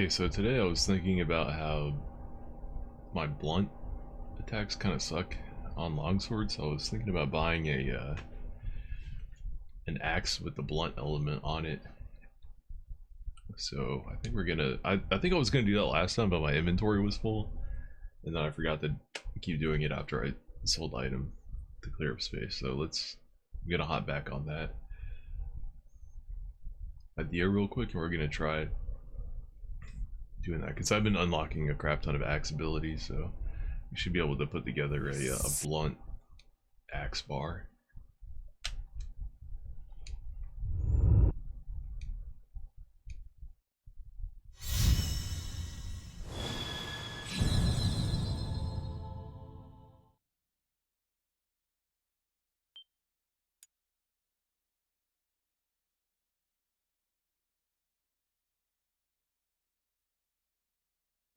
Okay, so today I was thinking about how my blunt attacks kind of suck on longsword, so I was thinking about buying an axe with the blunt element on it. So I think we're gonna. I think I was gonna do that last time, but my inventory was full, and then I forgot to keep doing it after I sold the item to clear up space. So I'm gonna hop back on that idea real quick, and we're gonna try doing that because I've been unlocking a crap ton of axe abilities, so we should be able to put together a blunt axe bar.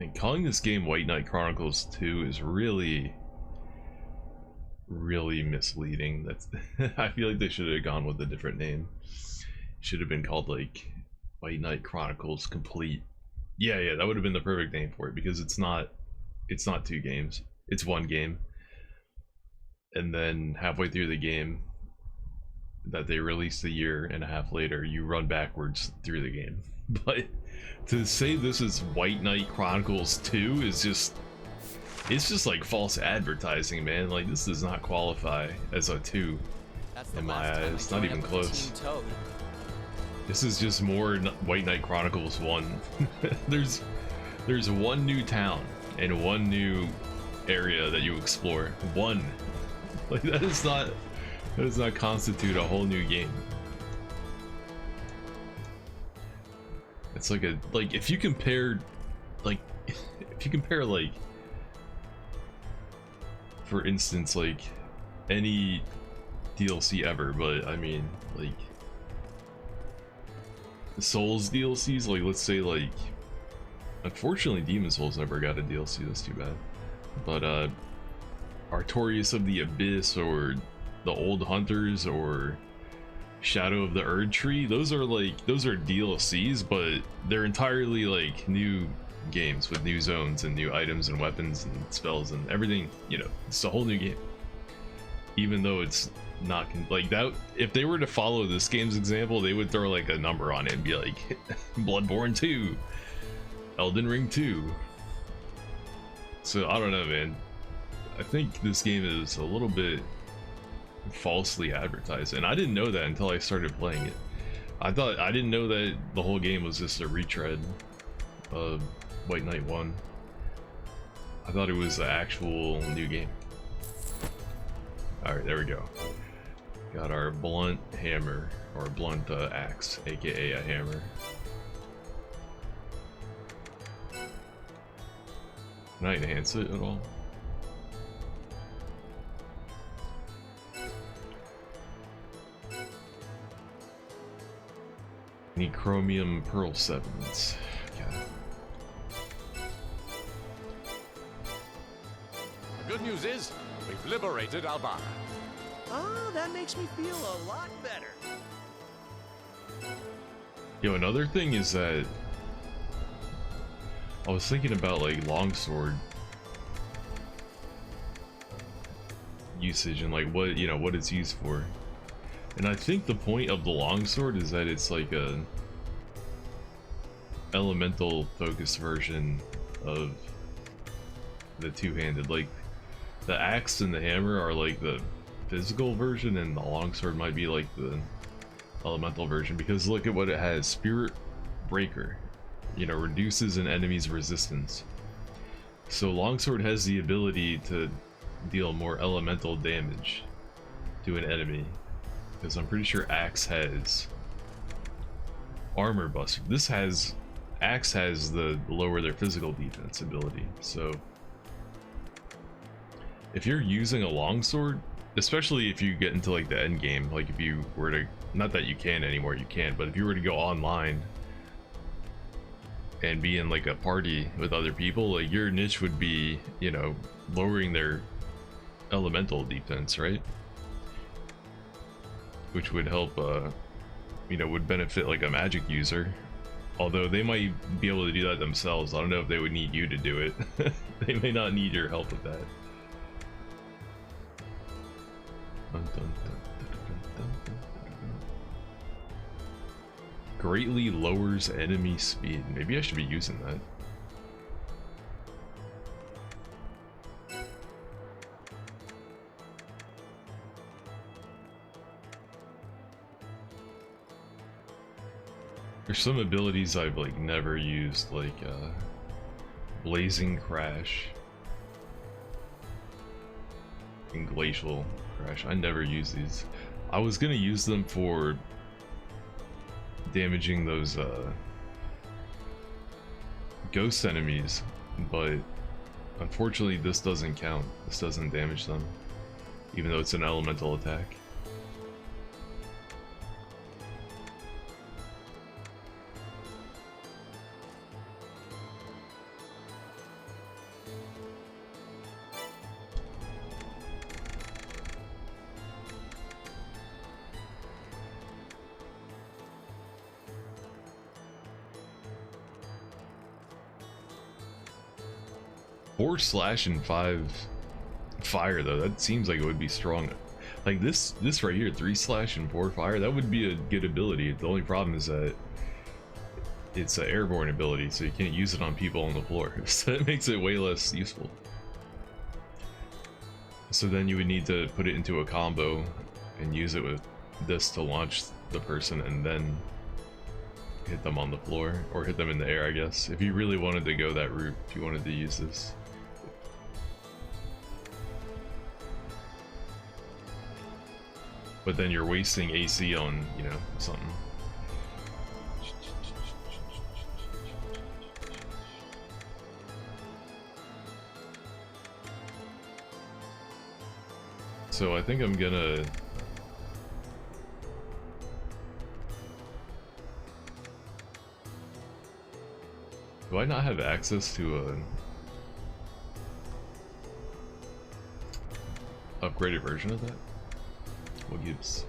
And calling this game White Knight Chronicles 2 is really misleading. That's I feel like they should have gone with a different name. Should have been called like White Knight Chronicles Complete. Yeah, that would have been the perfect name for it, because it's not two games. It's one game. And then halfway through the game that they released a year and a half later, you run backwards through the game. But to say this is White Knight Chronicles 2 is just, it's just like false advertising, man. Like, this does not qualify as a 2 in my eyes. It's not even close. This is just more White Knight Chronicles 1. there's one new town and one new area that you explore. One. Like, that does not constitute a whole new game. It's like if you compare like for instance, like any DLC ever, but I mean like the Souls DLCs, like let's say like, unfortunately Demon Souls never got a DLC, that's too bad, but Artorias of the Abyss or the Old Hunters or Shadow of the Erd Tree, those are DLCs, but they're entirely like new games with new zones and new items and weapons and spells and everything, you know. It's a whole new game, even though it's not like that. If they were to follow this game's example, they would throw like a number on it and be like Bloodborne 2, Elden Ring 2. So I don't know, man. I think this game is a little bit falsely advertised, and I didn't know that until I started playing it. I didn't know that the whole game was just a retread of White Knight 1. I thought it was an actual new game. Alright, there we go. Got our blunt hammer, or blunt axe, aka a hammer. Can I enhance it at all? Need chromium pearl 7s. Okay. The good news is, we've liberated Albana. Oh, that makes me feel a lot better. Yo, another thing is that I was thinking about like longsword usage and like what it's used for. And I think the point of the longsword is that it's like a elemental focused version of the two-handed. Like the axe and the hammer are like the physical version, and the longsword might be like the elemental version, because look at what it has. Spirit Breaker, you know, reduces an enemy's resistance. So longsword has the ability to deal more elemental damage to an enemy, because I'm pretty sure axe has armor buster. Axe has the lower their physical defense ability. So if you're using a longsword, especially if you get into like the end game, like if you were to, not that you can anymore, you can't, but if you were to go online and be in like a party with other people, like your niche would be, you know, lowering their elemental defense, right? Which would help, you know, would benefit like a magic user Although they might be able to do that themselves. I don't know if they would need you to do it. They may not need your help with that. Greatly lowers enemy speed. Maybe I should be using that. There's some abilities I've like never used, like Blazing Crash and Glacial Crash. I never use these. I was gonna use them for damaging those ghost enemies, but unfortunately this doesn't count. This doesn't damage them, even though it's an elemental attack. Four slash and 5 fire though, that seems like it would be strong. Like this right here, 3 slash and 4 fire, that would be a good ability. The only problem is that it's an airborne ability, so you can't use it on people on the floor. So that makes it way less useful. So then you would need to put it into a combo and use it with this to launch the person and then hit them on the floor, or hit them in the air, I guess, if you really wanted to go that route, if you wanted to use this. But then you're wasting AC on, you know, something. So I think I'm gonna... Do I not have access to a upgraded version of that? What gives?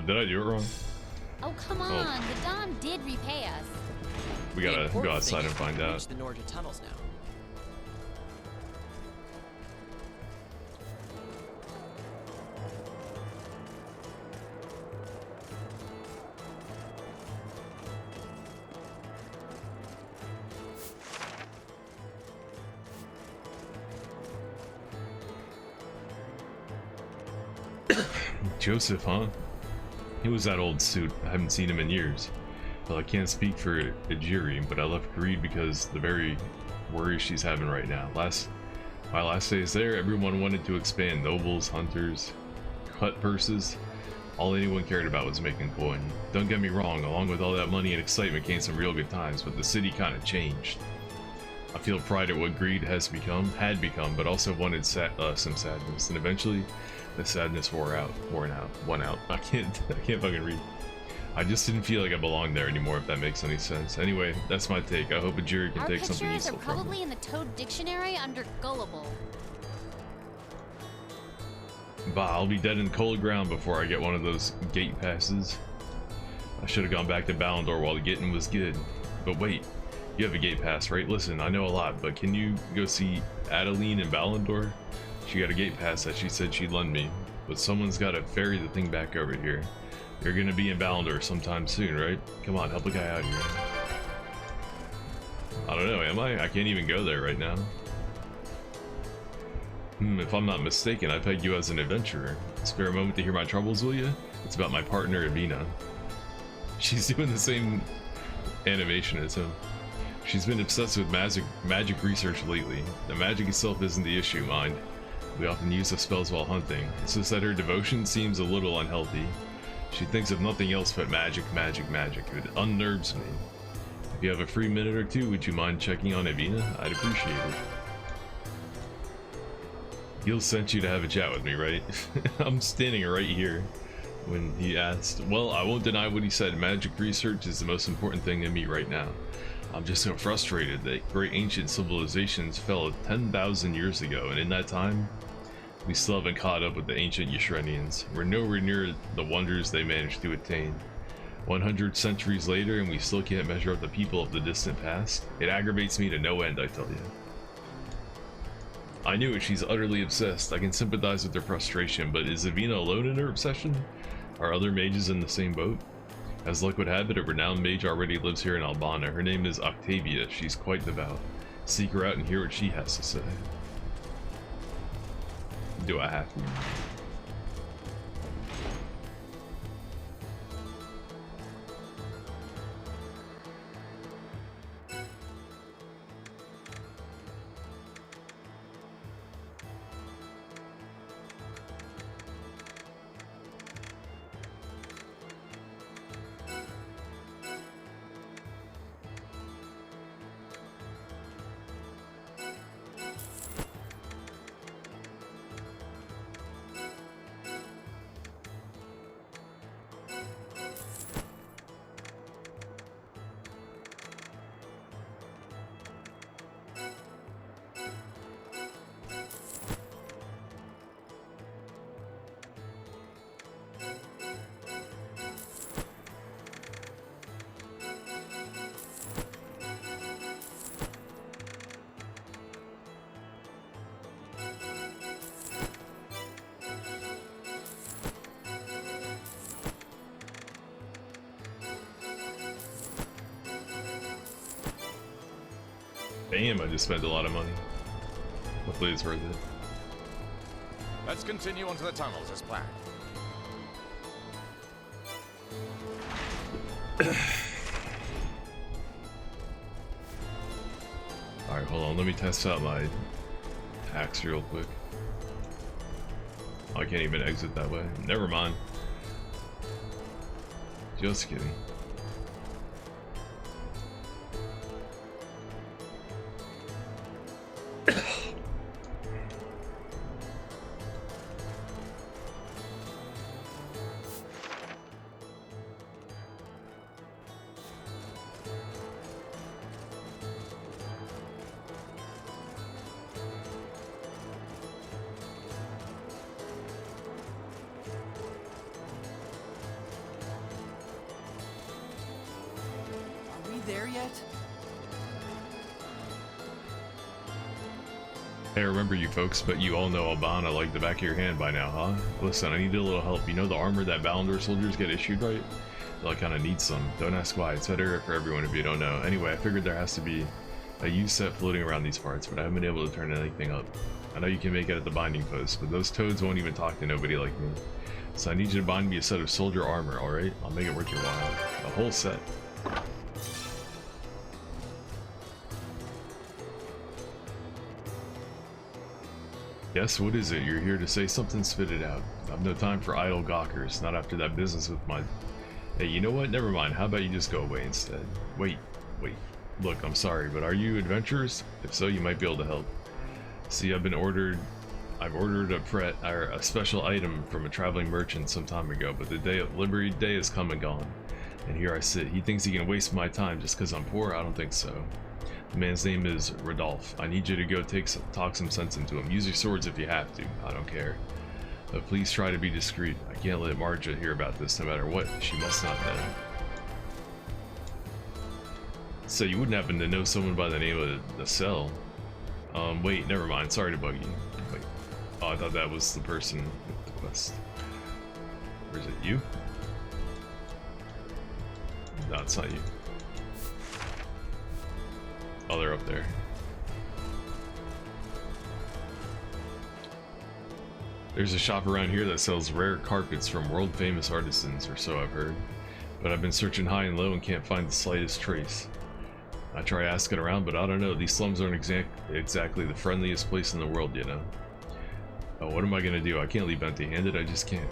Did I do it wrong? Oh, come on. The Don did repay us. We gotta go outside and find out. Reach the Norja tunnels now. Joseph, huh? He was that old suit. I haven't seen him in years. Well, I can't speak for Ejiri, but I left Greed because the very worry she's having right now. My last days there, everyone wanted to expand. Nobles, hunters, cut purses. All anyone cared about was making coin. Don't get me wrong, along with all that money and excitement came some real good times, but the city kind of changed. I feel pride at what Greed had become, but also wanted some sadness, and eventually the sadness won out. I can't fucking read. I just didn't feel like I belonged there anymore, if that makes any sense. Anyway, that's my take. I hope Ejiri can take something useful from it. Our pictures are probably in the Toad Dictionary under gullible. Bah, I'll be dead in cold ground before I get one of those gate passes. I should have gone back to Ballandor while the getting was good. But wait, you have a gate pass, right? Listen, I know a lot, but can you go see Adeline in Ballandor? She got a gate pass that she said she'd lend me, but someone's got to ferry the thing back over here. You're gonna be in Ballandor sometime soon, right? Come on, help a guy out here. I don't know, am I? I can't even go there right now. If I'm not mistaken, I pegged you as an adventurer. Spare a moment to hear my troubles, will you? It's about my partner, Evina. She's doing the same animation as him. She's been obsessed with magic research lately. The magic itself isn't the issue, mind. We often use the spells while hunting. It's just that her devotion seems a little unhealthy. She thinks of nothing else but magic. It unnerves me. If you have a free minute or two, would you mind checking on Evina? I'd appreciate it. Gil sent you to have a chat with me, right? I'm standing right here when he asked. Well, I won't deny what he said. Magic research is the most important thing to me right now. I'm just so frustrated that great ancient civilizations fell 10,000 years ago, and in that time, we still haven't caught up with the ancient Yishrenians. We're nowhere near the wonders they managed to attain. 100 centuries later, and we still can't measure up the people of the distant past. It aggravates me to no end, I tell you. I knew it, she's utterly obsessed. I can sympathize with her frustration, but is Evina alone in her obsession? Are other mages in the same boat? As luck would have it, a renowned mage already lives here in Albana. Her name is Octavia. She's quite devout. Seek her out and hear what she has to say. Do I have to? Damn, I just spent a lot of money. Hopefully it's worth it. Let's continue onto the tunnels as planned. Alright, hold on. Let me test out my tax real quick. Oh, I can't even exit that way. Never mind. Just kidding. there yet? Hey, I remember you folks, but you all know Albana like the back of your hand by now, huh? Listen, I need a little help. You know the armor that Ballandor soldiers get issued, right? Well, I kind of need some. Don't ask why. It's better for everyone if you don't know. Anyway, I figured there has to be a used set floating around these parts, but I haven't been able to turn anything up. I know you can make it at the binding post, but those toads won't even talk to nobody like me. So I need you to bind me a set of soldier armor, alright? I'll make it worth your while. A whole set. Yes, what is it? You're here to say something? Spit it out. I've no time for idle gawkers, not after that business with my... Hey, you know what? Never mind. How about you just go away instead? Wait. Look, I'm sorry, but are you adventurers? If so, you might be able to help. See, I've ordered a special item from a traveling merchant some time ago, but the day of Liberty Day has come and gone. And here I sit. He thinks he can waste my time just because I'm poor? I don't think so. The man's name is Rodolphe. I need you to go talk some sense into him. Use your swords if you have to. I don't care. But please try to be discreet. I can't let Marja hear about this no matter what. She must not know. So you wouldn't happen to know someone by the name of the Cell? Wait, never mind. Sorry to bug you. Wait. Oh, I thought that was the person with the quest. Or is it you? No, it's not you. Oh, they're up there. There's a shop around here that sells rare carpets from world-famous artisans, or so I've heard. But I've been searching high and low and can't find the slightest trace. I try asking around, but I don't know. These slums aren't exactly the friendliest place in the world, you know. Oh, what am I gonna do? I can't leave empty-handed. I just can't.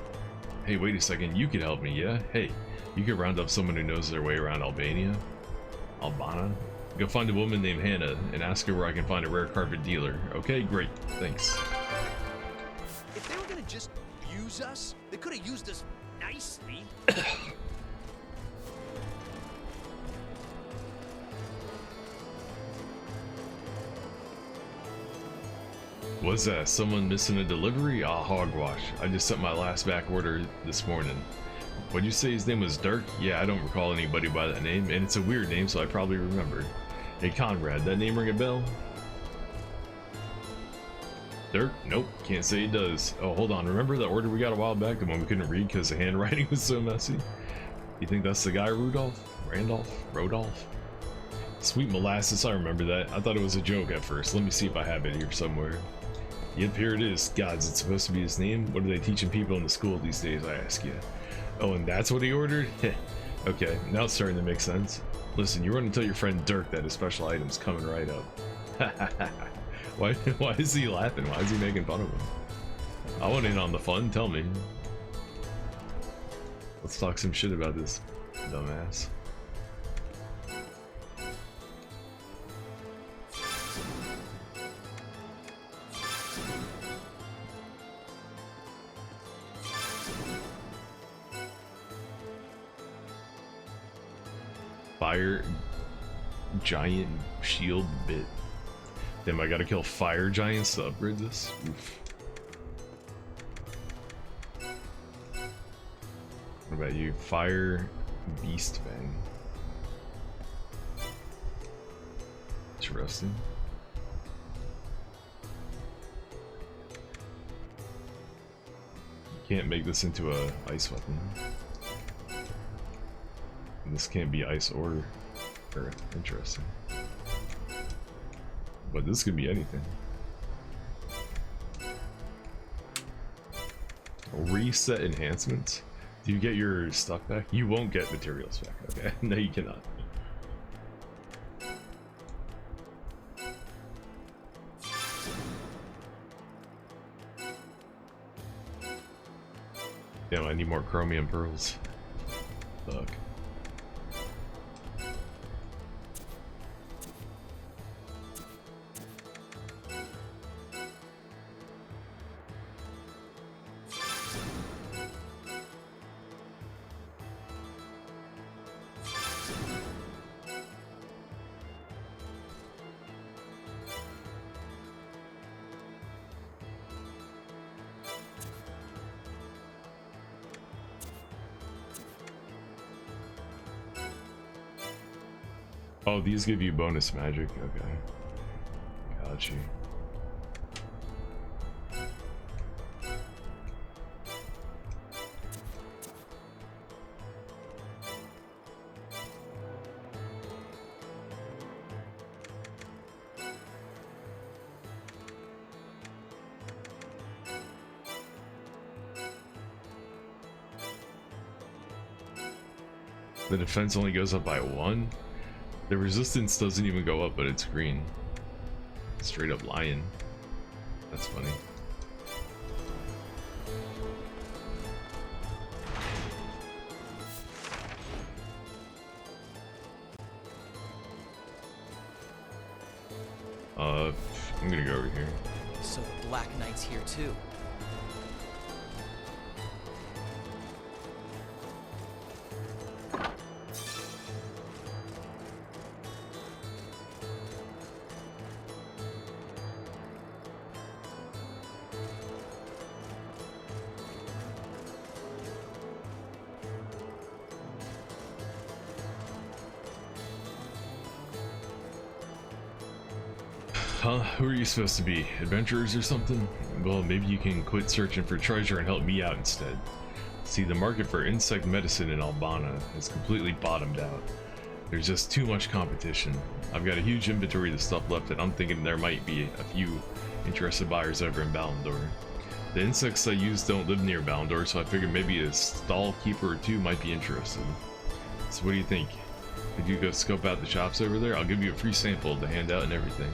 Hey, wait a second. You could help me, yeah? Hey, you could round up someone who knows their way around Albania? Go find a woman named Hannah and ask her where I can find a rare carpet dealer. Okay, great. Thanks. If they were gonna just use us, they could have used us nicely. What's that? Someone missing a delivery? Ah, hogwash. I just sent my last back order this morning. What'd you say his name was Dirk? Yeah, I don't recall anybody by that name, and it's a weird name, so I probably remembered. Hey, Conrad, that name ring a bell? Dirk? Nope, can't say it does. Oh, hold on. Remember that order we got a while back, the one we couldn't read because the handwriting was so messy? You think that's the guy, Rodolphe? Sweet molasses, I remember that. I thought it was a joke at first. Let me see if I have it here somewhere. Yep, here it is. Gods, it's supposed to be his name? What are they teaching people in the school these days, I ask you? Oh, and that's what he ordered? Okay, now it's starting to make sense. Listen, you run and tell your friend Dirk that his special item's coming right up. Why is he laughing? Why is he making fun of him? I want in on the fun, tell me. Let's talk some shit about this dumbass. Fire giant shield bit. Damn, I gotta kill fire giants to upgrade this? Oof. What about you? Fire beast fang. Interesting. You can't make this into a ice weapon. This can't be ice or earth. Interesting. But this could be anything. Reset enhancements? Do you get your stuff back? You won't get materials back. Okay. No, you cannot. Damn, I need more chromium pearls. Fuck. Oh, these give you bonus magic. Okay. Got you. The defense only goes up by 1. The resistance doesn't even go up, but it's green. Straight up lying. That's funny. I'm gonna go over here. So the Black Knight's here too. Huh? Who are you supposed to be? Adventurers or something? Well, maybe you can quit searching for treasure and help me out instead. See, the market for insect medicine in Albana has completely bottomed out. There's just too much competition. I've got a huge inventory of the stuff left, and I'm thinking there might be a few interested buyers over in Ballandor. The insects I use don't live near Ballandor, so I figured maybe a stall keeper or two might be interested. So what do you think? Could you go scope out the shops over there? I'll give you a free sample to hand out and everything.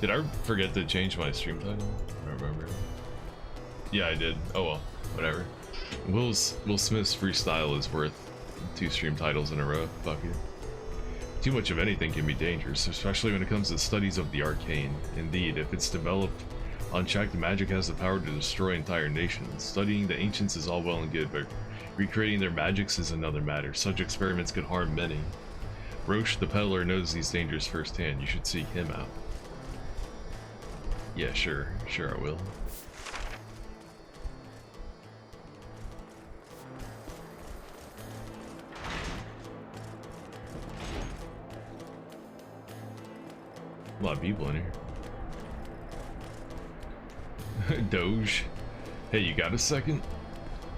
Did I forget to change my stream title? I don't remember. Yeah, I did. Oh well, whatever. Will Smith's freestyle is worth 2 stream titles in a row. Fuck it. Too much of anything can be dangerous, especially when it comes to studies of the arcane. Indeed, if it's developed unchecked, magic has the power to destroy entire nations. Studying the ancients is all well and good, but recreating their magics is another matter. Such experiments could harm many. Roche, the peddler, knows these dangers firsthand. You should seek him out. Yeah, sure I will. A lot of people in here. Doge. Hey, you got a second?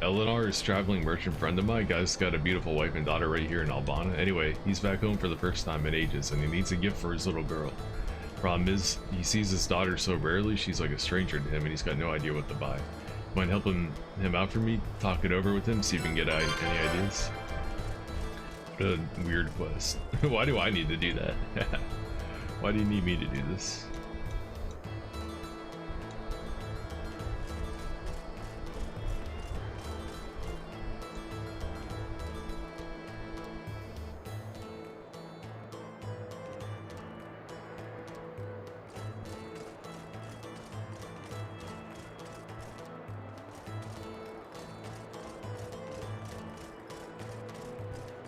Eleanor is a traveling merchant friend of mine. Guy's got a beautiful wife and daughter right here in Albana. Anyway, he's back home for the first time in ages, and he needs a gift for his little girl. Problem is, he sees his daughter so rarely, she's like a stranger to him, and he's got no idea what to buy. Mind helping him out for me? Talk it over with him, see if we can get any ideas. What a weird quest. Why do I need to do that? Why do you need me to do this?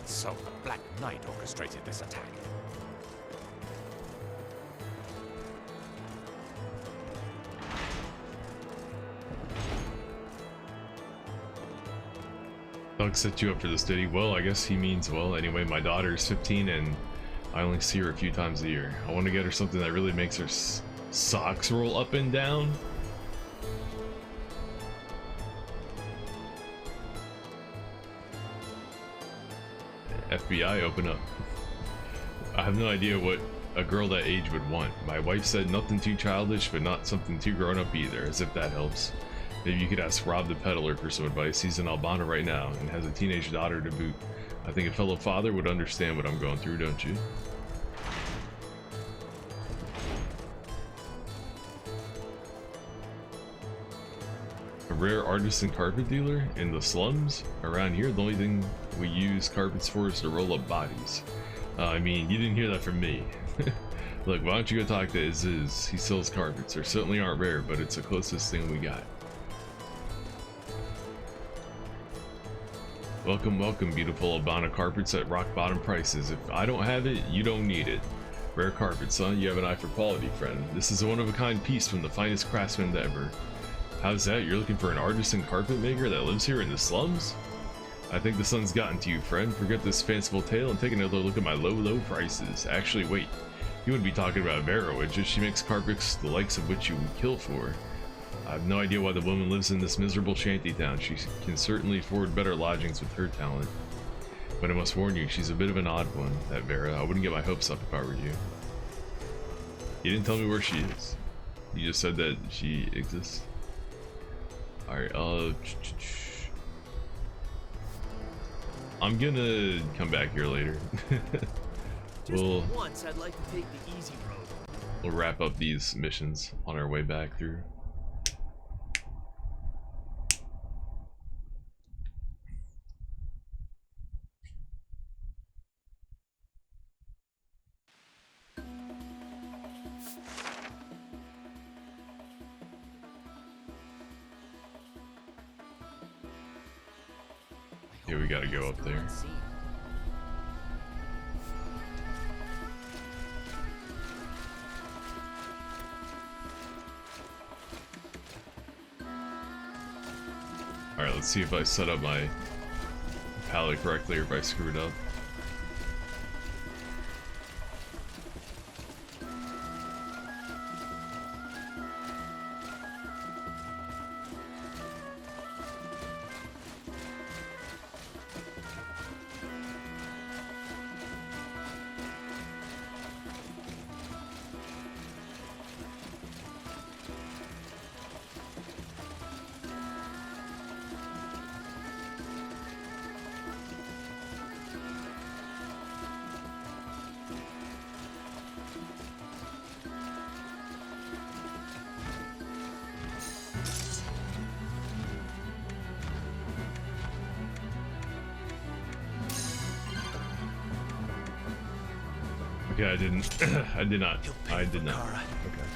So the Black Knight orchestrated this attack. Doug set you up for this, did he? Well, I guess he means well. Anyway, my daughter's 15 and I only see her a few times a year. I want to get her something that really makes her socks roll up and down. FBI, open up. I have no idea what a girl that age would want. My wife said nothing too childish, but not something too grown up either, as if that helps. Maybe you could ask Rob the peddler for some advice. He's in Albana right now and has a teenage daughter to boot. I think a fellow father would understand what I'm going through, don't you? A rare artisan carpet dealer in the slums? Around here, the only thing we use carpets for is to roll up bodies. I mean, you didn't hear that from me. Look, why don't you go talk to Aziz? He sells carpets. They certainly aren't rare, but it's the closest thing we got. Welcome, welcome, beautiful Albana carpets at rock bottom prices. If I don't have it, you don't need it. Rare carpets, son. You have an eye for quality, friend. This is a one-of-a-kind piece from the finest craftsman ever. How's that? You're looking for an artisan carpet maker that lives here in the slums? I think the sun's gotten to you, friend. Forget this fanciful tale and take another look at my low prices. Actually, wait. You wouldn't be talking about Vera, would you? She makes carpets the likes of which you would kill for. I have no idea why the woman lives in this miserable shantytown. She can certainly afford better lodgings with her talent. But I must warn you, she's a bit of an odd one, that Vera. I wouldn't get my hopes up if I were you. You didn't tell me where she is. You just said that she exists. Alright, I'm gonna come back here later. Just once, I'd like to take the easy road. We'll wrap up these missions on our way back through. Yeah, we gotta go up there. Alright, let's see if I set up my palette correctly or if I screwed up. Okay, I didn't. I did not. I did not. Okay.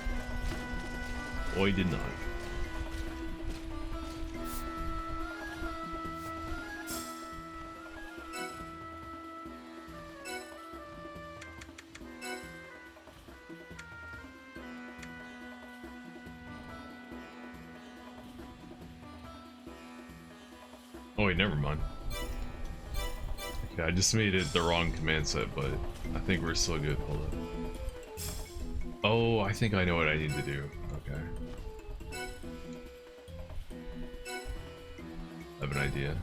Oh, I did not. Oh wait, never mind. Okay, I just made it the wrong command set, but I think we're still good. Hold up. Oh, I think I know what I need to do. Okay. I have an idea.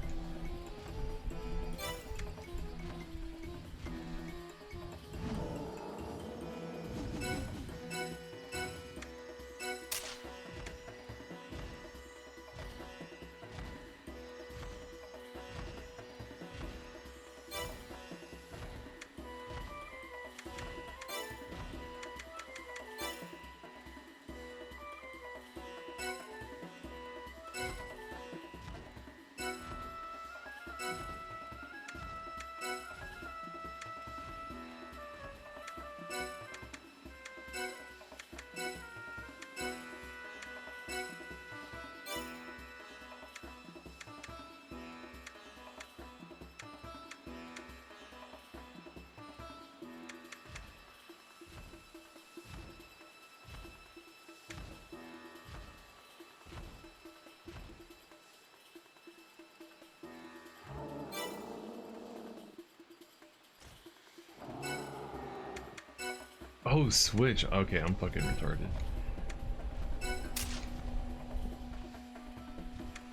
Oh, switch. Okay, I'm fucking retarded.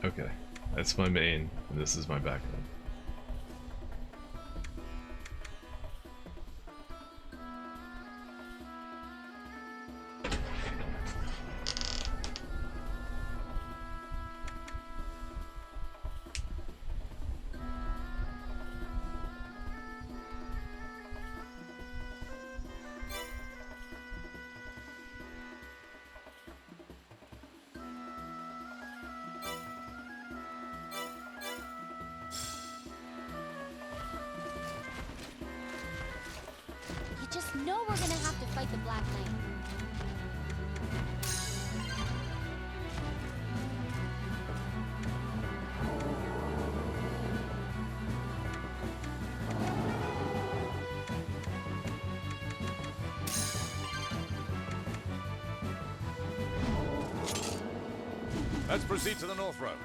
Okay, that's my main, and this is my backup. Just know we're gonna have to fight the Black Knight. Let's proceed to the North Road.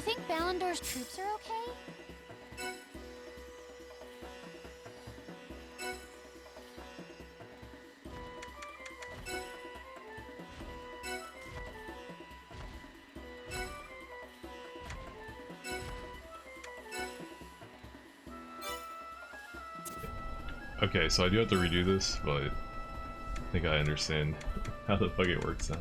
think Ballandor's troops are okay? Okay, so I do have to redo this, but I think I understand how the fuck it works now.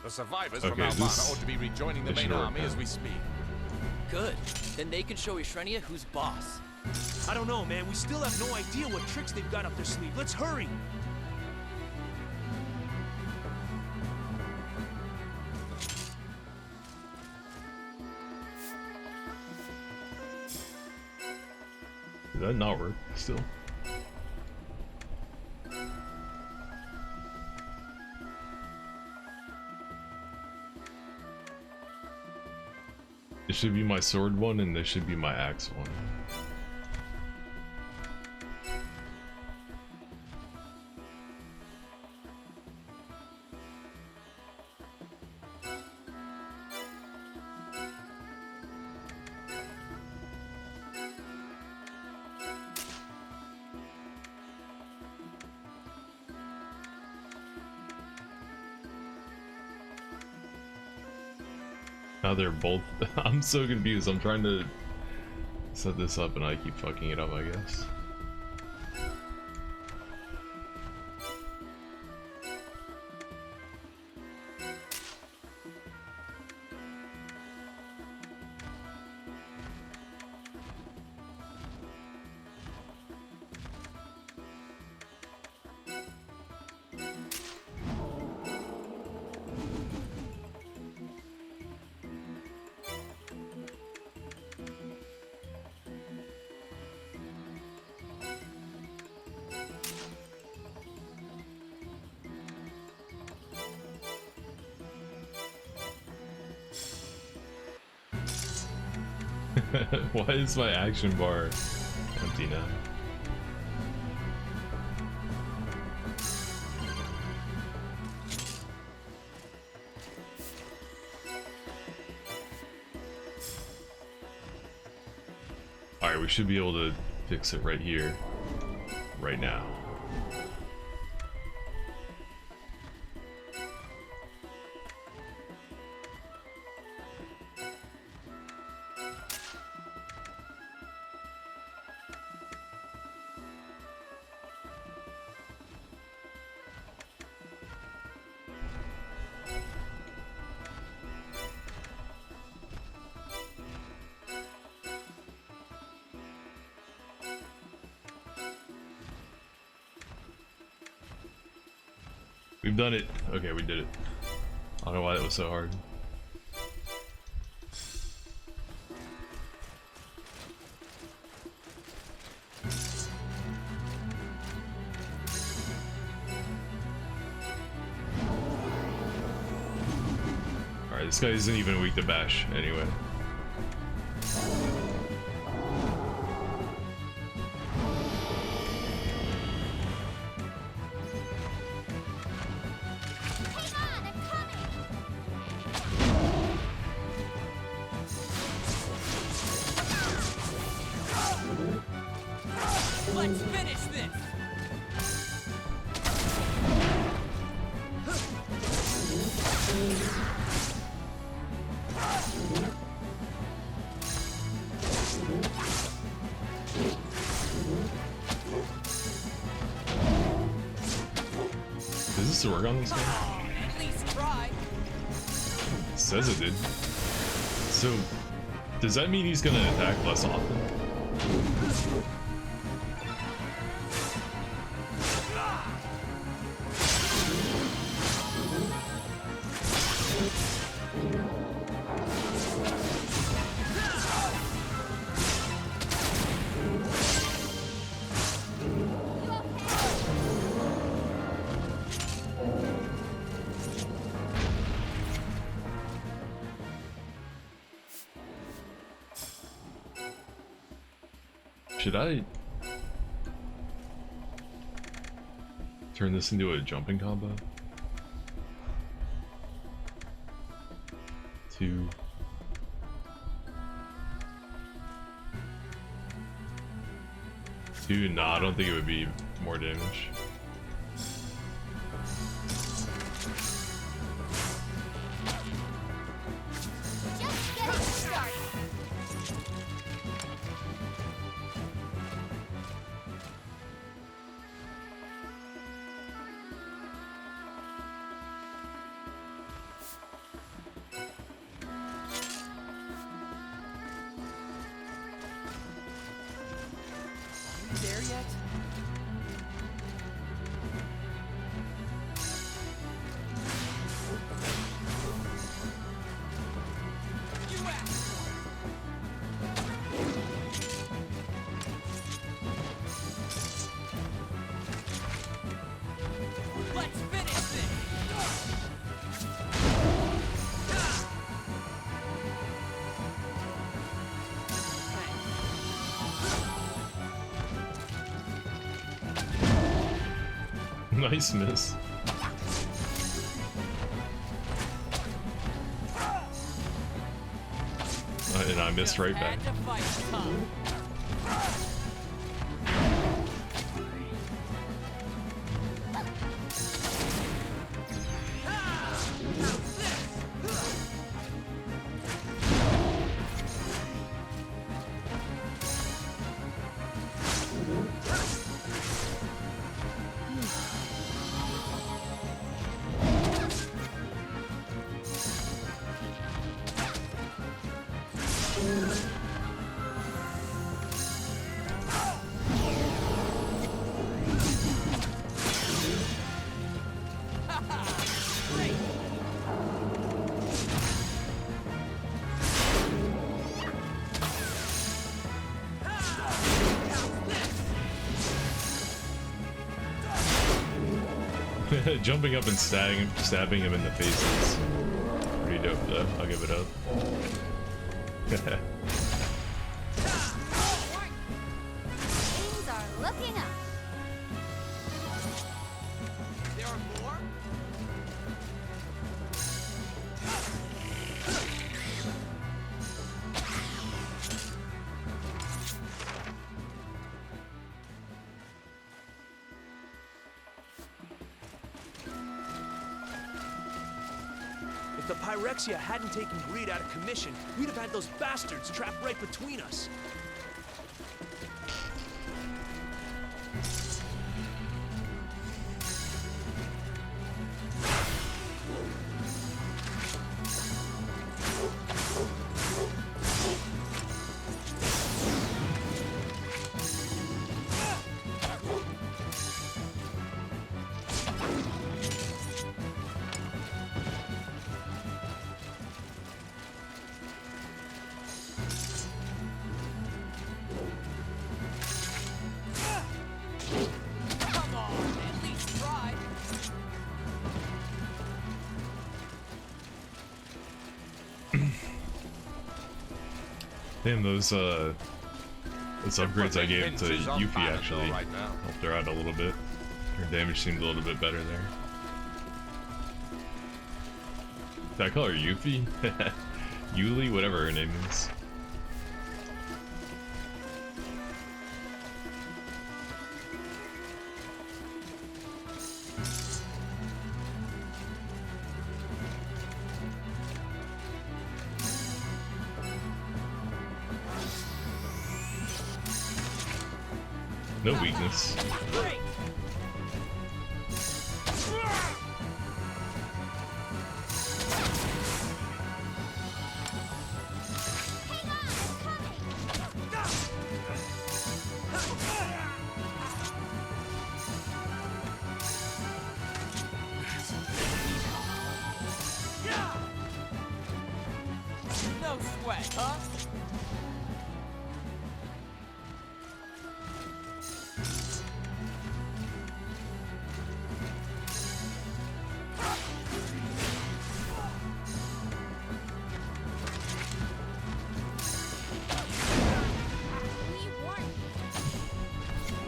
The survivors Okay, from Albana this ought to be rejoining the mission main work army now. as we speak. Good. Then they can show Ishrenia who's boss. I don't know, man. We still have no idea what tricks they've got up their sleeve. Let's hurry. Did that not work still? It should be my sword one and this should be my axe one. Now they're both. I'm so confused. I'm trying to set this up and I keep fucking it up, I guess. Why is my action bar empty now? Alright, we should be able to fix it right here, right now. We've done it. Okay, we did it. I don't know why that was so hard. Alright, this guy isn't even weak to bash anyway. Let's finish this! Is this to work on this game? At least try. It says it did. So, does that mean he's gonna attack less often? Should I turn this into a jumping combo? 2. Nah, I don't think it would be more damage. Just getting started. There yet? Let's finish this. Nice miss. And I missed right back. Had to fight tough. Jumping up and stabbing him in the face is pretty dope though. I'll give it up. Things are looking up. There are more? If the Pyrexia hadn't taken Greed out of commission, we'd have had those bastards trapped right between us. Come on, at least try. Damn, those upgrades I gave to Pinch is on Yuffie fire actually right now. helped her out a little bit. Her damage seemed a little bit better there. Did I call her Yuffie? Yuli, whatever her name is. No weakness. Great. way, huh? We warned you.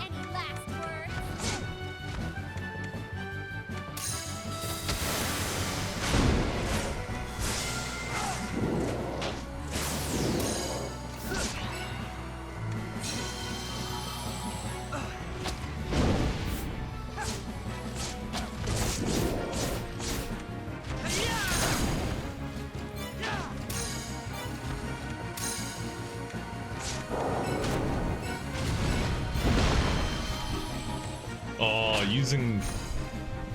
Any last words? Oh, using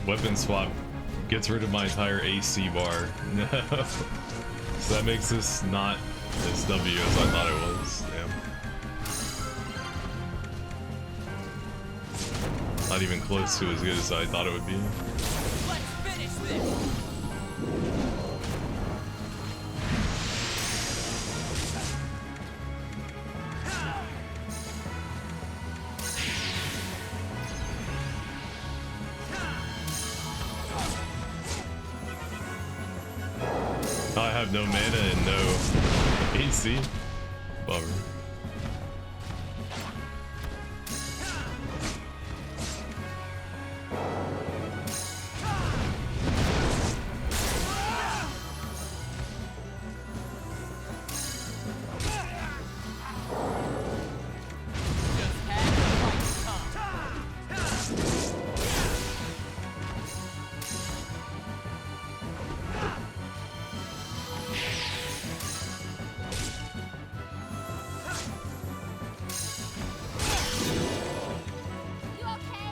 weapon swap gets rid of my entire AC bar. No. So that makes this not as W as I thought it was. Damn. Not even close to as good as I thought it would be. Let's finish this! I have no mana and no AC. Bummer. Just had to fight time. You okay?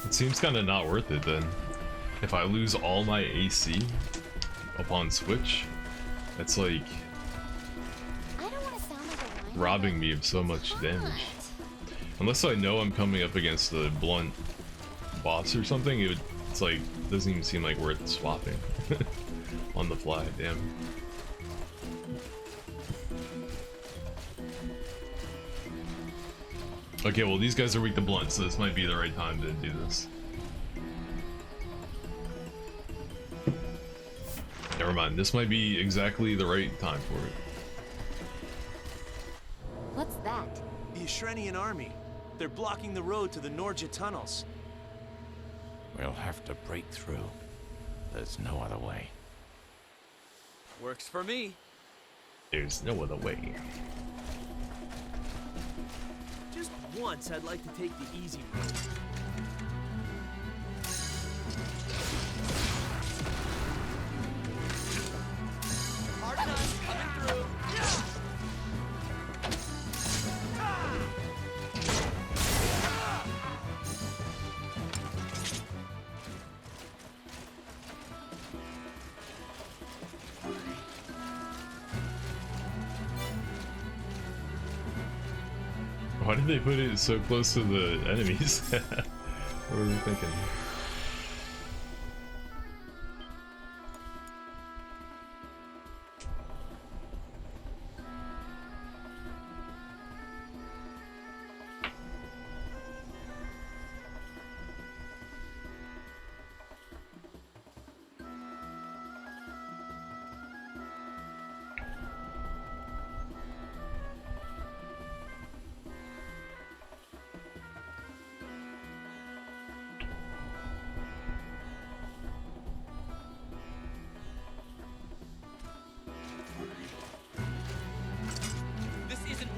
It seems kind of not worth it then. If I lose all my AC upon switch, that's like I don't want to sound like a whiner, robbing me of so much but damage. Unless I know I'm coming up against the blunt boss or something, it's like, doesn't even seem like worth swapping on the fly, damn. Okay, well these guys are weak to blunt, so this might be the right time to do this. Never mind, this might be exactly the right time for it. What's that? The Ashrenian army. They're blocking the road to the Norja tunnels. We'll have to break through. There's no other way. Works for me. There's no other way. Just once, I'd like to take the easy road. Hard enough, coming through. Why did they put it so close to the enemies? What were they thinking?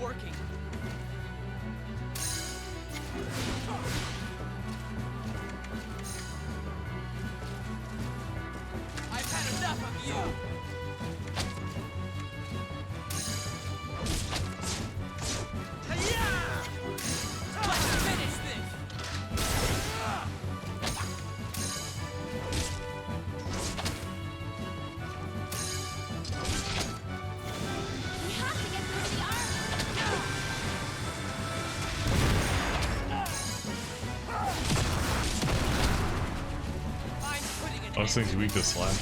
working. I've had enough of you! Let's finish this! We have to get through the army. I'm putting an Those things weak to slash.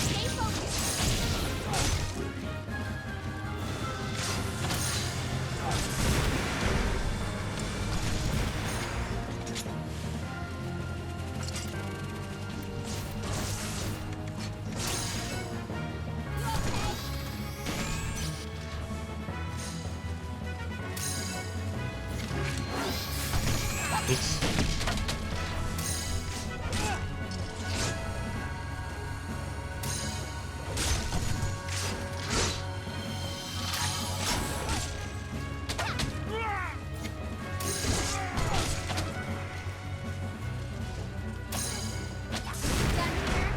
Stay focused. Oops. Done here.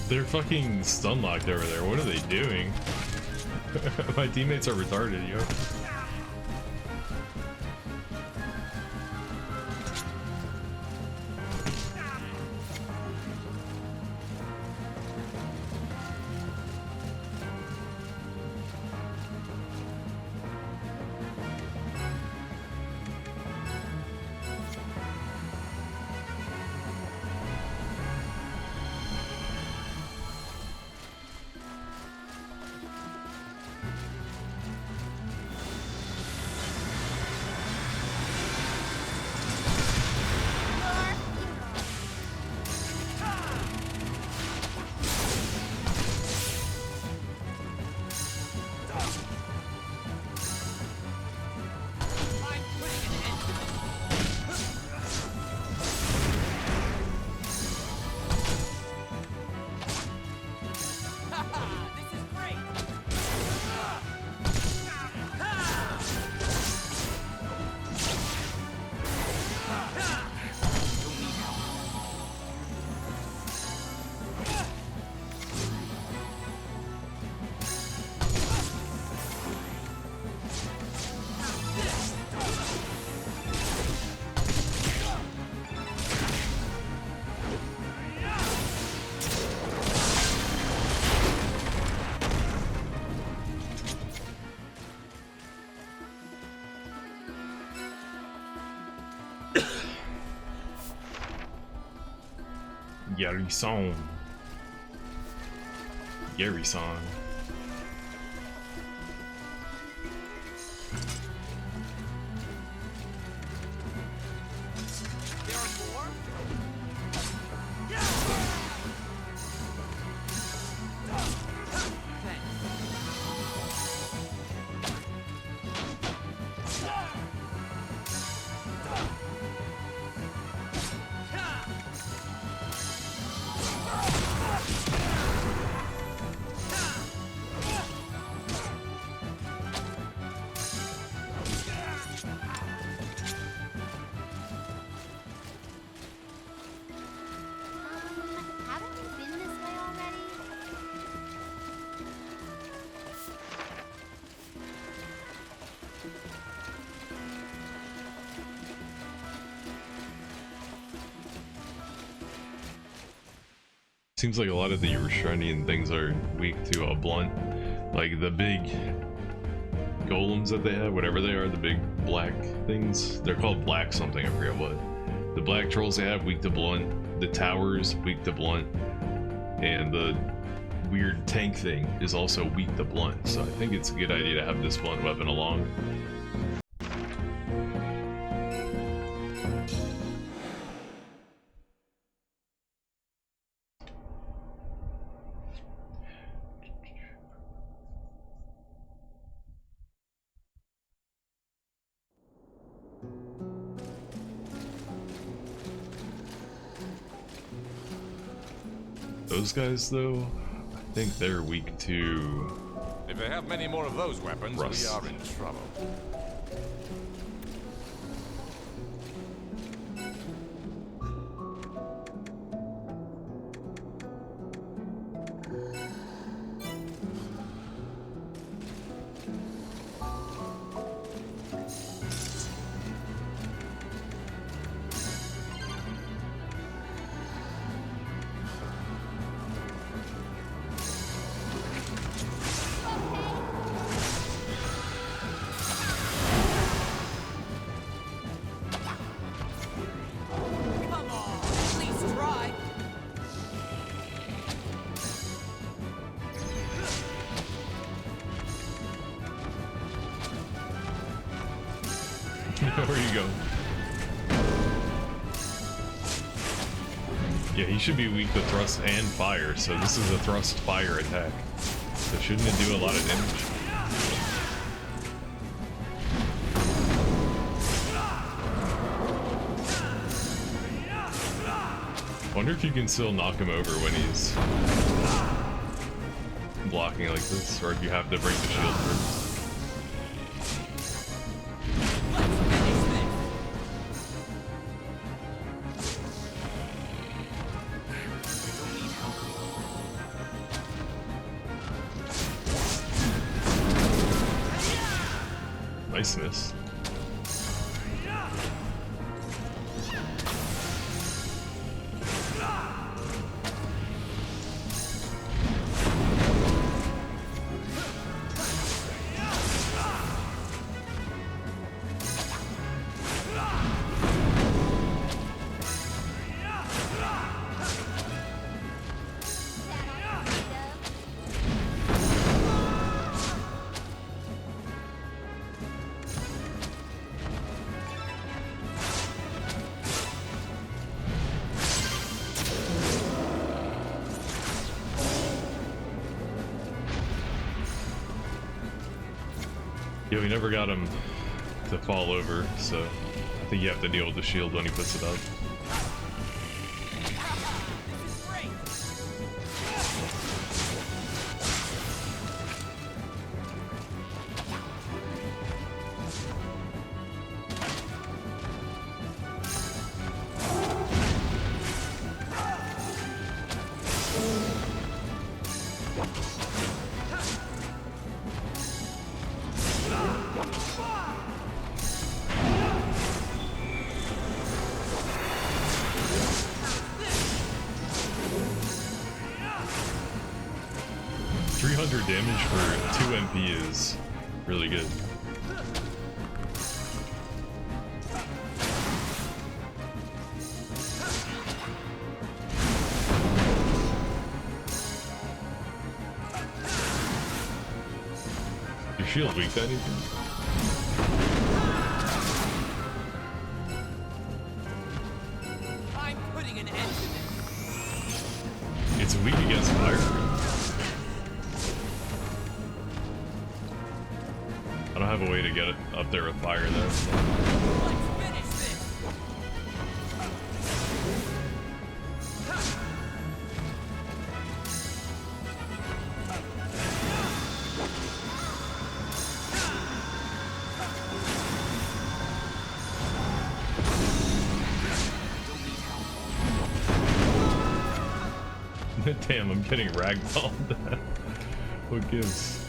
They're fucking stun locked over there. What are they doing? My teammates are retarded, yo. Yari-san. Yari-san. Haven't we been this way already? Seems like a lot of the Eurashrendian things are weak to a blunt. Like the big golems that they have, whatever they are, the big black things. They're called black something, I forget what. The black trolls they have, weak to blunt. The towers, weak to blunt. And the weird tank thing is also weak to blunt. So I think it's a good idea to have this blunt weapon along. Those guys, though, I think they're weak to... If they have many more of those weapons, Rust. we are in trouble. Come on, please try. Where you go? Yeah, he should be weak to thrust and fire, so this is a thrust fire attack. So shouldn't it do a lot of damage? Wonder if you can still knock him over when he's blocking like this, or if you have to break the shield first. Nice miss. Yeah, we never got him to fall over, so I think you have to deal with the shield when he puts it up. Damage for 2 MP is really good. Your shield weak to anything? I'm putting an end to this. It's weak against fire. I don't have a way to get it up there with fire though. Let's finish this. Damn, I'm getting ragdolled. What gives?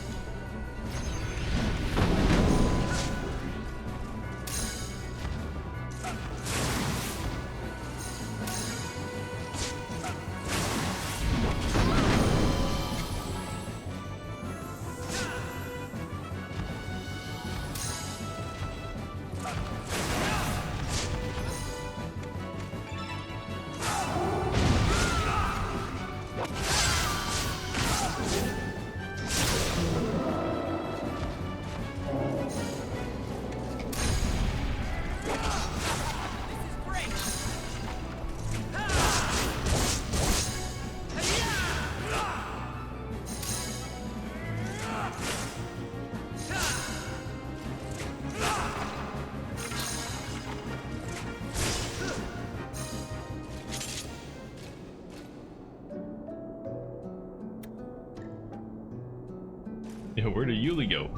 Yo, where did Yuli go?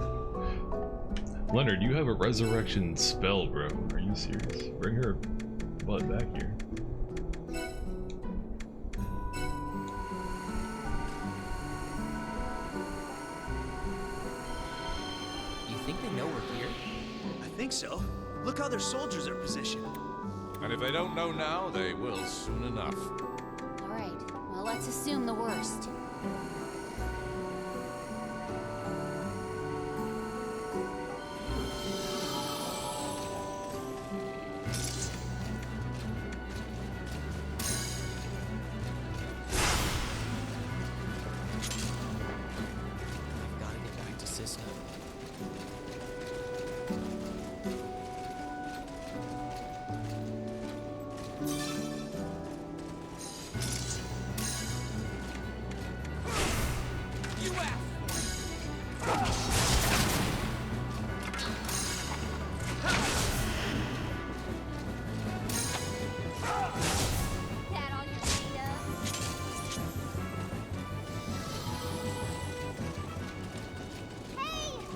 Leonard, you have a resurrection spell, bro. Are you serious? Bring her butt back here. You think they know we're here? I think so. Look how their soldiers are positioned. And if they don't know now, they will soon enough. All right, well, let's assume the worst. Gotta get back to Cisco. You asked for it. That all you're made of? Hey!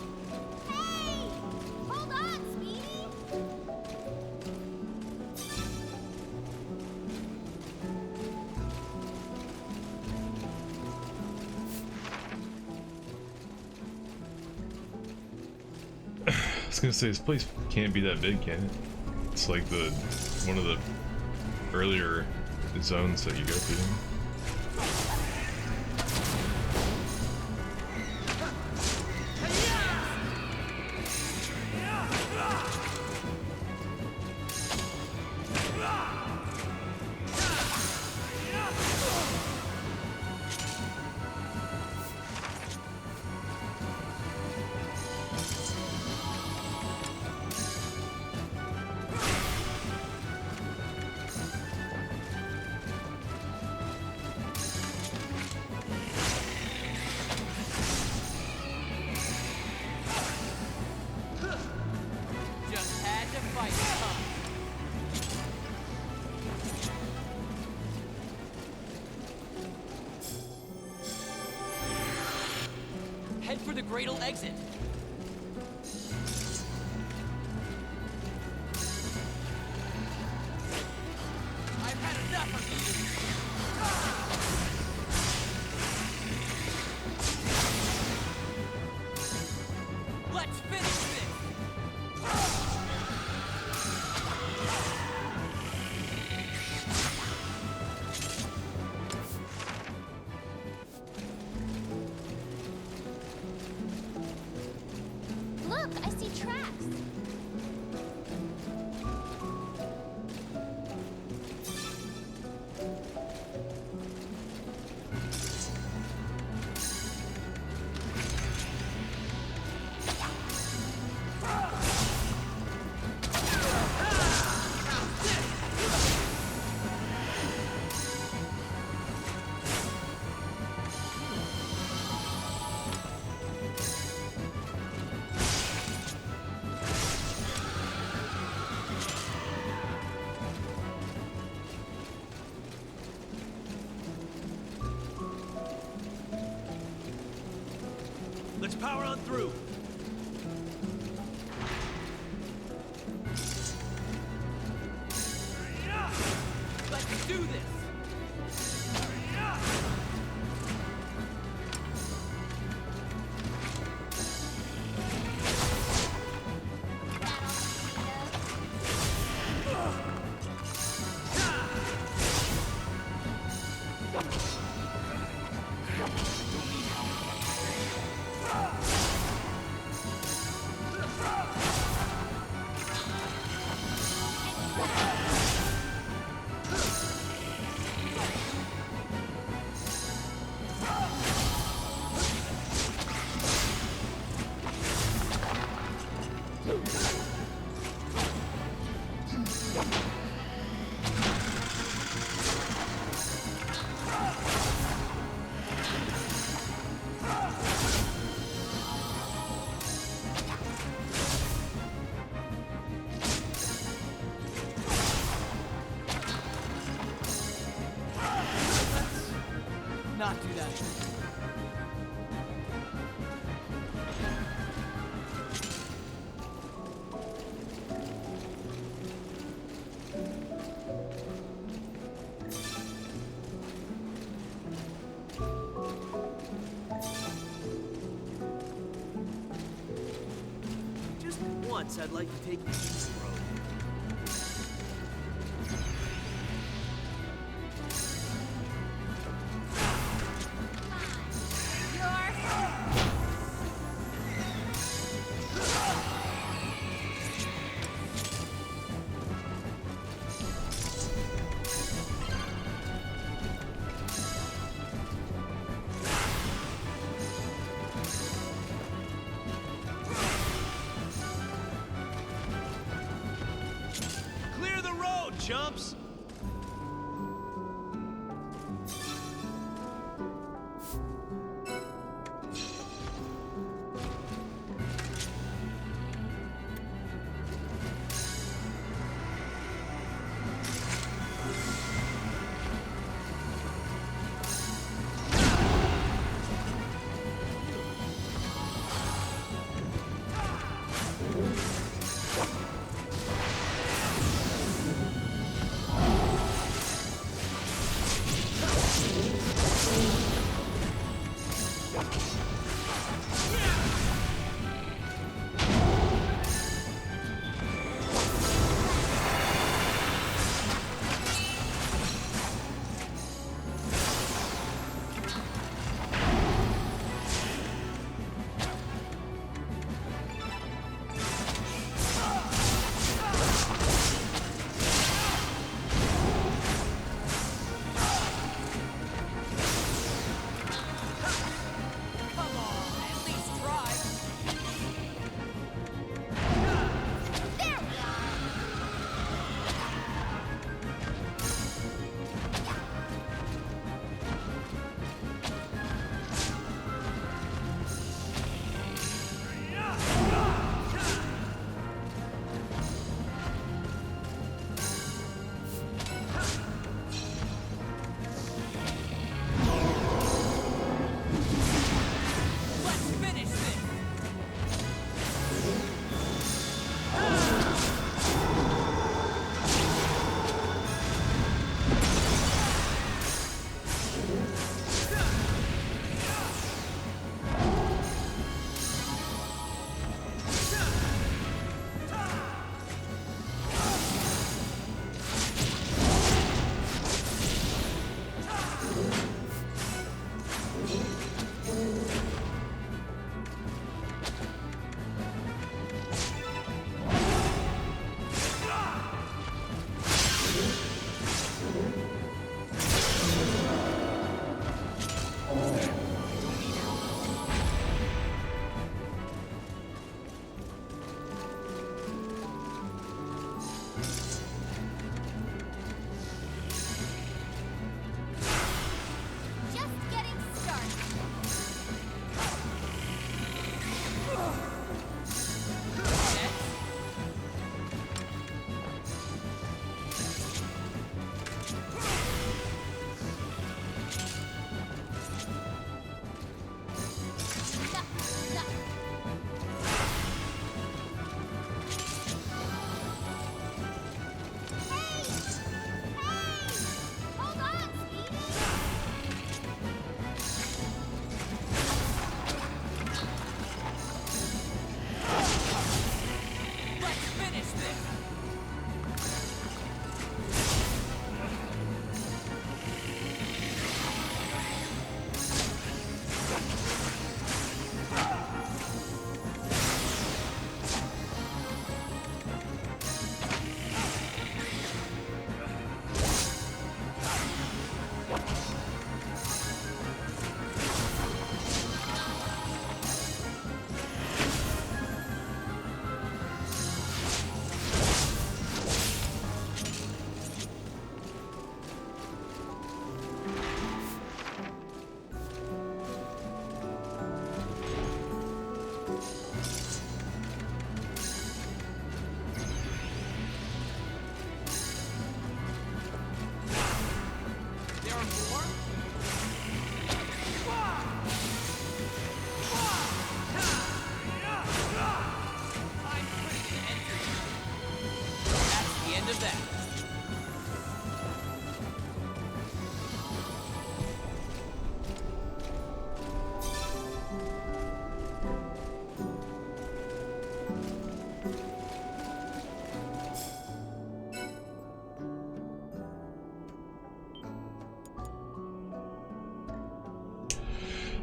was gonna say, this place can't be that big, can it? It's like one of the earlier zones that you go through. Just had to fight, huh? Head for the Gradle exit. I've had enough of you. Let's finish this. Look, I see tracks. Let's power on through. Let's do this. Not do that. Just once, I'd like to take the easy road. Clear the road, chumps! that.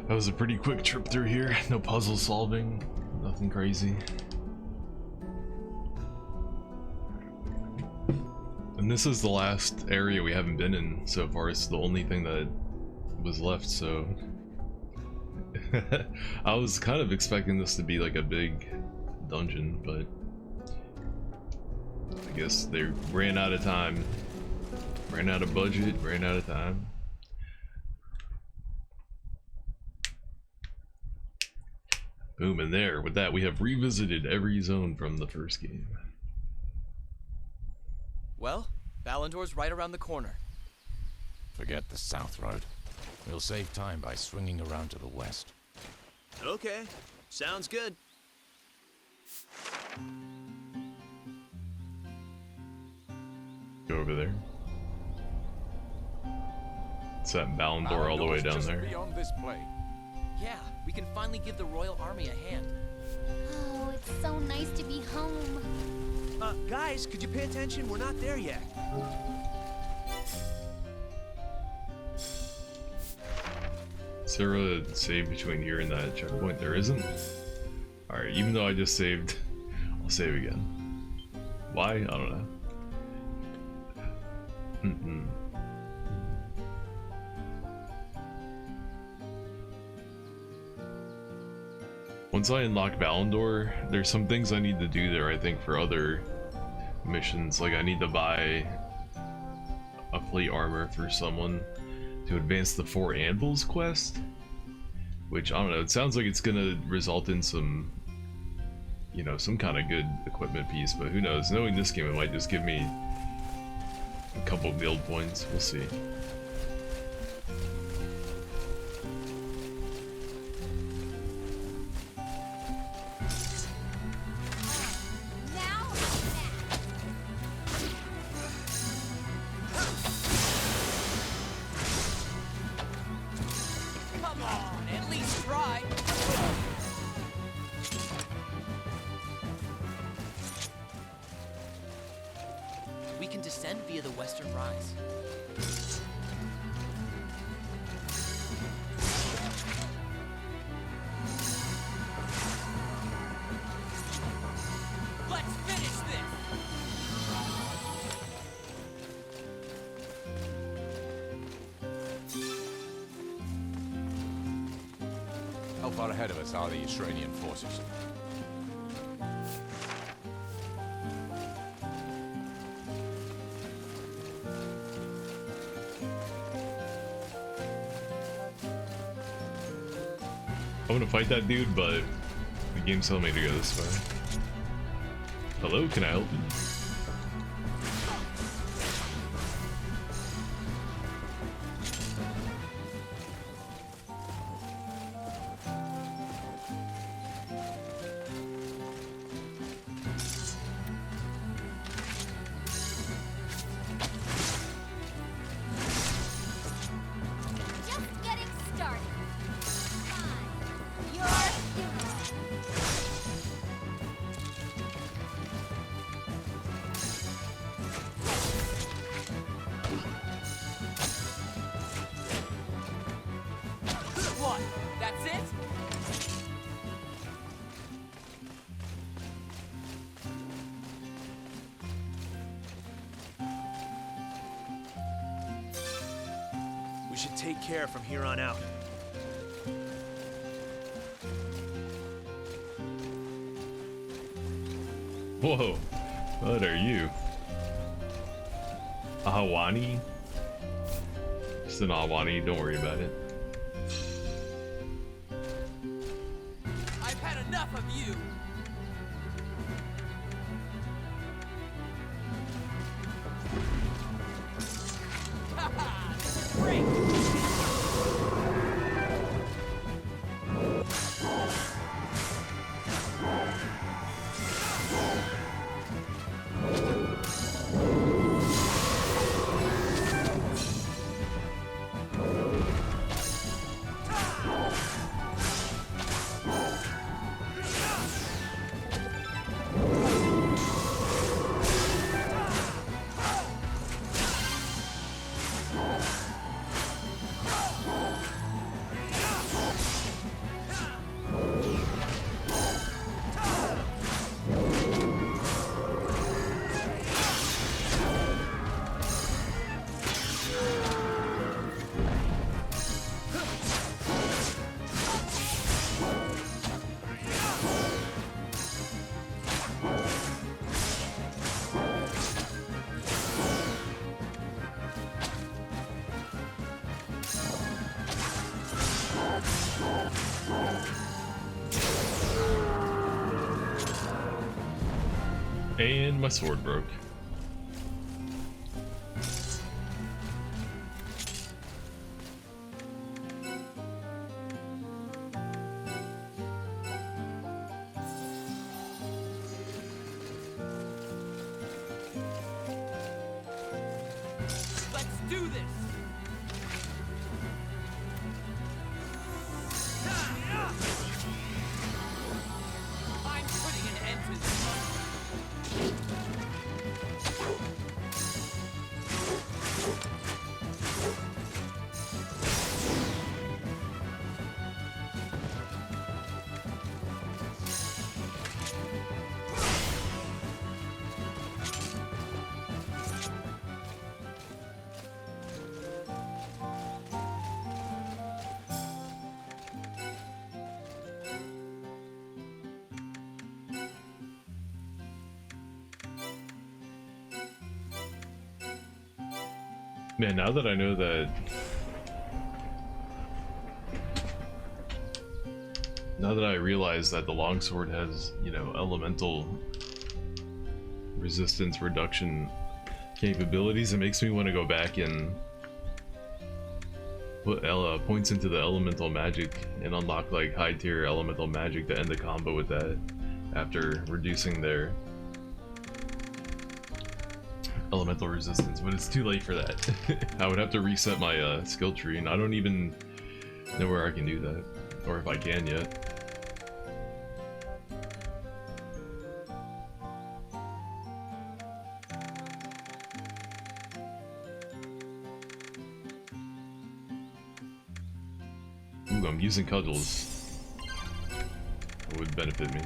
That was a pretty quick trip through here. No puzzle solving, nothing crazy. And this is the last area we haven't been in so far. It's the only thing that was left, so... I was kind of expecting this to be like a big dungeon, but... I guess they ran out of time. Ran out of budget, ran out of time. Boom, and there, with that, we have revisited every zone from the first game. Well, Ballandor's right around the corner. Forget the south road. We'll save time by swinging around to the west. Okay, sounds good. Go over there. It's that Ballandor all the way down there. Beyond this plane. Yeah, we can finally give the Royal Army a hand. Oh, it's so nice to be home. Guys, could you pay attention? We're not there yet. Is there a save between here and that checkpoint? There isn't? Alright, even though I just saved, I'll save again. Why? I don't know. Once I unlock Ballandor, there's some things I need to do there, I think, for other missions. Like, I need to buy a plate armor for someone to advance the 4 Anvils quest. Which, I don't know, it sounds like it's gonna result in some, you know, some kind of good equipment piece, but who knows? Knowing this game, it might just give me a couple build points. We'll see. Come on, at least try. We can descend via the western rise. Let's finish this! How far ahead of us are the Ukrainian forces? I want to fight that dude, but the game's telling me to go this way. Hello, can I help you? Just getting started. Fine. You're hero. What? That's it? We should take care from here on out. Whoa, what are you? A Hawani? Just an Hawani, don't worry about it. I've had enough of you. Haha, this is great. And my sword broke. Let's do this! I'm putting an end to this. Man, now that I know that... Now that I realize that the longsword has, you know, elemental resistance reduction capabilities, it makes me want to go back and put points into the elemental magic and unlock like high tier elemental magic to end the combo with that after reducing their elemental resistance, but it's too late for that. I would have to reset my skill tree, and I don't even know where I can do that, or if I can yet. Ooh, I'm using cudgels. It would benefit me.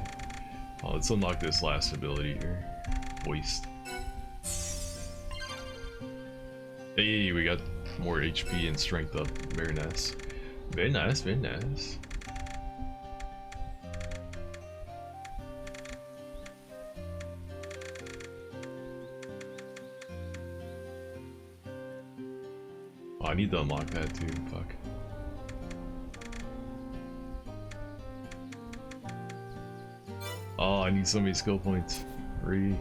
Oh, let's unlock this last ability here. Waste. Hey, we got more HP and strength up. Very nice. Very nice, very nice. Oh, I need to unlock that too. Fuck. Oh, I need so many skill points. 3.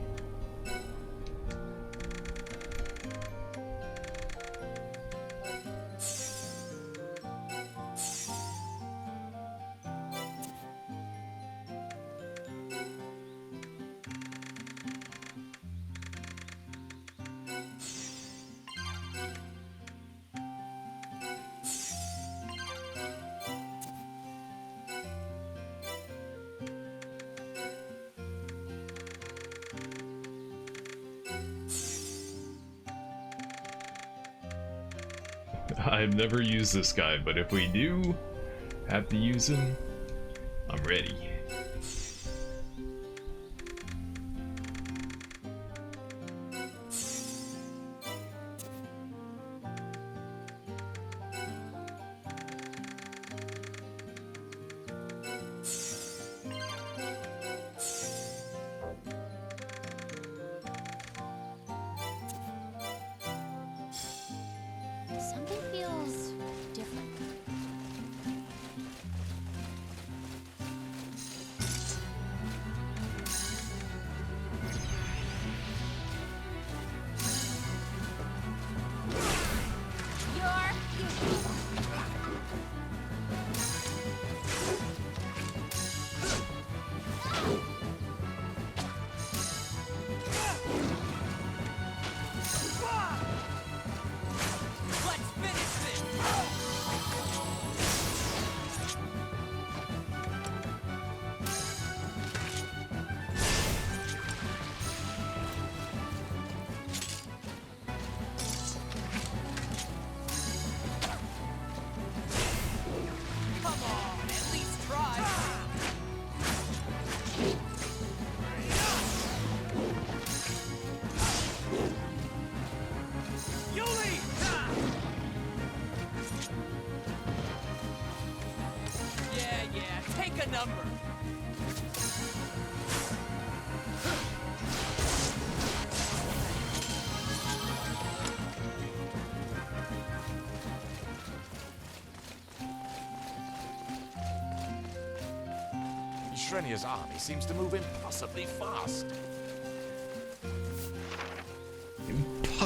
I've never used this guy, but if we do have to use him, I'm ready. Something feels different. Let's finish this! Come on, at least try! Yuli! Yeah, take a number. Shrenia's army seems to move impossibly fast.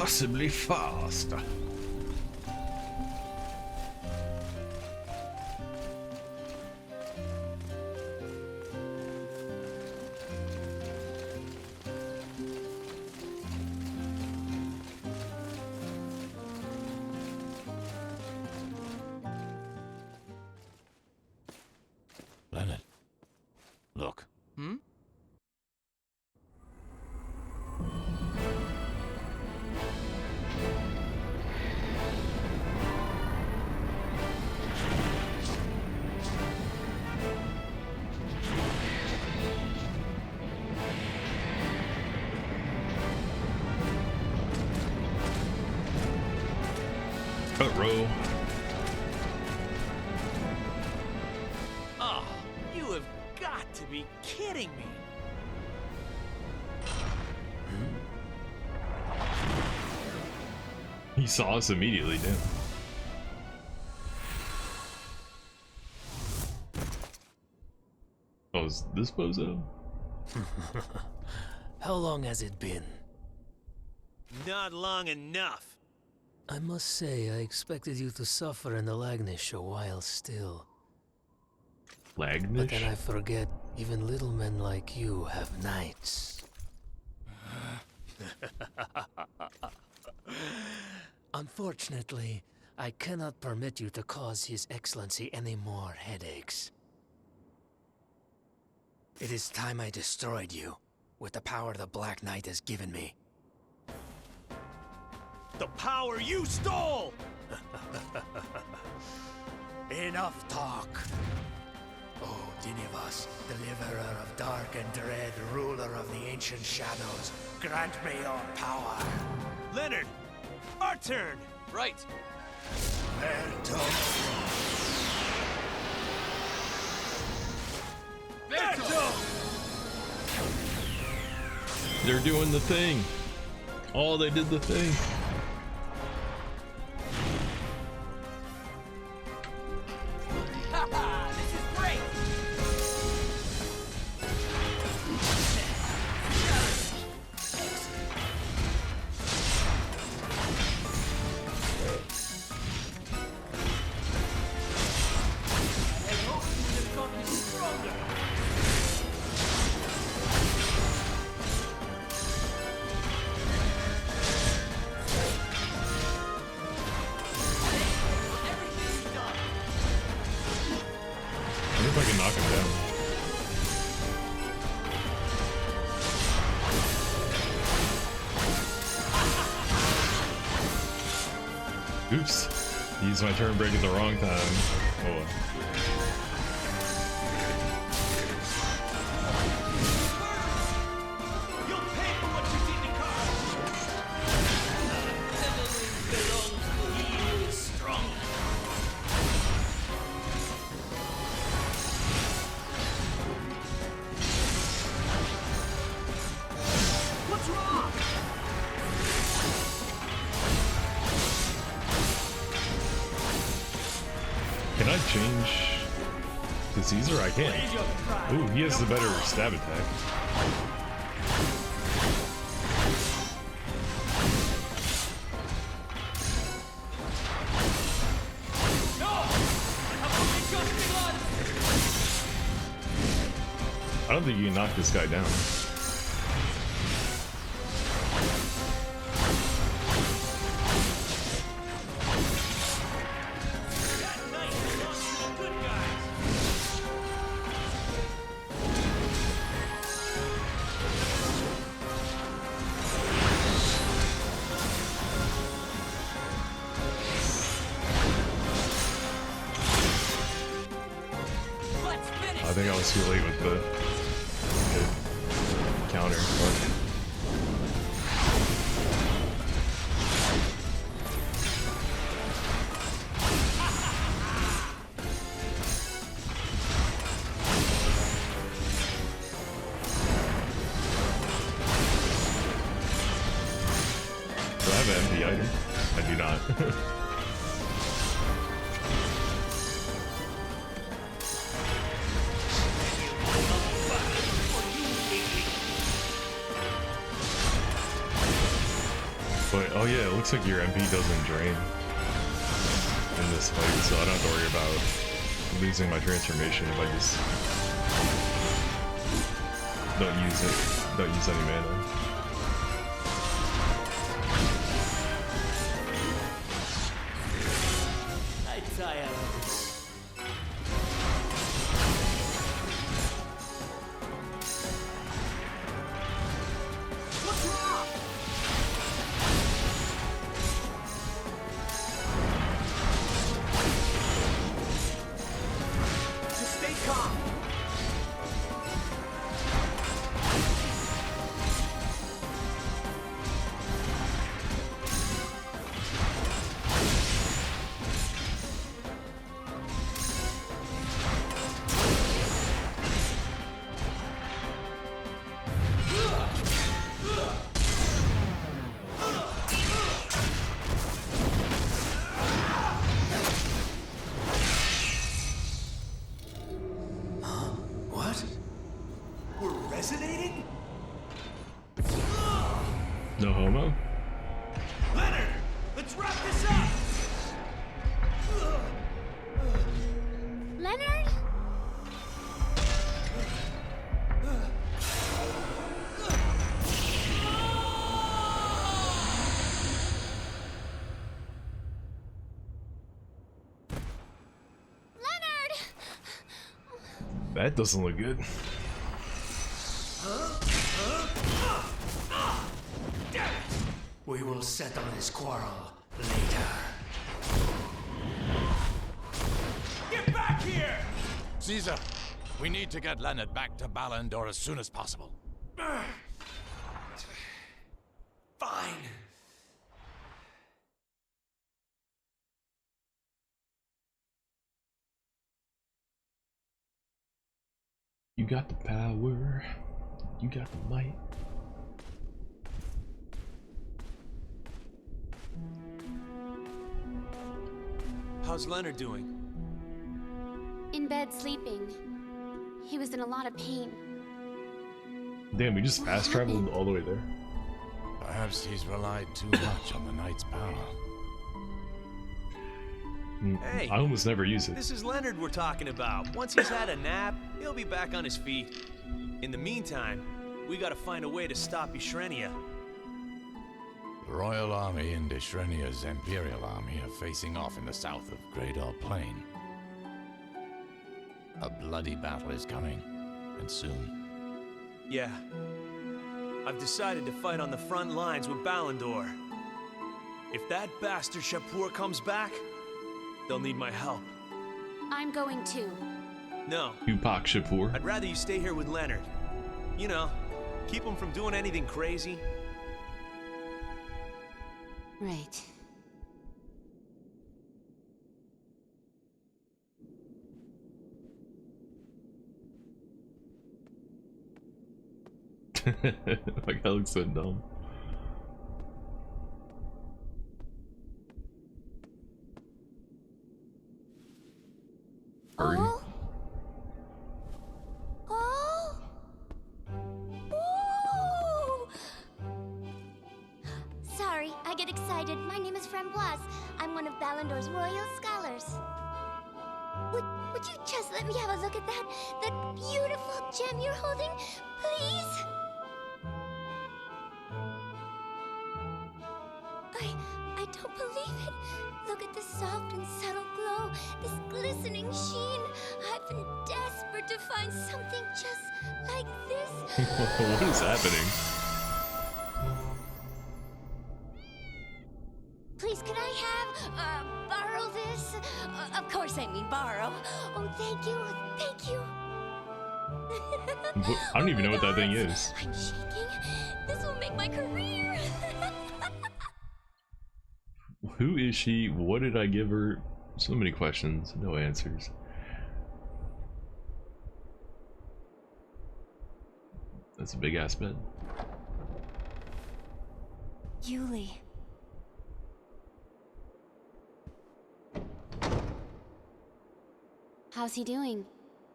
impossibly fast. Leonard, look. Hmm? Cut row. Oh, you have got to be kidding me. He saw us immediately, damn. Oh, is this bozo? How long has it been? Not long enough. I must say, I expected you to suffer in the Lagnish a while still. But then Lagnish? I forget, even little men like you have nights. Unfortunately, I cannot permit you to cause His Excellency any more headaches. It is time I destroyed you, with the power the Black Knight has given me. The power you stole! Enough talk! Oh, Dinivas, deliverer of dark and dread, ruler of the ancient shadows, grant me your power! Leonard, our turn. Right. Vento! They're doing the thing. Oh, they did the thing. This is great. I wonder if I can knock him down. Oops. Used my turn break at the wrong time. Oh well. You'll pay for what you did to Carl. What's wrong? Can I change to Caesar? I can't. Ooh, he has the better stab attack. I don't think you can knock this guy down. That night belongs to the good guys. Let's finish. I think I was too late with the counter. But do I have an MP item? I do not. But oh yeah, it looks like your MP doesn't drain in this fight, so I don't have to worry about losing my transformation if I just don't use any mana. I tire of this. What's wrong? Just stay calm. What? We're resonating? No homo? Leonard, let's wrap this up. Leonard? Leonard! That doesn't look good. We will settle this quarrel later. Get back here! Caesar, we need to get Leonard back to Balandor as soon as possible. Fine. You got the power. You got the might. How's Leonard doing? In bed sleeping. He was in a lot of pain. Damn, we just fast traveled all the way there. Perhaps he's relied too much on the knight's power. Hey, I almost never use it. this is Leonard we're talking about. Once he's had a nap, he'll be back on his feet. In the meantime, we gotta find a way to stop Ishrenia. The Royal Army and Ishrenia's Imperial Army are facing off in the south of Greydar Plain. A bloody battle is coming, and soon. Yeah. I've decided to fight on the front lines with Balandor. If that bastard Shapur comes back, they'll need my help. I'm going too. No, Tupac Shakur. I'd rather you stay here with Leonard. You know, keep him from doing anything crazy. Right. Like, that looks so dumb. Birdie. Oh? Oh? Ooh! Sorry, I get excited. My name is Framboise. I'm one of Balandor's royal scholars. Would you just let me have a look at that beautiful gem you're holding, please? I don't believe it. Look at the soft and subtle glow, this glistening sheen. I've been desperate to find something just like this. What is happening? Please, can I borrow this? Of course I mean borrow. Oh, thank you, thank you. I don't even know what that thing gods, is. I'm shaking. This will make my career. Who is she? What did I give her? So many questions, no answers. That's a big ass bed. Yuli. How's he doing?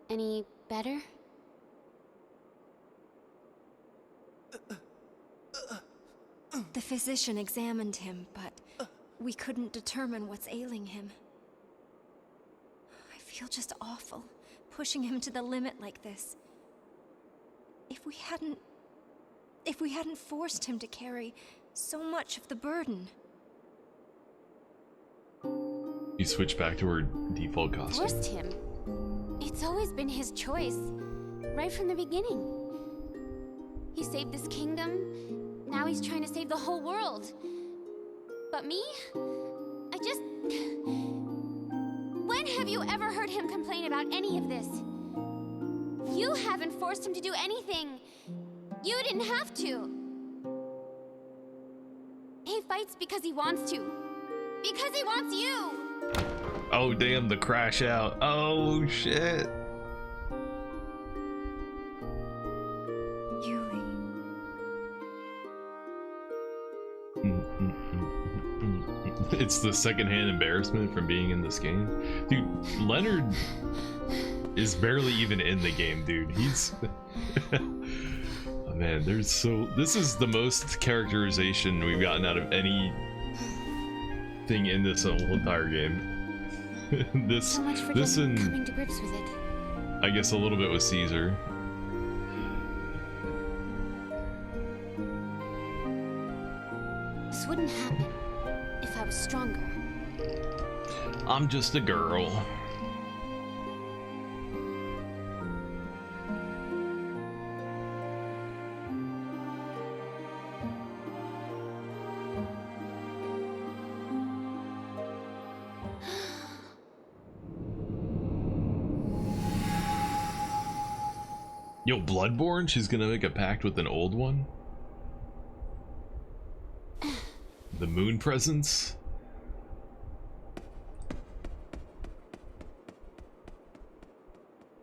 Any better? The physician examined him, but we couldn't determine what's ailing him. I feel just awful, pushing him to the limit like this. If we hadn't forced him to carry so much of the burden. You switch back to her default costume. Forced him? It's always been his choice, right from the beginning. He saved this kingdom, now he's trying to save the whole world. But me? When have you ever heard him complain about any of this? You haven't forced him to do anything. You didn't have to. He fights because he wants to. Because he wants you! Oh damn, the crash out. Oh shit. Yuli. It's the secondhand embarrassment from being in this game. Dude, Leonard is barely even in the game, dude. He's oh man, this is the most characterization we've gotten out of any thing in this whole entire game. So much for this and coming to grips with it. I guess a little bit with Caesar. This wouldn't happen if I was stronger. I'm just a girl. Yo, Bloodborne? She's gonna make a pact with an old one? The moon presence?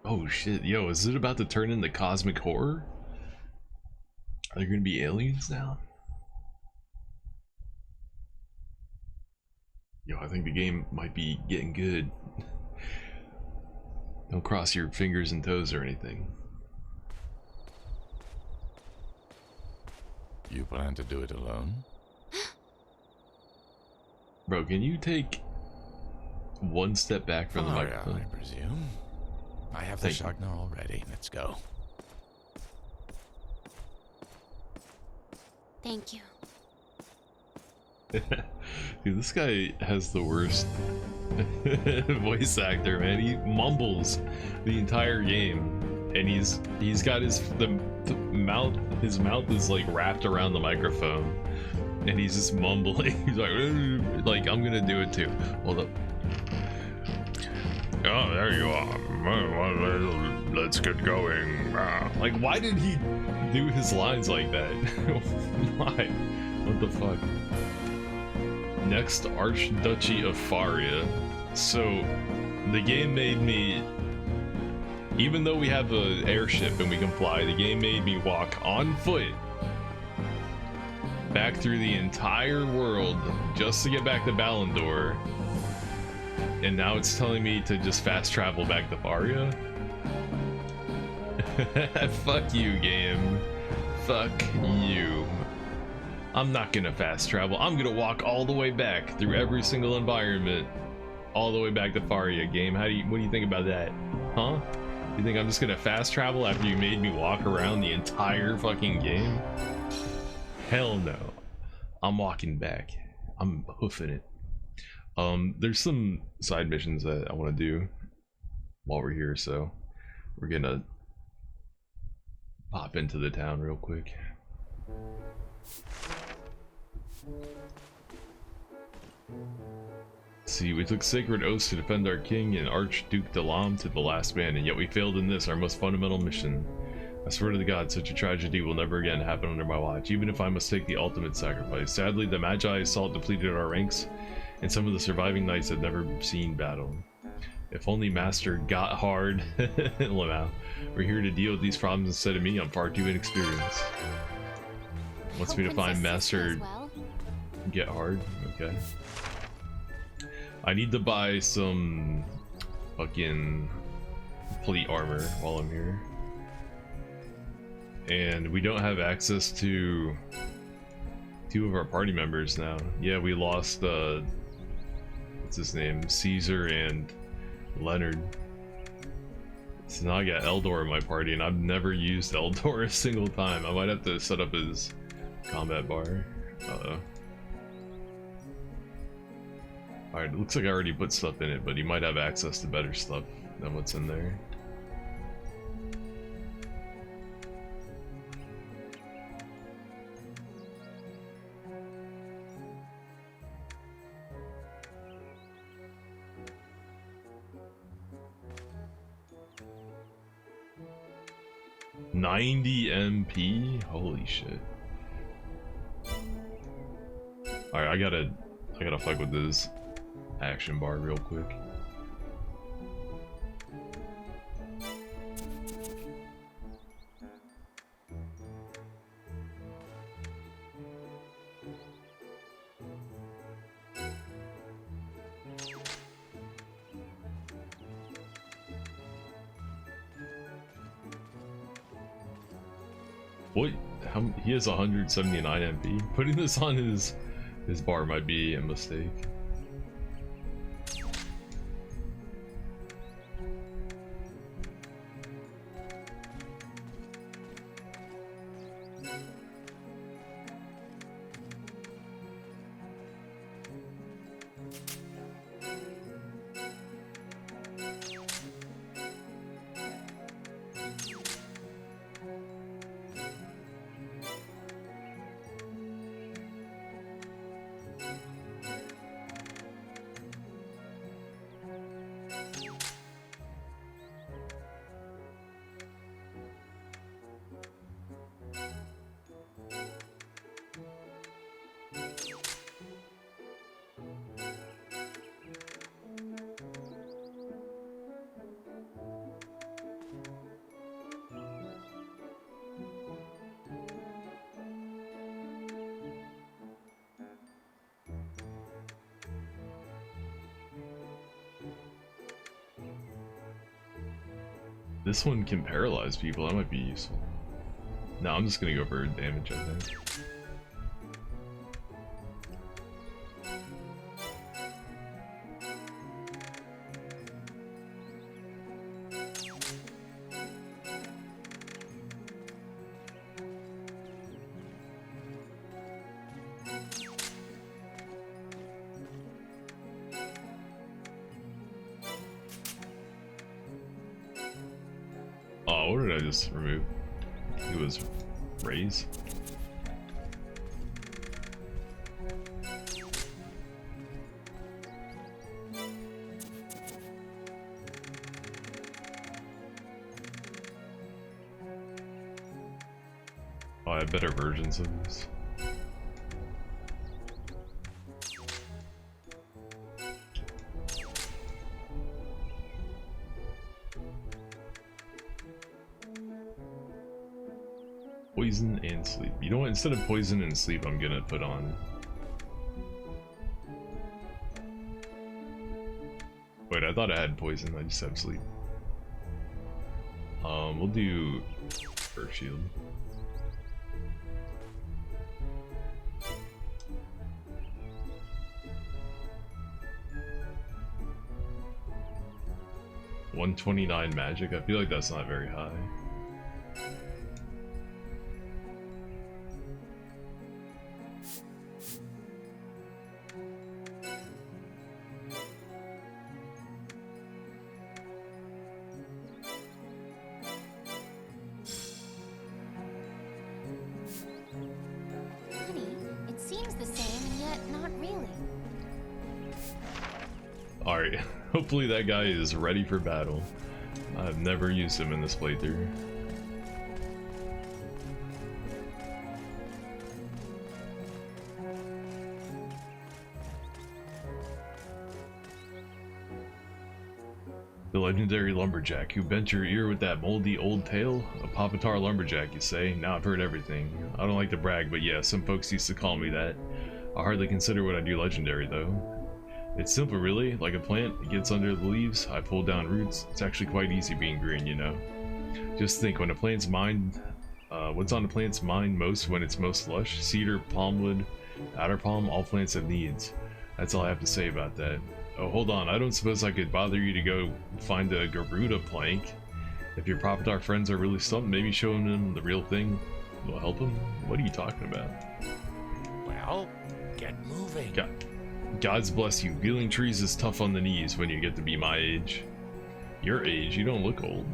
Oh shit, yo, is it about to turn into cosmic horror? Are there gonna be aliens now? Yo, I think the game might be getting good. Don't cross your fingers and toes or anything. You plan to do it alone? Bro, can you take one step back from the Yeah, microphone? I presume. I have Thank the Shagnar already. Let's go. Thank you. Dude, this guy has the worst voice actor, man. He mumbles the entire game, and he's got his mouth. His mouth is like wrapped around the microphone, and he's just mumbling. He's like I'm gonna do it too. Hold up. Oh, there you are. Let's get going. Like, why did he do his lines like that? Why? What the fuck? Next, Archduchy of Faria. So, the game made me, even though we have an airship and we can fly, the game made me walk on foot back through the entire world just to get back to Ballandor. And now it's telling me to just fast travel back to Faria? Fuck you, game. Fuck you. I'm not gonna fast travel. I'm gonna walk all the way back through every single environment, all the way back to Faria, game. What do you think about that? Huh? You think I'm just gonna fast travel after you made me walk around the entire fucking game? Hell no. I'm walking back. I'm hoofing it. There's some side missions that I want to do while we're here, so we're gonna pop into the town real quick. See, we took sacred oaths to defend our king and Archduke Dalam to the last man, and yet we failed in this, our most fundamental mission. I swear to the gods, such a tragedy will never again happen under my watch, even if I must take the ultimate sacrifice. Sadly, the Magi assault depleted our ranks, and some of the surviving knights had never seen battle. If only Master got hard. Lamau, we're here to deal with these problems instead of me. I'm far too inexperienced. Wants me to find Master Get Hard. Okay. I need to buy some fucking plate armor while I'm here. And we don't have access to 2 of our party members now. Yeah, we lost, what's his name? Caesar and Leonard. So now I got Eldor in my party, and I've never used Eldor a single time. I might have to set up his combat bar. Uh-oh. Alright, it looks like I already put stuff in it, but he might have access to better stuff than what's in there. $90 MP? Holy shit. Alright, I gotta fuck with this action bar real quick. What? He has 179 MP? Putting this on his bar might be a mistake. This one can paralyze people, that might be useful. No, I'm just gonna go for damage, I think. Oh, what did I just remove? It was raise. Oh, I have better versions of this. Poison and sleep. You know what? Instead of poison and sleep, I'm gonna put on. Wait, I thought I had poison. I just have sleep. We'll do Earth Shield. $129 magic. I feel like that's not very high. Alright, hopefully that guy is ready for battle. I've never used him in this playthrough. The legendary lumberjack who bent your ear with that moldy old tale? A Papatar lumberjack, you say? Now I've heard everything. I don't like to brag, but yeah, some folks used to call me that. I hardly consider what I do legendary, though. It's simple, really. Like a plant, it gets under the leaves, I pull down roots. It's actually quite easy being green, you know. Just think, what's on a plant's mind most when it's most lush? Cedar, palmwood, Outer palm, all plants have needs. That's all I have to say about that. Oh, hold on, I don't suppose I could bother you to go find a Garuda plank? If your Papatar friends are really stumped, maybe showing them the real thing will help them? What are you talking about? Well, get moving. God's bless you. Wheeling trees is tough on the knees when you get to be my age. Your age, you don't look old.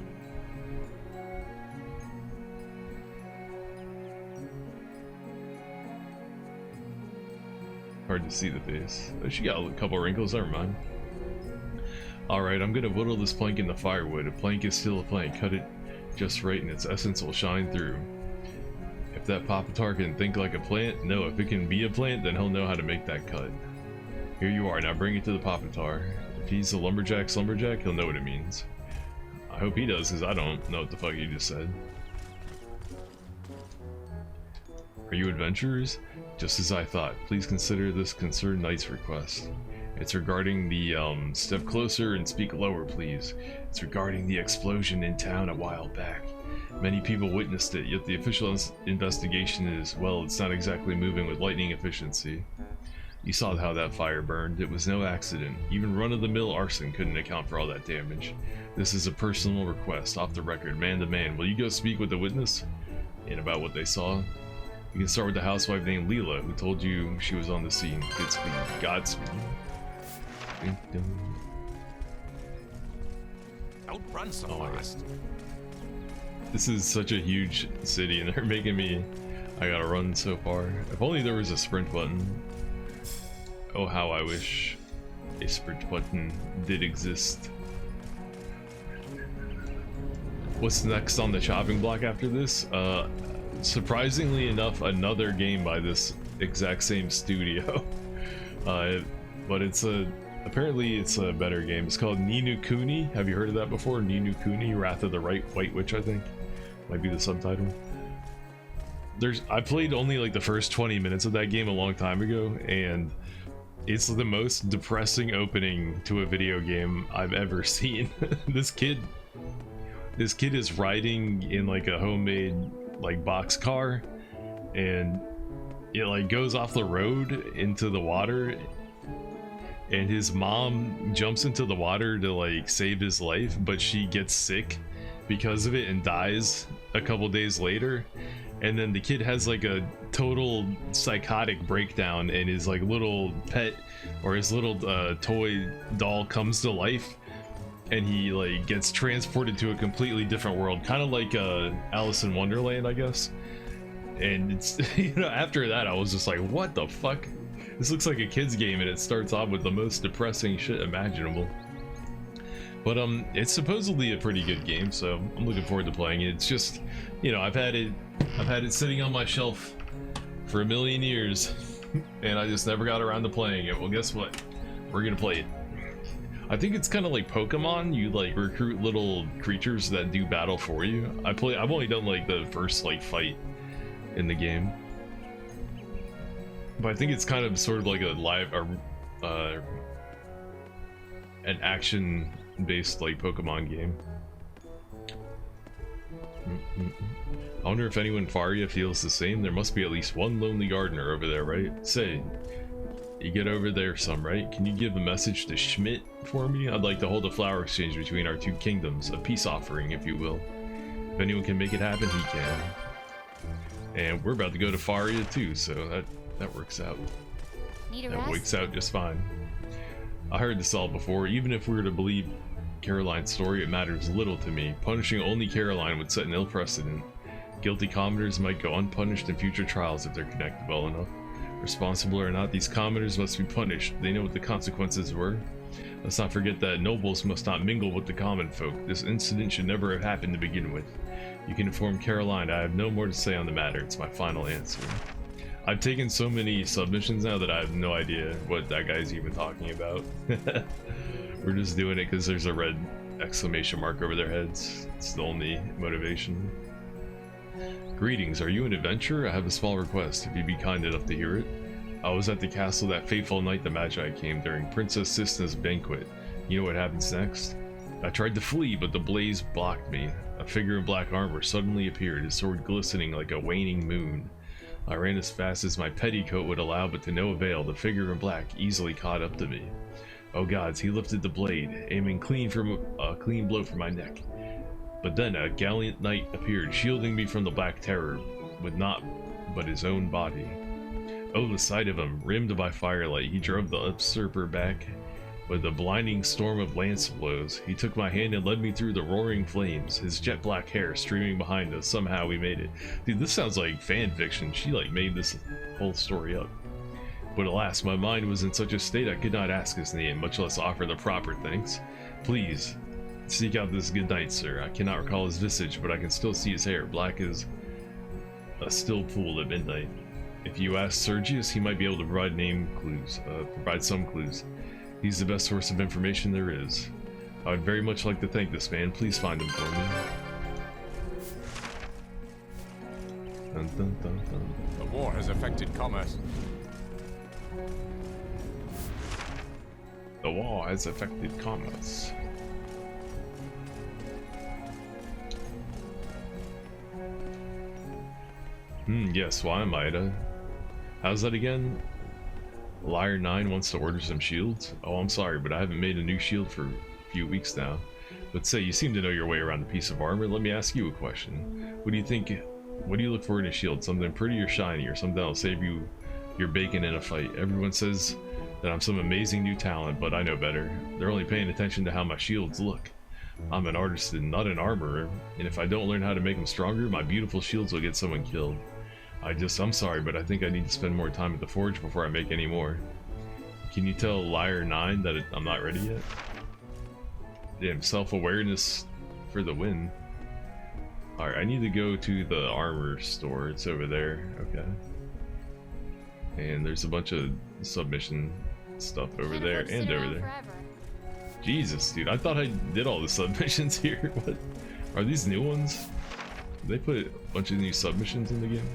Hard to see the face. Oh, she got a couple wrinkles, never mind. Alright, I'm gonna whittle this plank into firewood. A plank is still a plank. Cut it just right and its essence will shine through. If that Papatar can think like a plant, no, if it can be a plant, then he'll know how to make that cut. Here you are, now bring it to the Papatar. If he's a lumberjack, he'll know what it means. I hope he does, because I don't know what the fuck you just said. Are you adventurers? Just as I thought. Please consider this concerned knight's request. It's regarding the, step closer and speak lower, please. It's regarding the explosion in town a while back. Many people witnessed it, yet the official investigation is, well, it's not exactly moving with lightning efficiency. You saw how that fire burned. It was no accident. Even run-of-the-mill arson couldn't account for all that damage. This is a personal request, off the record, man to man. Will you go speak with the witness? And about what they saw? You can start with the housewife named Leela, who told you she was on the scene. Godspeed. Godspeed. Don't run so fast. This is such a huge city, and they're making me... I gotta run so far. If only there was a sprint button. Oh, how I wish a sprint button did exist. What's next on the chopping block after this? Surprisingly enough, another game by this exact same studio. But it's apparently it's a better game. It's called Ni no Kuni. Have you heard of that before? Ni no Kuni, Wrath of the White Witch, I think. Might be the subtitle. I played only like the first 20 minutes of that game a long time ago, and it's the most depressing opening to a video game I've ever seen. This kid is riding in like a homemade like box car, and it like goes off the road into the water, and his mom jumps into the water to like save his life, but she gets sick because of it and dies a couple days later. And then the kid has like a total psychotic breakdown, and his like little pet or his little toy doll comes to life, and he like gets transported to a completely different world, kind of like Alice in Wonderland, I guess. And it's you know, after that I was just like, what the fuck? This looks like a kid's game, and it starts off with the most depressing shit imaginable. But it's supposedly a pretty good game, so I'm looking forward to playing it. It's just, you know, I've had it sitting on my shelf for a million years, and I just never got around to playing it. Well, guess what? We're gonna play it. I think it's kind of like Pokemon. You like recruit little creatures that do battle for you. I've only done like the first like fight in the game, but I think it's kind of sort of like a live an action based like Pokemon game. I wonder if anyone in Faria feels the same. There must be at least one lonely gardener over there, right? Say, you get over there some, right? Can you give a message to Schmidt for me? I'd like to hold a flower exchange between our two kingdoms, a peace offering, if you will. If anyone can make it happen, he can. And we're about to go to Faria too, so that works out. Need a That rest? works out just fine. I heard this all before. Even if we were to believe Caroline's story, it matters little to me. Punishing only Caroline would set an ill precedent. Guilty commoners might go unpunished in future trials if they're connected well enough. Responsible or not, these commoners must be punished. They know what the consequences were. Let's not forget that nobles must not mingle with the common folk. This incident should never have happened to begin with. You can inform Caroline. I have no more to say on the matter. It's my final answer. I've taken so many submissions now that I have no idea what that guy's even talking about. We're just doing it because there's a red exclamation mark over their heads. It's the only motivation. Greetings, are you an adventurer? I have a small request, if you'd be kind enough to hear it. I was at the castle that fateful night the Magi came during Princess Cisna's banquet. You know what happens next? I tried to flee, but the blaze blocked me. A figure in black armor suddenly appeared, his sword glistening like a waning moon. I ran as fast as my petticoat would allow, but to no avail. The figure in black easily caught up to me. Oh gods, he lifted the blade, aiming clean from a clean blow for my neck. But then a gallant knight appeared, shielding me from the black terror, with naught but his own body. Oh, the sight of him, rimmed by firelight, he drove the usurper back with a blinding storm of lance blows. He took my hand and led me through the roaring flames, his jet black hair streaming behind us. Somehow we made it. Dude, this sounds like fan fiction. She like made this whole story up. But alas, my mind was in such a state I could not ask his name, much less offer the proper thanks. Please, seek out this good knight, sir. I cannot recall his visage, but I can still see his hair, black as a still pool at midnight. If you ask Sergius, he might be able to provide some clues. He's the best source of information there is. I would very much like to thank this man. Please find him for me. Dun, dun, dun, dun. The war has affected commerce. The war has affected commerce. Yes, why am I? How's that again? Liar 9 wants to order some shields? Oh, I'm sorry, but I haven't made a new shield for a few weeks now. But say, you seem to know your way around a piece of armor. Let me ask you a question. What do you think? What do you look for in a shield? Something pretty or shiny, or something that'll save you your bacon in a fight? Everyone says that I'm some amazing new talent, but I know better. They're only paying attention to how my shields look. I'm an artisan, not an armorer, and if I don't learn how to make them stronger, my beautiful shields will get someone killed. I'm sorry, but I think I need to spend more time at the forge before I make any more. Can you tell Liar 9 that I'm not ready yet? Damn, self-awareness for the win. Alright, I need to go to the armor store. It's over there. Okay. And there's a bunch of submission stuff over there and over there. Jesus, dude, I thought I did all the submissions here. What? Are these new ones? Did they put a bunch of new submissions in the game?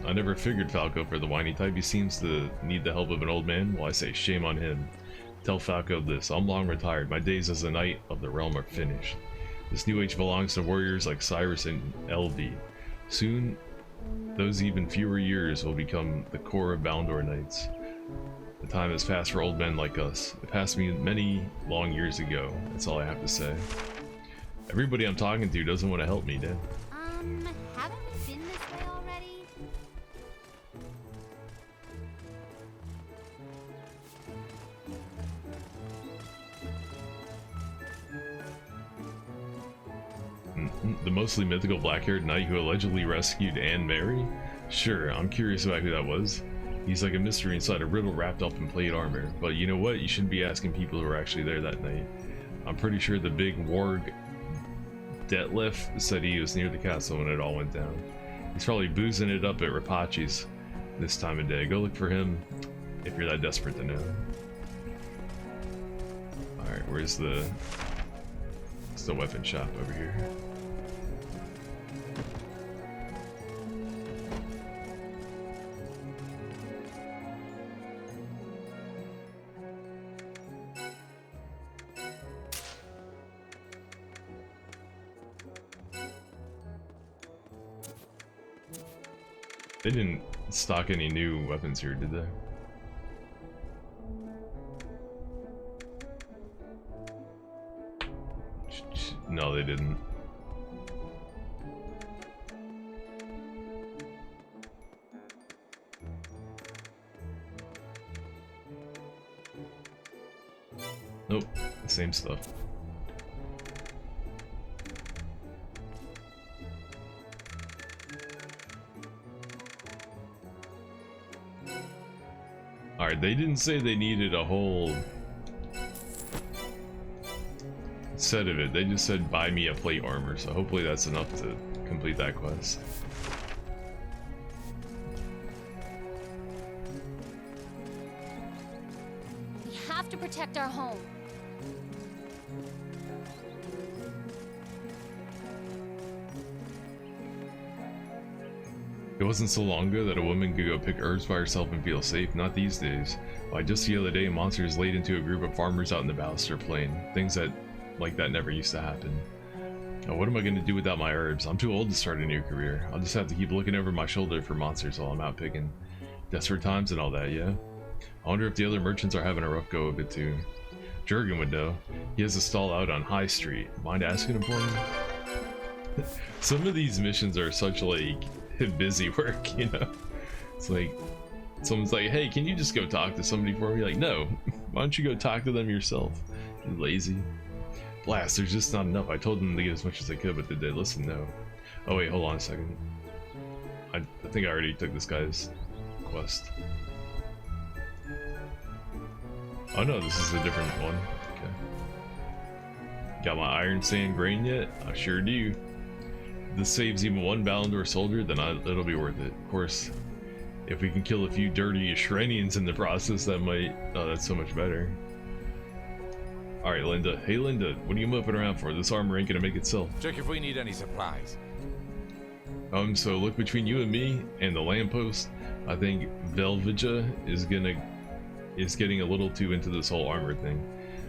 I never figured Falco for the whiny type. He seems to need the help of an old man. Well, I say shame on him. Tell Falco this. I'm long retired. My days as a knight of the realm are finished. This new age belongs to warriors like Cyrus and LB. Soon, those even fewer years will become the core of Balindor Knights. The time has passed for old men like us. It passed me many long years ago. That's all I have to say. Everybody I'm talking to doesn't want to help me, Dan. Haven't we been this way already? The mostly mythical black-haired knight who allegedly rescued Anne Mary? Sure, I'm curious about who that was. He's like a mystery inside a riddle wrapped up in plate armor. But you know what? You shouldn't be asking people who were actually there that night. I'm pretty sure the big warg Detlef said he was near the castle when it all went down. He's probably boozing it up at Rapachi's this time of day. Go look for him if you're that desperate to know. Alright, where's the weapon shop over here? They didn't stock any new weapons here, did they? No, they didn't. Nope, same stuff. Alright, they didn't say they needed a whole set of it. They just said buy me a plate armor, so hopefully that's enough to complete that quest. We have to protect our home. wasn't so long ago that a woman could go pick herbs by herself and feel safe, not these days. Why, just the other day, monsters laid into a group of farmers out in the Ballister Plain. Things that, like that never used to happen. Now, what am I going to do without my herbs? I'm too old to start a new career. I'll just have to keep looking over my shoulder for monsters while I'm out picking. Desperate times and all that, yeah? I wonder if the other merchants are having a rough go of it too. Jurgen would know. He has a stall out on High Street. Mind asking him for me? Some of these missions are such like busy work, you know? It's like someone's like, hey, can you just go talk to somebody for me? Like, no, why don't you go talk to them yourself? You lazy. Blast, there's just not enough. I told them to get as much as I could, but they did listen, no. Oh wait, hold on a second. I think I already took this guy's quest. Oh no, this is a different one. Okay. Got my iron sand grain yet? I sure do. If this saves even one Ballandor soldier, then it'll be worth it. Of course, if we can kill a few dirty Shrenians in the process, that might... Oh, that's so much better. Alright, Linda. Hey, Linda, what are you moping around for? This armor ain't gonna make itself. Check if we need any supplies. So look, between you and me and the lamppost, I think Velvija is getting a little too into this whole armor thing.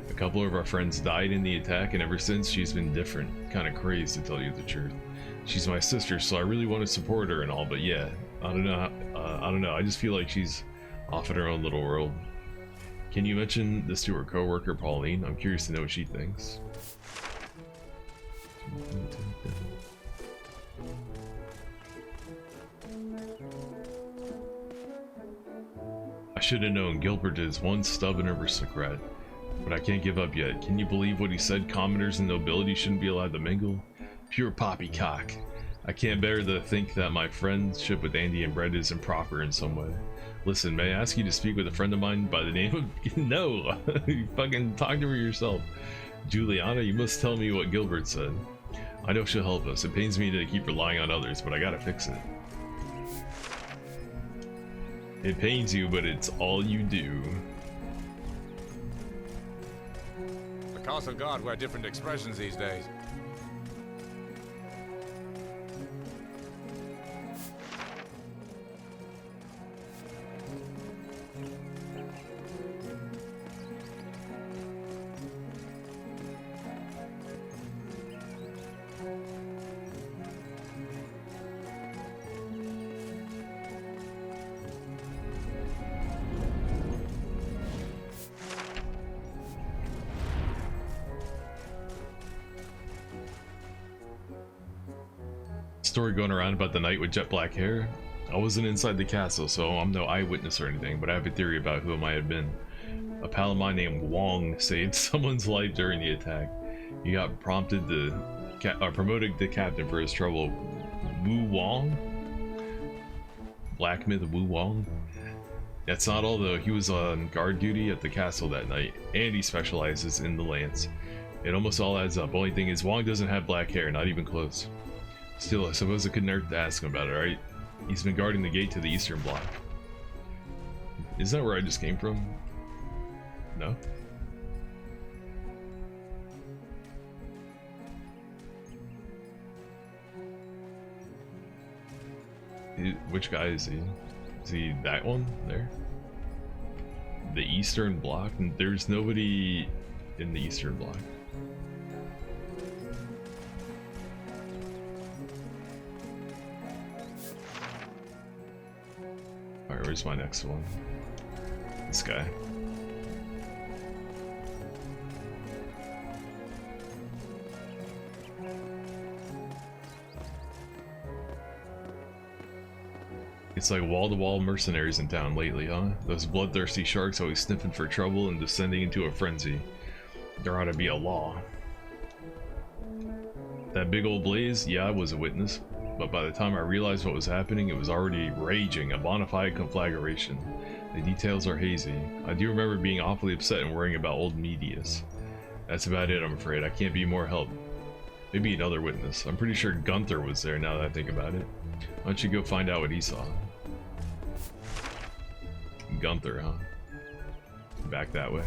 A couple of our friends died in the attack, and ever since she's been different. Kind of crazed, to tell you the truth. She's my sister, so I really want to support her and all, but yeah, I don't know. I just feel like she's off in her own little world. Can you mention this to her coworker Pauline? I'm curious to know what she thinks. I should have known Gilbert is one stubborn aristocrat, but I can't give up yet. Can you believe what he said? Commoners and nobility shouldn't be allowed to mingle? Pure poppycock. I can't bear to think that my friendship with Andy and Brett is improper in some way. Listen, may I ask you to speak with a friend of mine by the name of... No! You fucking talk to her yourself. Juliana, you must tell me what Gilbert said. I know she'll help us. It pains me to keep relying on others, but I gotta fix it. It pains you, but it's all you do. The Castle Guard wear different expressions these days. Story going around about the knight with jet black hair. I wasn't inside the castle, so I'm no eyewitness or anything, but I have a theory about who it might have been. A pal of mine named Wong saved someone's life during the attack. He got promoted to captain for his trouble. Wu Wong? Black myth Wu Wong? That's not all though. He was on guard duty at the castle that night, and he specializes in the lance. It almost all adds up. Only thing is, Wong doesn't have black hair, not even close. Still, I suppose it couldn't hurt to ask him about it, right? He's been guarding the gate to the eastern block. Isn't that where I just came from? No? Which guy is he? Is he that one there? The eastern block? There's nobody in the eastern block. Alright, where's my next one? This guy. It's like wall-to-wall mercenaries in town lately, huh? Those bloodthirsty sharks always sniffing for trouble and descending into a frenzy. There ought to be a law. That big old blaze? Yeah, I was a witness. But by the time I realized what was happening, it was already raging, a bona fide conflagration. The details are hazy. I do remember being awfully upset and worrying about old Medius. That's about it, I'm afraid. I can't be more help. Maybe another witness. I'm pretty sure Gunther was there now that I think about it. Why don't you go find out what he saw? Gunther, huh? Back that way.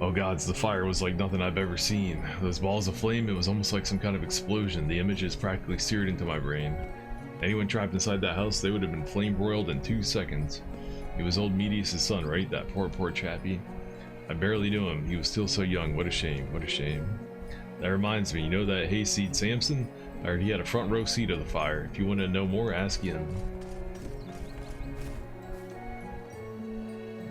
Oh gods, the fire was like nothing I've ever seen. Those balls of flame, it was almost like some kind of explosion. The images practically seared into my brain. Anyone trapped inside that house, they would have been flame broiled in 2 seconds. He was old Medius' son, right? That poor chappie. I barely knew him. He was still so young. What a shame. What a shame. That reminds me, you know that hayseed Samson? I heard he had a front row seat of the fire. If you want to know more, ask him.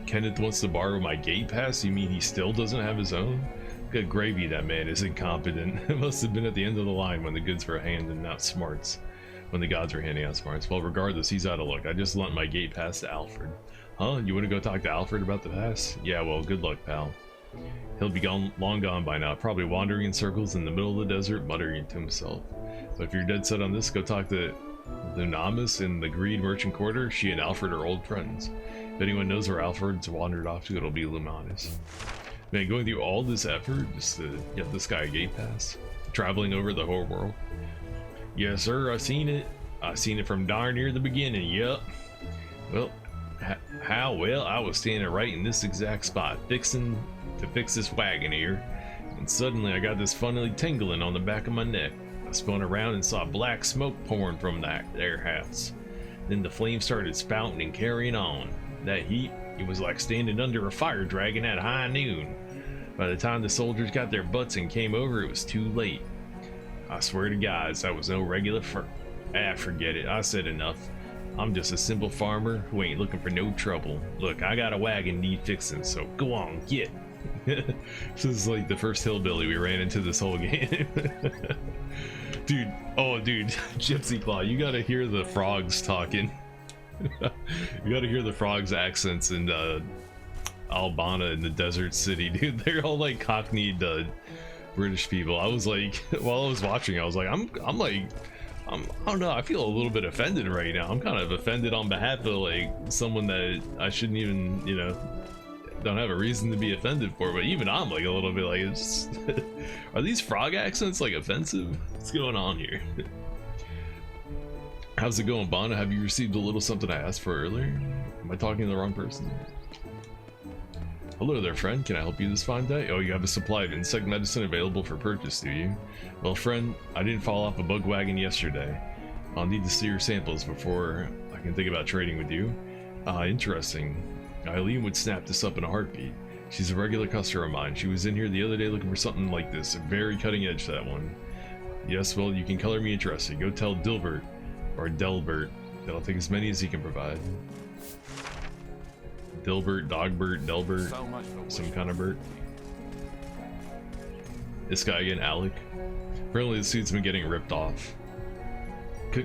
Kenneth wants to borrow my gate pass? You mean he still doesn't have his own? Good gravy, that man is incompetent. It must have been at the end of the line when the goods were handing out smarts. When the gods were handing out smarts. Well, regardless, he's out of luck. I just lent my gate pass to Alfred. Huh? You want to go talk to Alfred about the pass? Yeah, well, good luck, pal. He'll be long gone by now, probably wandering in circles in the middle of the desert, muttering to himself. But if you're dead set on this, go talk to Lunamis in the Greed Merchant Quarter. She and Alfred are old friends. If anyone knows where Alfred's wandered off to, it'll be Lunamis. Man, going through all this effort just to get this guy a gate pass, traveling over the whole world. Yes, sir, I seen it. I seen it from darn near the beginning. Yup. Well, how? Well, I was standing right in this exact spot, fixing to fix this wagon here, and suddenly I got this funny tingling on the back of my neck. I spun around and saw black smoke pouring from their house. Then the flame started spouting and carrying on. That heat, it was like standing under a fire dragon at high noon. By the time the soldiers got their butts and came over, it was too late. I swear to guys, that was no regular forget it. I said enough. I'm just a simple farmer who ain't looking for no trouble. Look, I got a wagon need fixing, so go on, get. This is like the first hillbilly we ran into this whole game. Dude, Gypsy Claw, you gotta hear the frogs talking. You gotta hear the frogs' accents in Albana in the desert city, dude. They're all like cockneyed British people. I was like, while I was watching, I was like, I don't know, I feel a little bit offended right now. I'm kind of offended on behalf of like someone that I shouldn't even, you know, don't have a reason to be offended for, but even I'm like a little bit like, it's are these frog accents like offensive? What's going on here? How's it going, Bonna? Have you received a little something I asked for earlier? Am I talking to the wrong person? Hello there, friend. Can I help you this fine day? Oh, you have a supply of insect medicine available for purchase, do you? Well, friend, I didn't fall off a bug wagon yesterday. I'll need to see your samples before I can think about trading with you. Interesting. Eileen would snap this up in a heartbeat. She's a regular customer of mine. She was in here the other day looking for something like this. Very cutting edge, that one. Yes, well, you can color me interested. Go tell Dilbert, or Delbert, that I'll take as many as he can provide. Dilbert, Dogbert, Delbert, some kind of Bert. This guy again, Alec. Apparently the suit's been getting ripped off.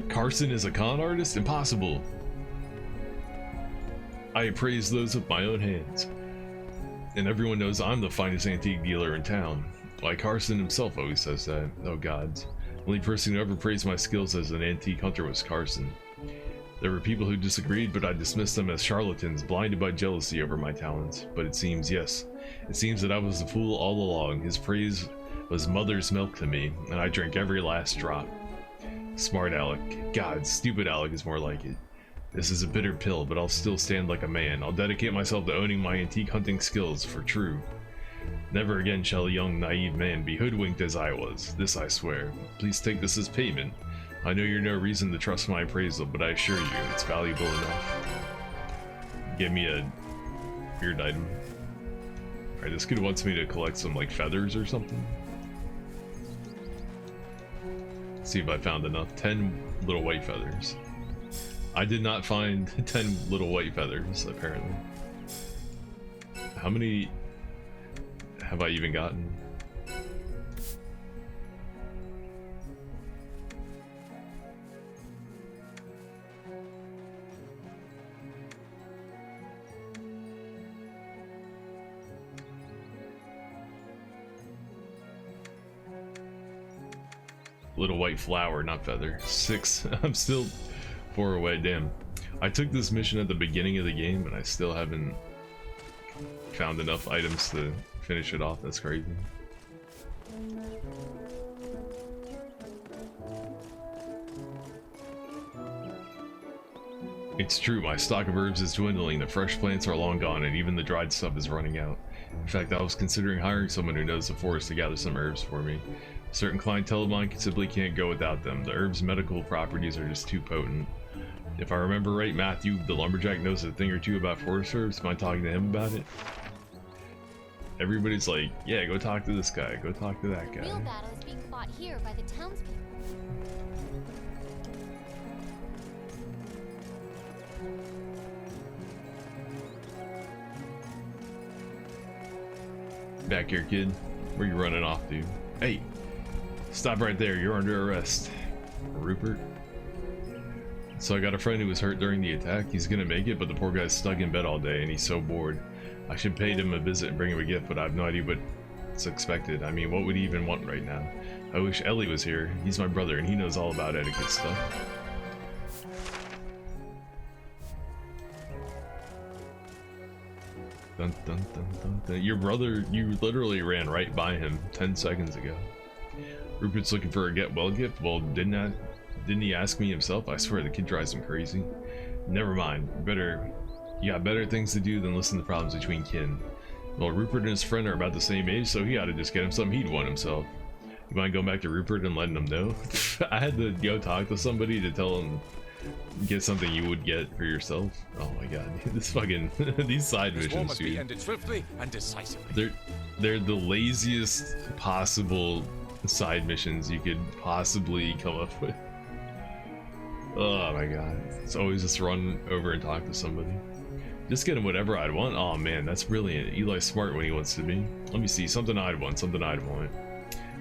Carson is a con artist? Impossible. I appraise those with my own hands. And everyone knows I'm the finest antique dealer in town. Why, Carson himself always says that. Oh gods. The only person who ever praised my skills as an antique hunter was Carson. There were people who disagreed, but I dismissed them as charlatans, blinded by jealousy over my talents. But it seems, yes, it seems that I was a fool all along. His praise was mother's milk to me, and I drank every last drop. Smart Alec. God, stupid Alec is more like it. This is a bitter pill, but I'll still stand like a man. I'll dedicate myself to owning my antique hunting skills for true. Never again shall a young, naive man be hoodwinked as I was. This I swear. Please take this as payment. I know you're no reason to trust my appraisal, but I assure you, it's valuable enough. Give me a weird item. Alright, this kid wants me to collect some, like, feathers or something. Let's see if I found enough. 10 little white feathers. I did not find 10 little white feathers, apparently. How many have I even gotten? Little white flower, not feather. 6. I'm still 4 away. Damn. I took this mission at the beginning of the game, and I still haven't found enough items to finish it off. That's crazy. It's true, my stock of herbs is dwindling, the fresh plants are long gone, and even the dried stuff is running out. In fact, I was considering hiring someone who knows the forest to gather some herbs for me. A certain clientele of mine simply can't go without them. The herbs' medical properties are just too potent. If I remember right, Matthew, the lumberjack, knows a thing or two about forest herbs. Mind talking to him about it? Everybody's like, yeah, go talk to this guy, go talk to that The guy. real battle is being fought here by the townspeople. Back here, kid. Where you running off to? Hey, stop right there. You're under arrest. Rupert. So I got a friend who was hurt during the attack. He's gonna make it, but the poor guy's stuck in bed all day and he's so bored. I should pay him a visit and bring him a gift, but I have no idea what's expected. I mean, what would he even want right now? I wish Ellie was here. He's my brother and he knows all about etiquette stuff. Dun, dun, dun, dun, dun. Your brother, you literally ran right by him 10 seconds ago. Rupert's looking for a get well gift. Well, didn't he ask me himself? I swear the kid drives him crazy. Never mind. You got better things to do than listen to problems between kin. Well, Rupert and his friend are about the same age, so he ought to just get him something he'd want himself. You mind going back to Rupert and letting him know? I had to go talk to somebody to tell him get something you would get for yourself. Oh my god, this fucking these side missions, dude. Ended swiftly and decisively. They're the laziest possible side missions you could possibly come up with. Oh my god, it's always just run over and talk to somebody. Just get him whatever I'd want. Oh man, that's brilliant. Eli's smart when he wants to be. Let me see, something I'd want.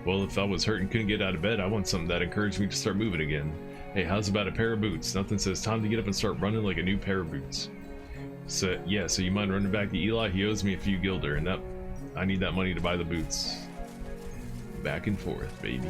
Well, if I was hurt and couldn't get out of bed, I want something that encouraged me to start moving again. Hey, how's about a pair of boots? Nothing says time to get up and start running like a new pair of boots. So yeah, so you mind running back to Eli? He owes me a few guilder, and I need that money to buy the boots. Back and forth, baby.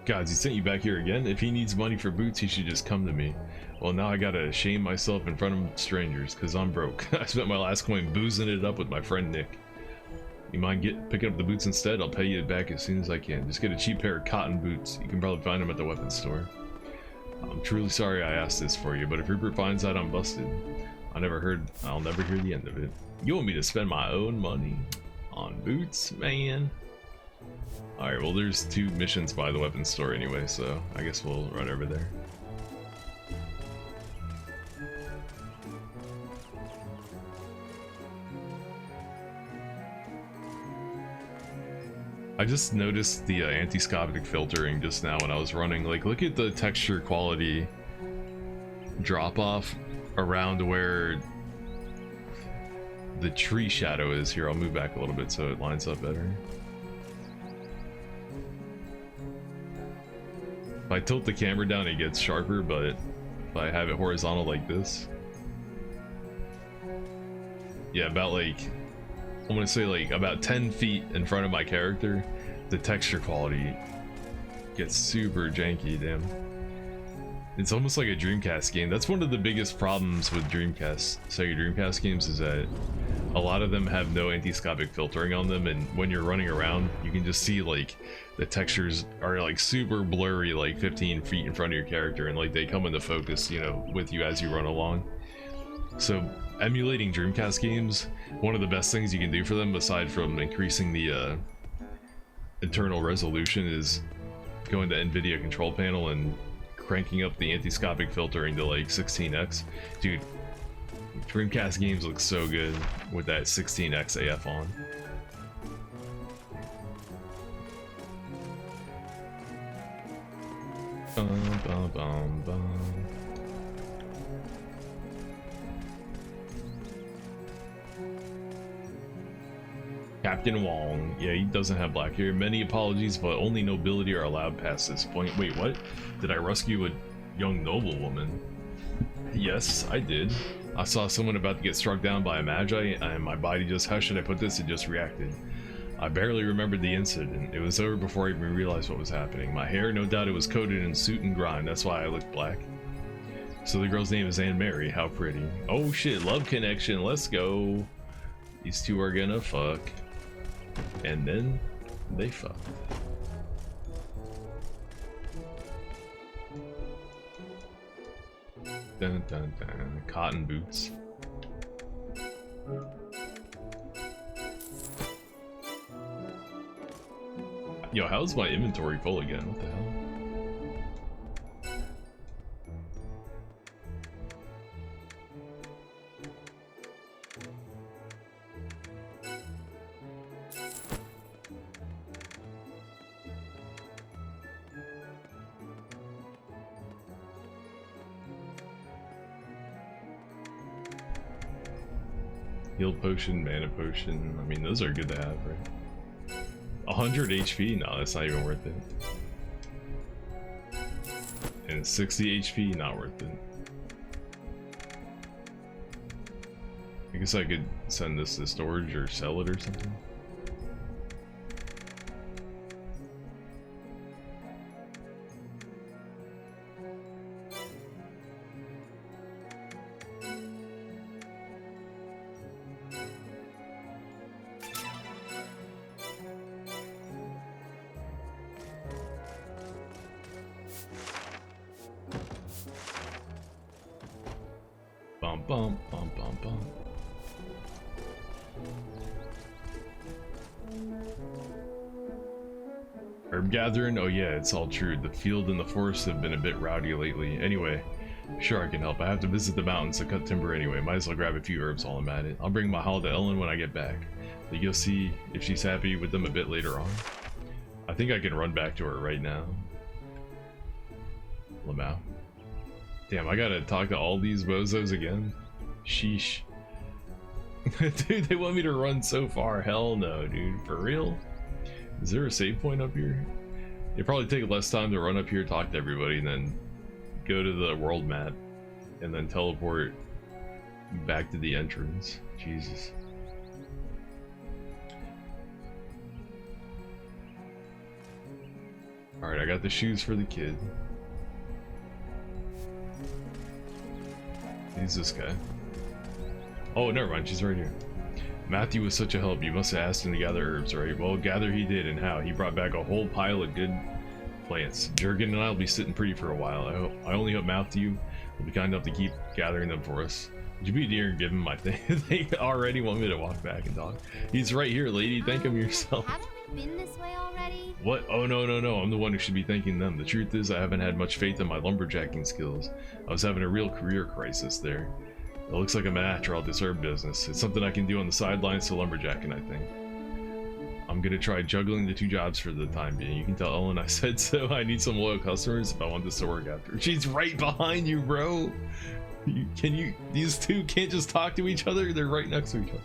Gods, he sent you back here again? If he needs money for boots, he should just come to me. Well, now I gotta shame myself in front of strangers, cause I'm broke. I spent my last coin boozing it up with my friend Nick. You mind picking up the boots instead? I'll pay you back as soon as I can. Just get a cheap pair of cotton boots. You can probably find them at the weapons store. I'm truly sorry I asked this for you, but if Rupert finds out I'm busted, I'll never hear the end of it. You want me to spend my own money on boots, man? Alright, well there's 2 missions by the weapons store anyway, so I guess we'll run over there. I just noticed the anti-scopic filtering just now when I was running. Like, look at the texture quality drop off around where the tree shadow is. Here, I'll move back a little bit so it lines up better. If I tilt the camera down, it gets sharper, but if I have it horizontal like this, yeah, about like, I want to say like about 10 feet in front of my character, the texture quality gets super janky, damn. It's almost like a Dreamcast game. That's one of the biggest problems with Dreamcast, Sega Dreamcast games, is that a lot of them have no anti-scopic filtering on them, and when you're running around, you can just see like the textures are like super blurry, like 15 feet in front of your character, and like they come into focus, you know, with you as you run along. So emulating Dreamcast games, one of the best things you can do for them, aside from increasing the internal resolution, is going to NVIDIA control panel and cranking up the anti-scopic filtering to like 16x. Dude, Dreamcast games look so good with that 16x AF on. Bum, bum, bum, bum. Captain Wong. Yeah, he doesn't have black hair. Many apologies, but only nobility are allowed past this point. Wait, what? Did I rescue a young noblewoman? Yes, I did. I saw someone about to get struck down by a magi, and my body just hushed, and I put this, it just reacted. I barely remembered the incident. It was over before I even realized what was happening. My hair, no doubt it was coated in soot and grime. That's why I looked black. So the girl's name is Anne Mary. How pretty. Oh shit, love connection. Let's go. These two are gonna fuck. And then they fuck. Dun dun dun. Cotton boots. Yo, how's my inventory full again? What the hell? Heal potion, mana potion. I mean, those are good to have, right? 100 HP? No, that's not even worth it. And 60 HP? Not worth it. I guess I could send this to storage or sell it or something. Bum bum bum bum bum. Herb gathering? Oh yeah, it's all true. The field and the forest have been a bit rowdy lately. Anyway, sure I can help. I have to visit the mountains to cut timber anyway. Might as well grab a few herbs while I'm at it. I'll bring my haul to Ellen when I get back. But you'll see if she's happy with them a bit later on. I think I can run back to her right now. Lamau. Damn, I gotta talk to all these bozos again? Sheesh. Dude, they want me to run so far. Hell no, dude. For real? Is there a save point up here? It'd probably take less time to run up here, talk to everybody, and then go to the world map, and then teleport back to the entrance. Jesus. Alright, I got the shoes for the kid. Who's this guy? Oh, never mind, she's right here. Matthew was such a help. You must have asked him to gather herbs, right? Well, gather he did, and how? He brought back a whole pile of good plants. Jurgen and I will be sitting pretty for a while. I only hope Matthew will be kind enough to keep gathering them for us. Would you be dear and give him my thing? They already want me to walk back and talk. He's right here, lady. Thank him yourself. Haven't we been this way already? What? Oh, no. I'm the one who should be thanking them. The truth is, I haven't had much faith in my lumberjacking skills. I was having a real career crisis there. It looks like I'm an after all this herb business. It's something I can do on the sidelines to lumberjacking, I think. I'm gonna try juggling the two jobs for the time being. You can tell Ellen I said so. I need some loyal customers if I want this to work after. She's right behind you, bro. These two can't just talk to each other? They're right next to each other.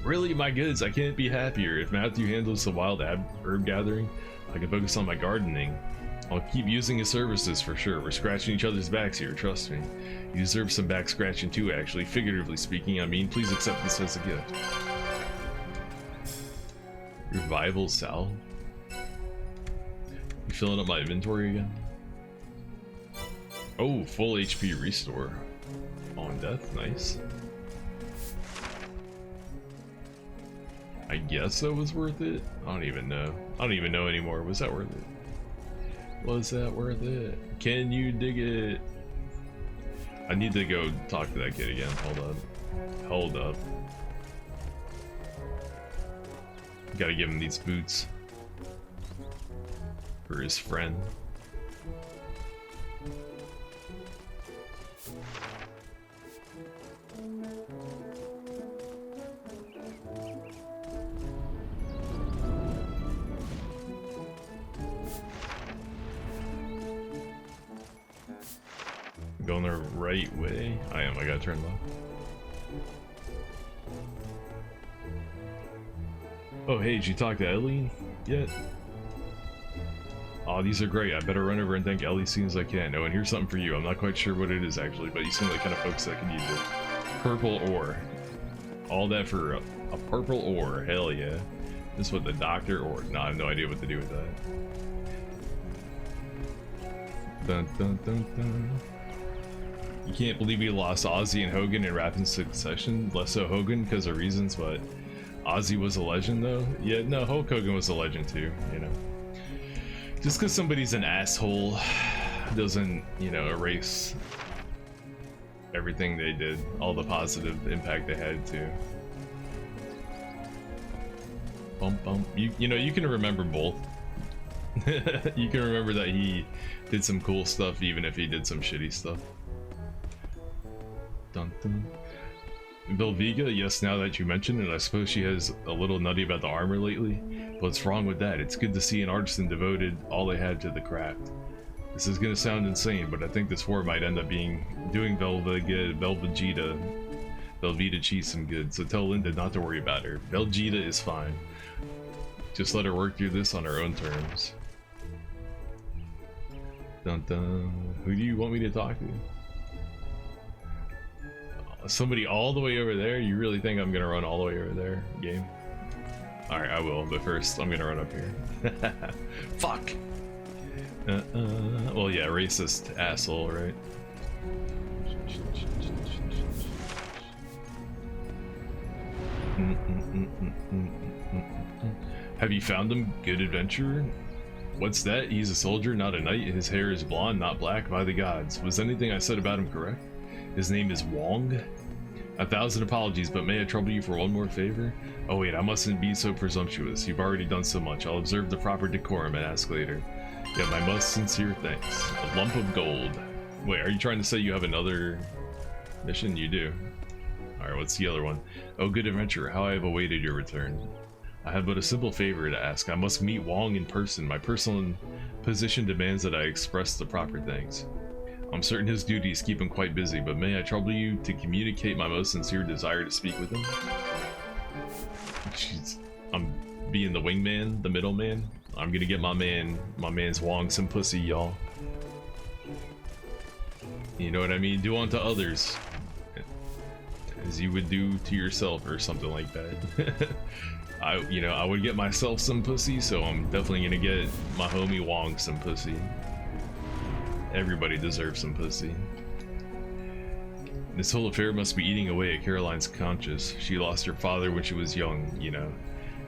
Really, my goods, I can't be happier. If Matthew handles the wild herb gathering, I can focus on my gardening. I'll keep using his services for sure. We're scratching each other's backs here, trust me. You deserve some back scratching too, actually. Figuratively speaking, I mean, please accept this as a gift. Revival salve? You filling up my inventory again? Oh, full HP restore. On death, nice. I guess that was worth it? I don't even know. I don't even know anymore. Was that worth it? Was that worth it? Can you dig it? I need to go talk to that kid again. Hold up. Gotta give him these boots for his friend. Going the right way? I am. I gotta turn left. Oh, hey, did you talk to Ellie yet? Oh, these are great. I better run over and thank Ellie as soon as I can. Oh, and here's something for you. I'm not quite sure what it is, actually, but you seem like kind of folks that can use it. Purple ore. All that for a purple ore. Hell yeah. This is what the doctor or... No, I have no idea what to do with that. Dun dun dun dun. You can't believe we lost Ozzy and Hogan in rapid succession. Less so Hogan because of reasons, but Ozzy was a legend though. Yeah, no, Hulk Hogan was a legend too, you know. Just because somebody's an asshole doesn't, you know, erase everything they did, all the positive impact they had too. Bump bump. You know, you can remember both. You can remember that he did some cool stuff even if he did some shitty stuff. Dun dun. Velviga, yes, now that you mention it, I suppose she has a little nutty about the armor lately. What's wrong with that? It's good to see an artisan devoted all they had to the craft. This is gonna sound insane, but I think this war might end up doing Velvegeta Chi some good, so tell Linda not to worry about her. Velgeta is fine. Just let her work through this on her own terms. Dun dun. Who do you want me to talk to? Somebody all the way over there? You really think I'm gonna run all the way over there, game? Alright, I will, but first I'm gonna run up here. Fuck! Well, yeah, racist asshole, right? Have you found him, good adventurer? What's that? He's a soldier, not a knight. His hair is blonde, not black, by the gods. Was anything I said about him correct? His name is Wong? 1,000 apologies, but may I trouble you for one more favor? Oh wait, I mustn't be so presumptuous. You've already done so much. I'll observe the proper decorum and ask later. You have my most sincere thanks. A lump of gold. Wait, are you trying to say you have another mission? You do. Alright, what's the other one? Oh, good adventurer, how I have awaited your return. I have but a simple favor to ask. I must meet Wong in person. My personal position demands that I express the proper thanks. I'm certain his duties keep him quite busy, but may I trouble you to communicate my most sincere desire to speak with him? Jeez, I'm being the wingman, the middleman. I'm gonna get my man's Wong some pussy, y'all. You know what I mean? Do unto others as you would do to yourself, or something like that. I would get myself some pussy, so I'm definitely gonna get my homie Wong some pussy. Everybody deserves some pussy. This whole affair must be eating away at Caroline's conscience. She lost her father when she was young, you know.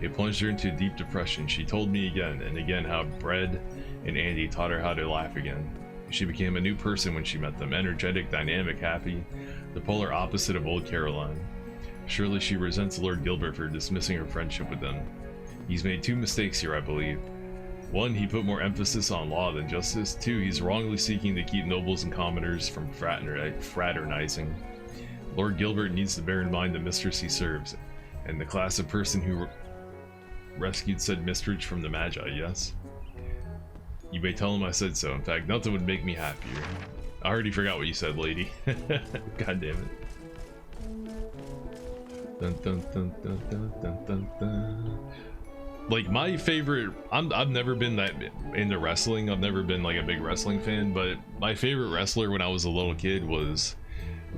It plunged her into a deep depression. She told me again and again how Brad and Andy taught her how to laugh again. She became a new person when she met them, energetic, dynamic, happy, the polar opposite of old Caroline. Surely she resents Lord Gilbert for dismissing her friendship with them. He's made two mistakes here, I believe. One, he put more emphasis on law than justice. Two, he's wrongly seeking to keep nobles and commoners from fraternizing. Lord Gilbert needs to bear in mind the mistress he serves, and the class of person who rescued said mistress from the Magi, yes? You may tell him I said so. In fact, nothing would make me happier. I already forgot what you said, lady. God damn it. Dun, dun, dun, dun, dun, dun, dun, dun. Like, my favorite, I've never been that into wrestling. I've never been like a big wrestling fan, but my favorite wrestler when I was a little kid was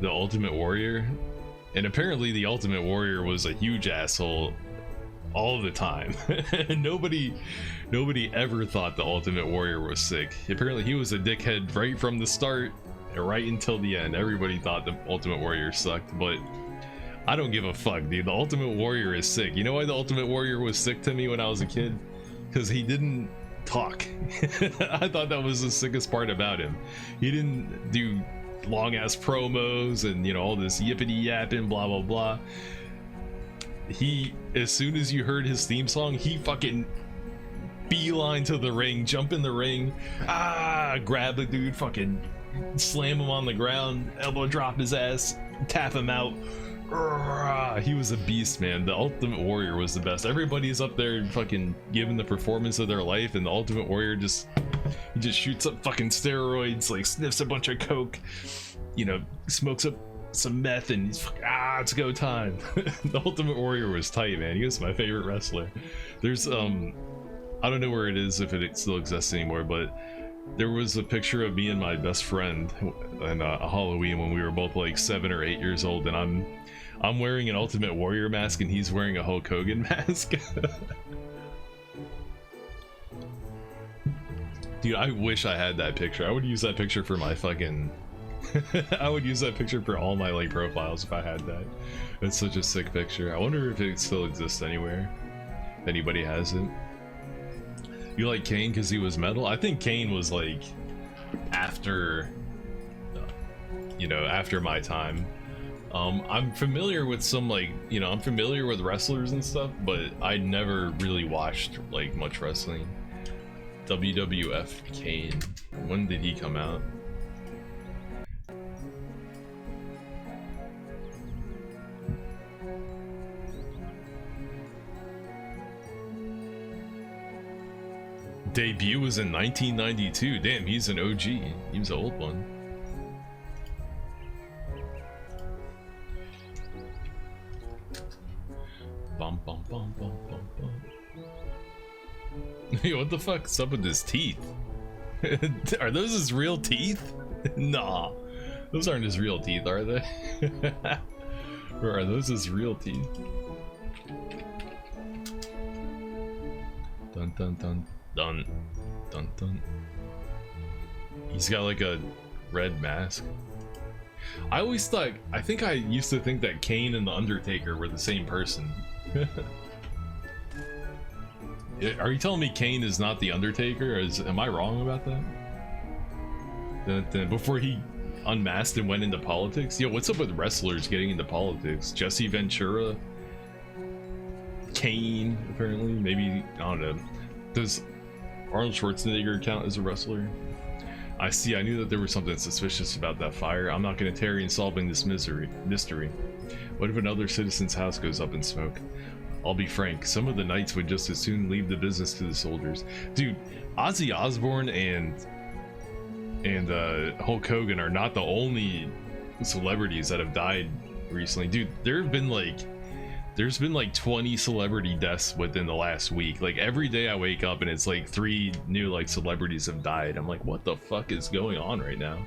the Ultimate Warrior. And apparently the Ultimate Warrior was a huge asshole all the time. Nobody ever thought the Ultimate Warrior was sick. Apparently he was a dickhead right from the start and right until the end. Everybody thought the Ultimate Warrior sucked, but I don't give a fuck, dude. The Ultimate Warrior is sick. You know why the Ultimate Warrior was sick to me when I was a kid? Because he didn't talk. I thought that was the sickest part about him. He didn't do long ass promos and, you know, all this yippity yapping, blah blah blah. He, as soon as you heard his theme song, he fucking beeline to the ring, jump in the ring, grab the dude, fucking slam him on the ground, elbow drop his ass, tap him out. He was a beast, man. The Ultimate Warrior was the best. Everybody's up there fucking giving the performance of their life, and the Ultimate Warrior just shoots up fucking steroids, like sniffs a bunch of coke, you know, smokes up some meth, and he's it's go time. The Ultimate Warrior was tight, man. He was my favorite wrestler. There's I don't know where it is, if it still exists anymore, but there was a picture of me and my best friend on a Halloween when we were both like 7 or 8 years old, and I'm wearing an Ultimate Warrior mask and he's wearing a Hulk Hogan mask. Dude, I wish I had that picture. I would use that picture for my fucking I would use that picture for all my like profiles if I had that. It's such a sick picture. I wonder if it still exists anywhere. If anybody has it. You like Kane because he was metal? I think Kane was like after, you know, after my time. I'm familiar with some like, you know, I'm familiar with wrestlers and stuff, but I never really watched like much wrestling. WWF Kane. When did he come out? Debut was in 1992. Damn, he's an OG. He was an old one. Bum bum bum bum bum bum. Yo, what the fuck's up with his teeth? Are those his real teeth? Nah, those aren't his real teeth, are they? Or are those his real teeth? Dun dun dun dun dun dun. He's got like a red mask. I always thought, I think I used to think that Kane and the Undertaker were the same person. Are you telling me Kane is not the Undertaker? Am I wrong about that? Before he unmasked and went into politics? Yo, what's up with wrestlers getting into politics? Jesse Ventura? Kane, apparently. Maybe, I don't know. Does Arnold Schwarzenegger count as a wrestler? I see, I knew that there was something suspicious about that fire. I'm not going to tarry in solving this mystery. What if another citizen's house goes up in smoke? I'll be frank, some of the knights would just as soon leave the business to the soldiers. Dude, Ozzy Osbourne and Hulk Hogan are not the only celebrities that have died recently. Dude, there's been like 20 celebrity deaths within the last week. Like every day I wake up and it's like 3 new like celebrities have died. I'm like, what the fuck is going on right now?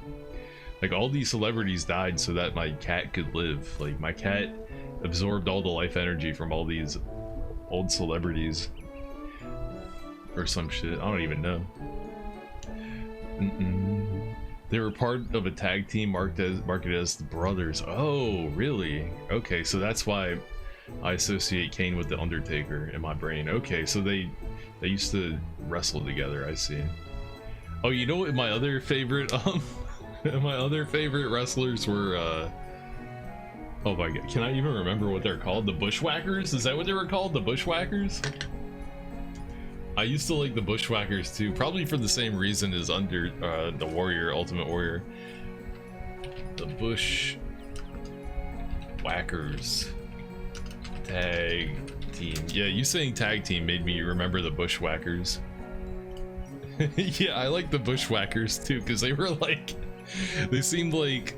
Like all these celebrities died so that my cat could live. Like my cat absorbed all the life energy from all these old celebrities or some shit. I don't even know. They were part of a tag team marketed as the Brothers. Oh, really? Okay, so that's why I associate Kane with the Undertaker in my brain. Okay, so they used to wrestle together. I see. Oh, you know what? My other favorite my other favorite wrestlers were oh my god, can I even remember what they're called? The Bushwhackers? Is that what they were called? The Bushwhackers? I used to like the Bushwhackers too, probably for the same reason as the Warrior, Ultimate Warrior. The Bushwhackers tag team. Yeah, you saying tag team made me remember the Bushwhackers. Yeah, I like the Bushwhackers too, because they were like, they seemed like,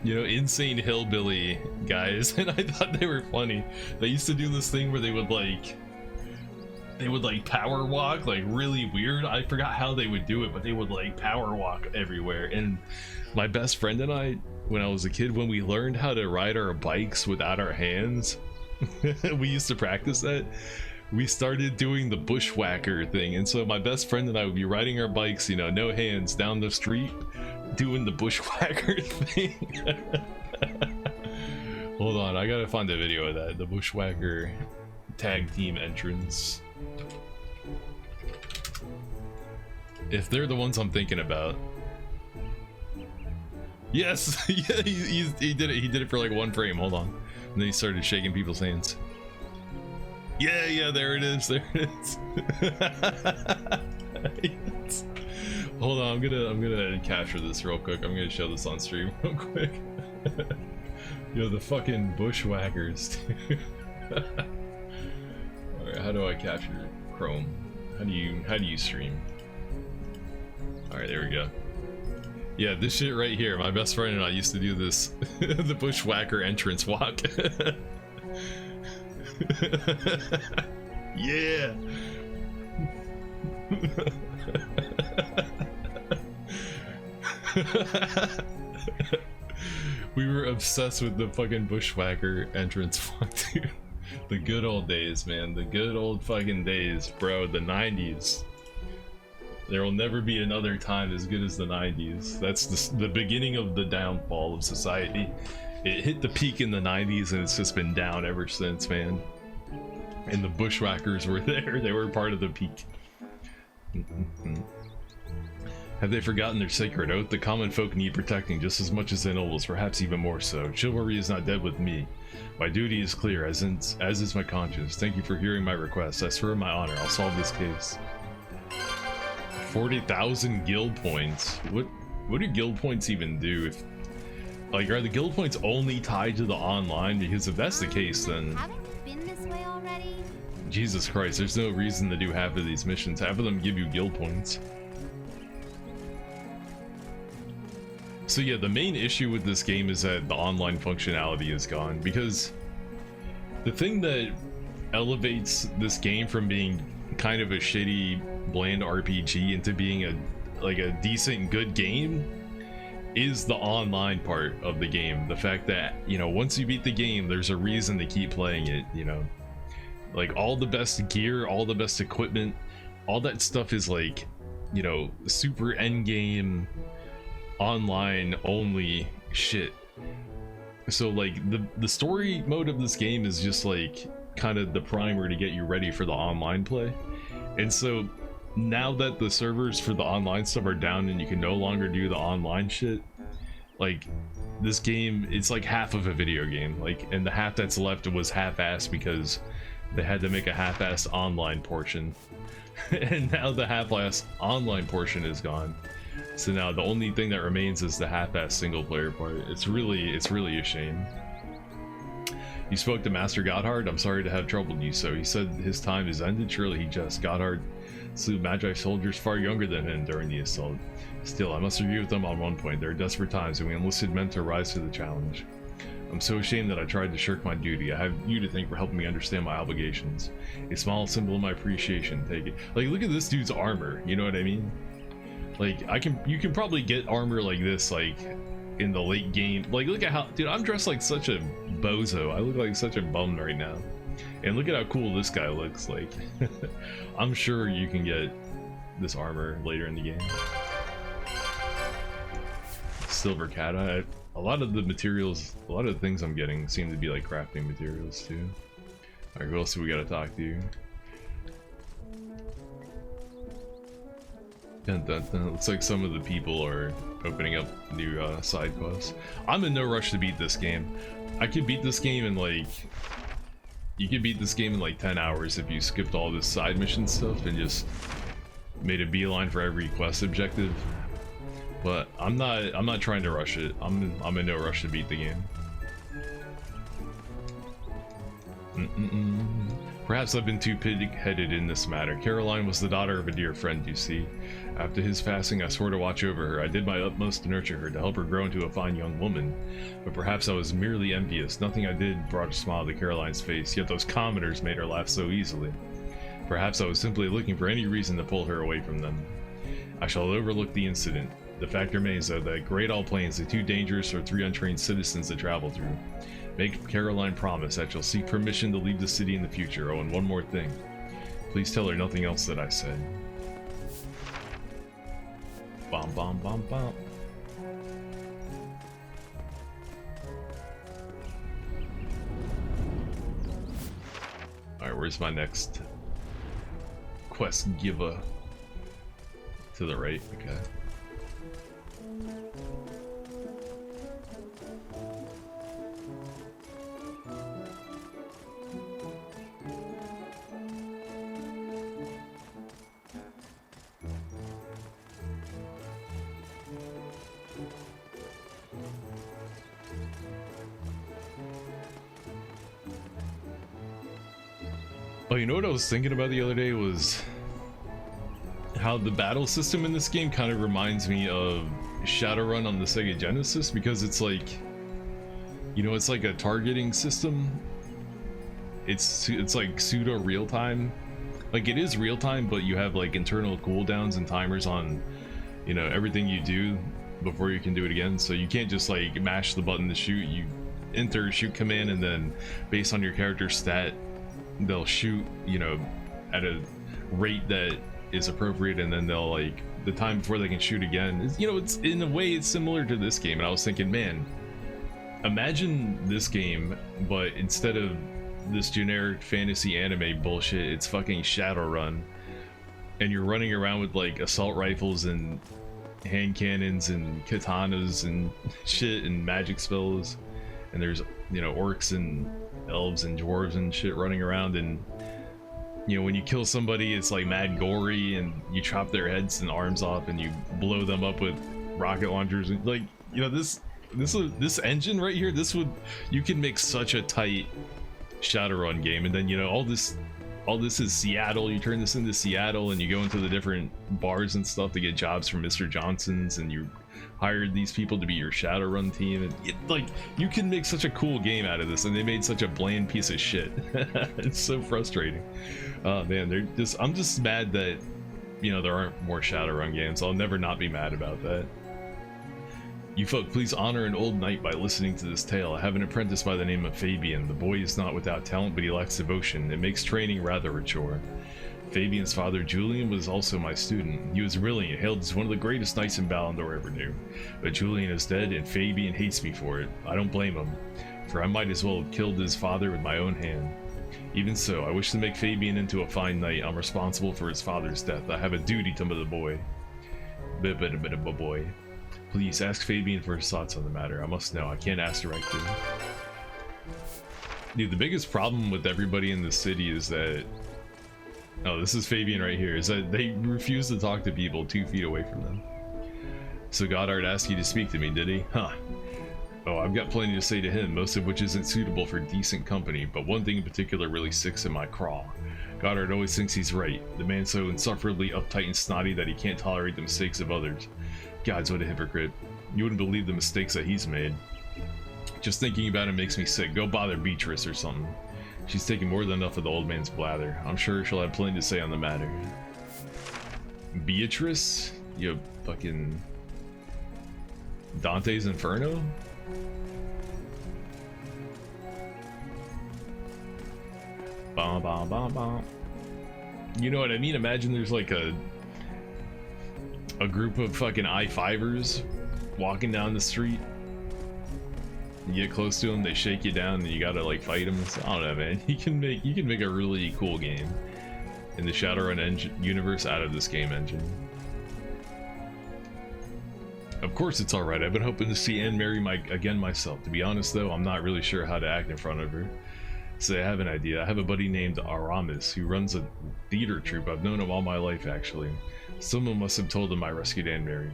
you know, insane hillbilly guys, and I thought they were funny. They used to do this thing where they would like power walk, like really weird. I forgot how they would do it, but they would like power walk everywhere. And my best friend and I, when I was a kid, when we learned how to ride our bikes without our hands, we used to practice that. We started doing the bushwhacker thing, and so my best friend and I would be riding our bikes, you know, no hands, down the street, doing the bushwhacker thing. Hold on, I gotta find a video of that. The bushwhacker tag team entrance. If they're the ones I'm thinking about. Yes, yeah, he did it. He did it for like 1 frame. Hold on, and then he started shaking people's hands. Yeah, there it is. There it is. Yes. Hold on, I'm gonna capture this real quick. I'm gonna show this on stream real quick. Yo, the fucking bushwhackers. Alright, how do I capture Chrome? How do you stream? Alright, there we go. Yeah, this shit right here. My best friend and I used to do this. The bushwhacker entrance walk. Yeah. We were obsessed with the fucking bushwhacker entrance walk, dude. The good old days, man. The good old fucking days, bro. The 90s. There will never be another time as good as the 90s. That's the beginning of the downfall of society. It hit the peak in the 90s and it's just been down ever since, man. And the bushwhackers were there. They were part of the peak. Have they forgotten their sacred oath? The common folk need protecting just as much as the nobles, perhaps even more so. Chivalry is not dead with me. My duty is clear, as is my conscience. Thank you for hearing my request. I swear on my honor, I'll solve this case. 40,000 guild points. What do guild points even do? If, like, are the guild points only tied to the online? Because if that's the case, then Haven't you been this way already? Jesus Christ, there's no reason to do half of these missions. Half of them give you guild points. So yeah, the main issue with this game is that the online functionality is gone, because the thing that elevates this game from being kind of a shitty bland RPG into being a decent good game is the online part of the game. The fact that, you know, once you beat the game, there's a reason to keep playing it, you know. Like, all the best gear, all the best equipment, all that stuff is, like, you know, super endgame online only shit. So like the story mode of this game is just like kind of the primer to get you ready for the online play. And so now that the servers for the online stuff are down and you can no longer do the online shit, like, this game, it's like half of a video game, like, and the half that's left was half-assed because they had to make a half-assed online portion. And now the half-assed online portion is gone. So now the only thing that remains is the half-assed single-player part. It's really a shame. You spoke to Master Gotthard? I'm sorry to have troubled you so. He said his time is ended. Surely he just. Gotthard slew Magi soldiers far younger than him during the assault. Still, I must agree with them on one point. There are desperate times and we enlisted men to rise to the challenge. I'm so ashamed that I tried to shirk my duty. I have you to thank for helping me understand my obligations. A small symbol of my appreciation. Take it. Like, look at this dude's armor. You know what I mean? Like, you can probably get armor like this, like, in the late game. Like, look at how, dude, I'm dressed like such a bozo. I look like such a bum right now. And look at how cool this guy looks. Like, I'm sure you can get this armor later in the game. Silver Cat. A lot of the materials, a lot of the things I'm getting seem to be like crafting materials too. Alright, who else do we gotta talk to? Dun, dun, dun. Looks like some of the people are opening up new side quests. I'm in no rush to beat this game. I could beat this game in like... You could beat this game in like 10 hours if you skipped all this side mission stuff and just made a beeline for every quest objective. But I'm not trying to rush it. I'm in no rush to beat the game. Perhaps I've been too pig-headed in this matter. Caroline was the daughter of a dear friend, you see. After his passing, I swore to watch over her. I did my utmost to nurture her, to help her grow into a fine young woman. But perhaps I was merely envious. Nothing I did brought a smile to Caroline's face, yet those commoners made her laugh so easily. Perhaps I was simply looking for any reason to pull her away from them. I shall overlook the incident. The fact remains, though, that Great All Plains are too dangerous for 3 untrained citizens to travel through. Make Caroline promise that she'll seek permission to leave the city in the future. Oh, and one more thing. Please tell her nothing else that I said. Bom bom bom bom. Alright, where's my next quest giver? To the right, okay. Oh, you know what I was thinking about the other day was how the battle system in this game kind of reminds me of Shadowrun on the Sega Genesis, because it's like, you know, it's like a targeting system. It's like pseudo real time. Like, it is real time, but you have like internal cooldowns and timers on, you know, everything you do before you can do it again. So you can't just like mash the button to shoot. You enter shoot command, and then based on your character's stat, they'll shoot, you know, at a rate that is appropriate, and then they'll like the time before they can shoot again. You know, it's in a way it's similar to this game, and I was thinking, man, imagine this game, but instead of this generic fantasy anime bullshit, it's fucking Shadowrun, and you're running around with like assault rifles and hand cannons and katanas and shit and magic spells, and there's, you know, orcs and elves and dwarves and shit running around, and you know, when you kill somebody it's like mad gory, and you chop their heads and arms off and you blow them up with rocket launchers, and like, you know, this engine right here, you can make such a tight Shadowrun game. And then, you know, all this is Seattle. You turn this into Seattle, and you go into the different bars and stuff to get jobs from Mr. Johnson's, and you hired these people to be your Shadowrun team, and like, you can make such a cool game out of this, and they made such a bland piece of shit. It's so frustrating. Oh man, I'm just mad that, you know, there aren't more Shadowrun games. I'll never not be mad about that. You folk, please honor an old knight by listening to this tale. I have an apprentice by the name of Fabian. The boy is not without talent, but he lacks devotion. It makes training rather a chore. Fabian's father, Julian, was also my student. He was brilliant, hailed as one of the greatest knights in Ballandor ever knew. But Julian is dead, and Fabian hates me for it. I don't blame him, for I might as well have killed his father with my own hand. Even so, I wish to make Fabian into a fine knight. I'm responsible for his father's death. I have a duty to the boy. Boy. Please ask Fabian for his thoughts on the matter. I must know. I can't ask directly. Dude, the biggest problem with everybody in this city is that... Oh, this is Fabian right here. Is that they refuse to talk to people 2 feet away from them. So Goddard asked you to speak to me, did he? Huh. Oh, I've got plenty to say to him, most of which isn't suitable for decent company, but one thing in particular really sticks in my craw. Goddard always thinks he's right. The man's so insufferably uptight and snotty that he can't tolerate the mistakes of others. Gods, what a hypocrite. You wouldn't believe the mistakes that he's made. Just thinking about him makes me sick. Go bother Beatrice or something. She's taking more than enough of the old man's blather. I'm sure she'll have plenty to say on the matter. Beatrice? You fucking... Dante's Inferno? Bom, bom, bom, bom. You know what I mean? Imagine there's like a group of fucking I-5ers walking down the street. You get close to them, they shake you down, and you gotta like fight them. I don't know, man. You can make a really cool game in the Shadowrun universe out of this game engine. Of course it's alright. I've been hoping to see Anne Mary again myself. To be honest though, I'm not really sure how to act in front of her. So I have an idea. I have a buddy named Aramis who runs a theater troupe. I've known him all my life, actually. Someone must have told him I rescued Anne Mary,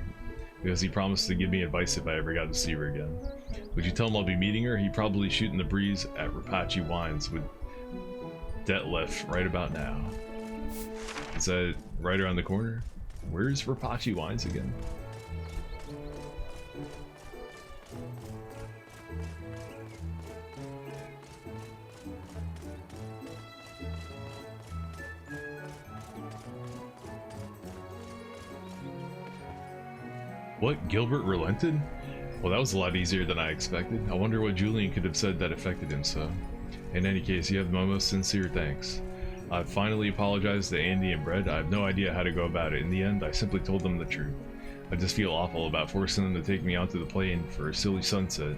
because he promised to give me advice if I ever got to see her again. Would you tell him I'll be meeting her? He'd probably shooting the breeze at Rapachi Wines with Detlef right about now. Is that right around the corner? Where's Rapachi Wines again? What? Gilbert relented? Well, that was a lot easier than I expected. I wonder what Julian could have said that affected him so. In any case, you have my most sincere thanks. I've finally apologized to Andy and Brett. I have no idea how to go about it. In the end, I simply told them the truth. I just feel awful about forcing them to take me onto the plane for a silly sunset.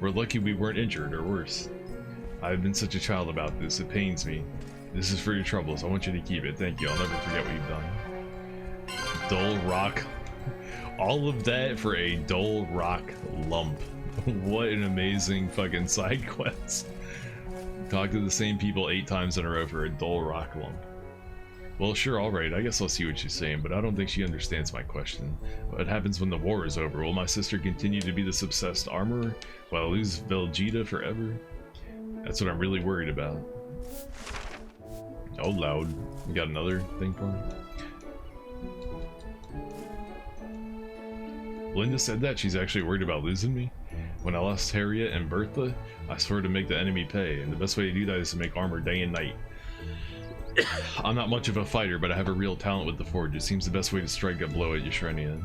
We're lucky we weren't injured, or worse. I've been such a child about this. It pains me. This is for your troubles. I want you to keep it. Thank you. I'll never forget what you've done. Dull rock. All of that for a dull rock lump. What an amazing fucking side quest. Talk to the same people 8 times in a row for a dull rock lump. Well, sure, alright, I guess I'll see what she's saying, but I don't think she understands my question. What happens when the war is over? Will my sister continue to be this obsessed armorer? Will I lose Velgita forever? That's what I'm really worried about. Oh, loud. You got another thing for me? Linda said that she's actually worried about losing me. When I lost Harriet and Bertha, I swore to make the enemy pay, and the best way to do that is to make armor day and night. I'm not much of a fighter, but I have a real talent with the forge. It seems the best way to strike a blow at Yashrenia.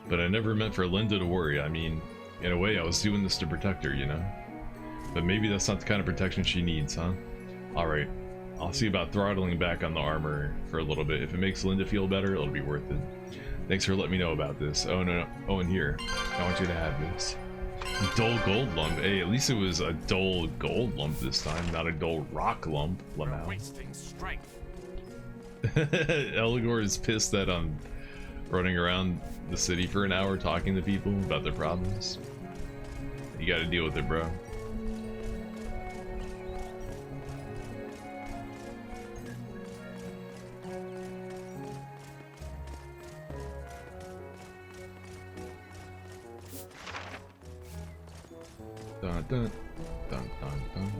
But I never meant for Linda to worry. I mean, in a way, I was doing this to protect her, you know? But maybe that's not the kind of protection she needs, huh? Alright. I'll see about throttling back on the armor for a little bit. If it makes Linda feel better, it'll be worth it. Thanks for letting me know about this. Oh no, oh, and here, I want you to have this. Dull gold lump. Hey, at least it was a dull gold lump this time, not a dull rock lump. Wasting strength. Eligor is pissed that I'm running around the city for an hour talking to people about their problems. You gotta deal with it, bro. Dun dun dun dun dun.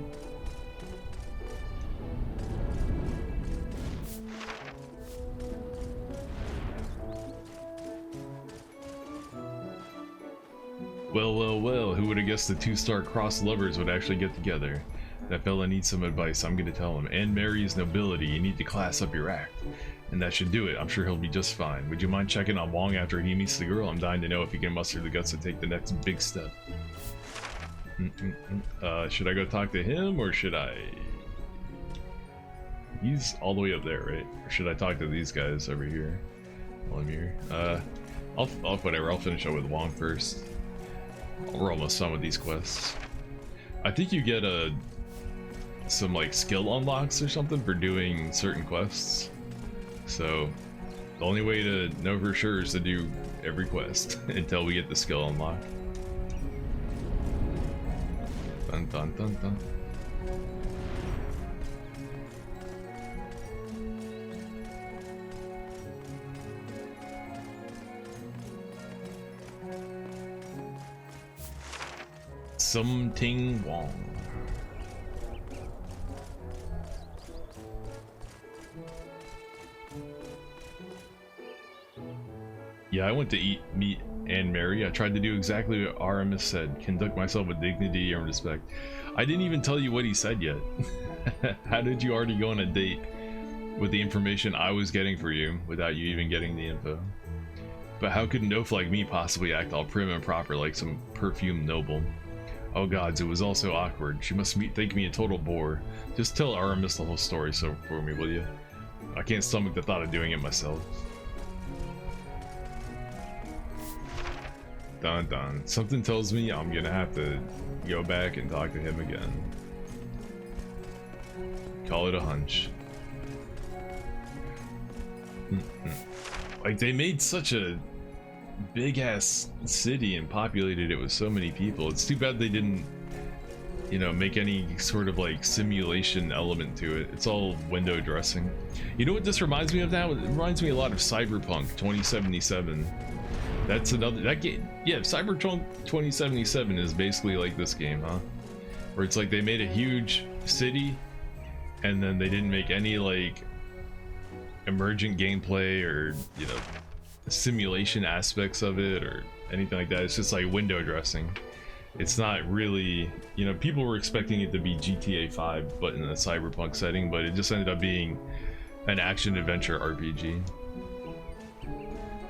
Well, who would have guessed the two-star cross lovers would actually get together? That fella needs some advice, I'm gonna tell him. And marries nobility, you need to class up your act. And that should do it, I'm sure he'll be just fine. Would you mind checking on Wong after he meets the girl? I'm dying to know if he can muster the guts to take the next big step. Should I go talk to him, or should I... He's all the way up there, right? Or should I talk to these guys over here while I'm here? Whatever, I'll finish up with Wong first. We're almost done with these quests. I think you get some like skill unlocks or something for doing certain quests. So the only way to know for sure is to do every quest until we get the skill unlock. Dun dun dun dun. Something Wong. Yeah, I went to meet Anne Mary. I tried to do exactly what Aramis said, conduct myself with dignity and respect. I didn't even tell you what he said yet. How did you already go on a date with the information I was getting for you without you even getting the info? But how could an oaf like me possibly act all prim and proper like some perfumed noble? Oh gods, it was all so awkward. She must think me a total bore. Just tell Aramis the whole story for me, will you? I can't stomach the thought of doing it myself. Dun dun. Something tells me I'm gonna have to go back and talk to him again. Call it a hunch. Like, they made such a big ass city and populated it with so many people. It's too bad they didn't, you know, make any sort of like simulation element to it. It's all window dressing. You know what this reminds me of now? It reminds me a lot of Cyberpunk 2077. That's another, that game, yeah, Cyberpunk 2077 is basically like this game, huh? Where it's like they made a huge city and then they didn't make any like emergent gameplay or, you know, simulation aspects of it or anything like that. It's just like window dressing. It's not really, you know, people were expecting it to be GTA 5 but in a cyberpunk setting, but it just ended up being an action adventure RPG.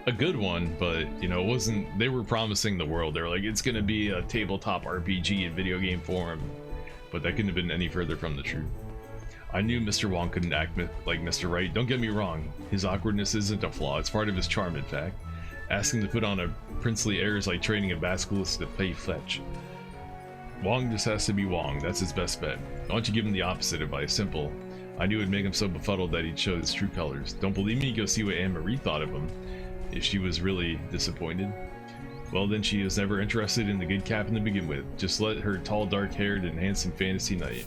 A good one, but you know, it wasn't, they were promising the world. They were like, it's gonna be a tabletop RPG in video game form, but that couldn't have been any further from the truth. I knew Mr. Wong couldn't act like Mr. Right. Don't get me wrong, his awkwardness isn't a flaw, it's part of his charm, in fact. Ask him to put on a princely air is like training a basilisk to play fetch. Wong just has to be Wong, that's his best bet. Why don't you give him the opposite advice? Simple. I knew it'd make him so befuddled that he'd show his true colors. Don't believe me? Go see what Anne Marie thought of him. If she was really disappointed, well then she was never interested in the good captain to begin with. Just let her tall, dark-haired, and handsome fantasy knight.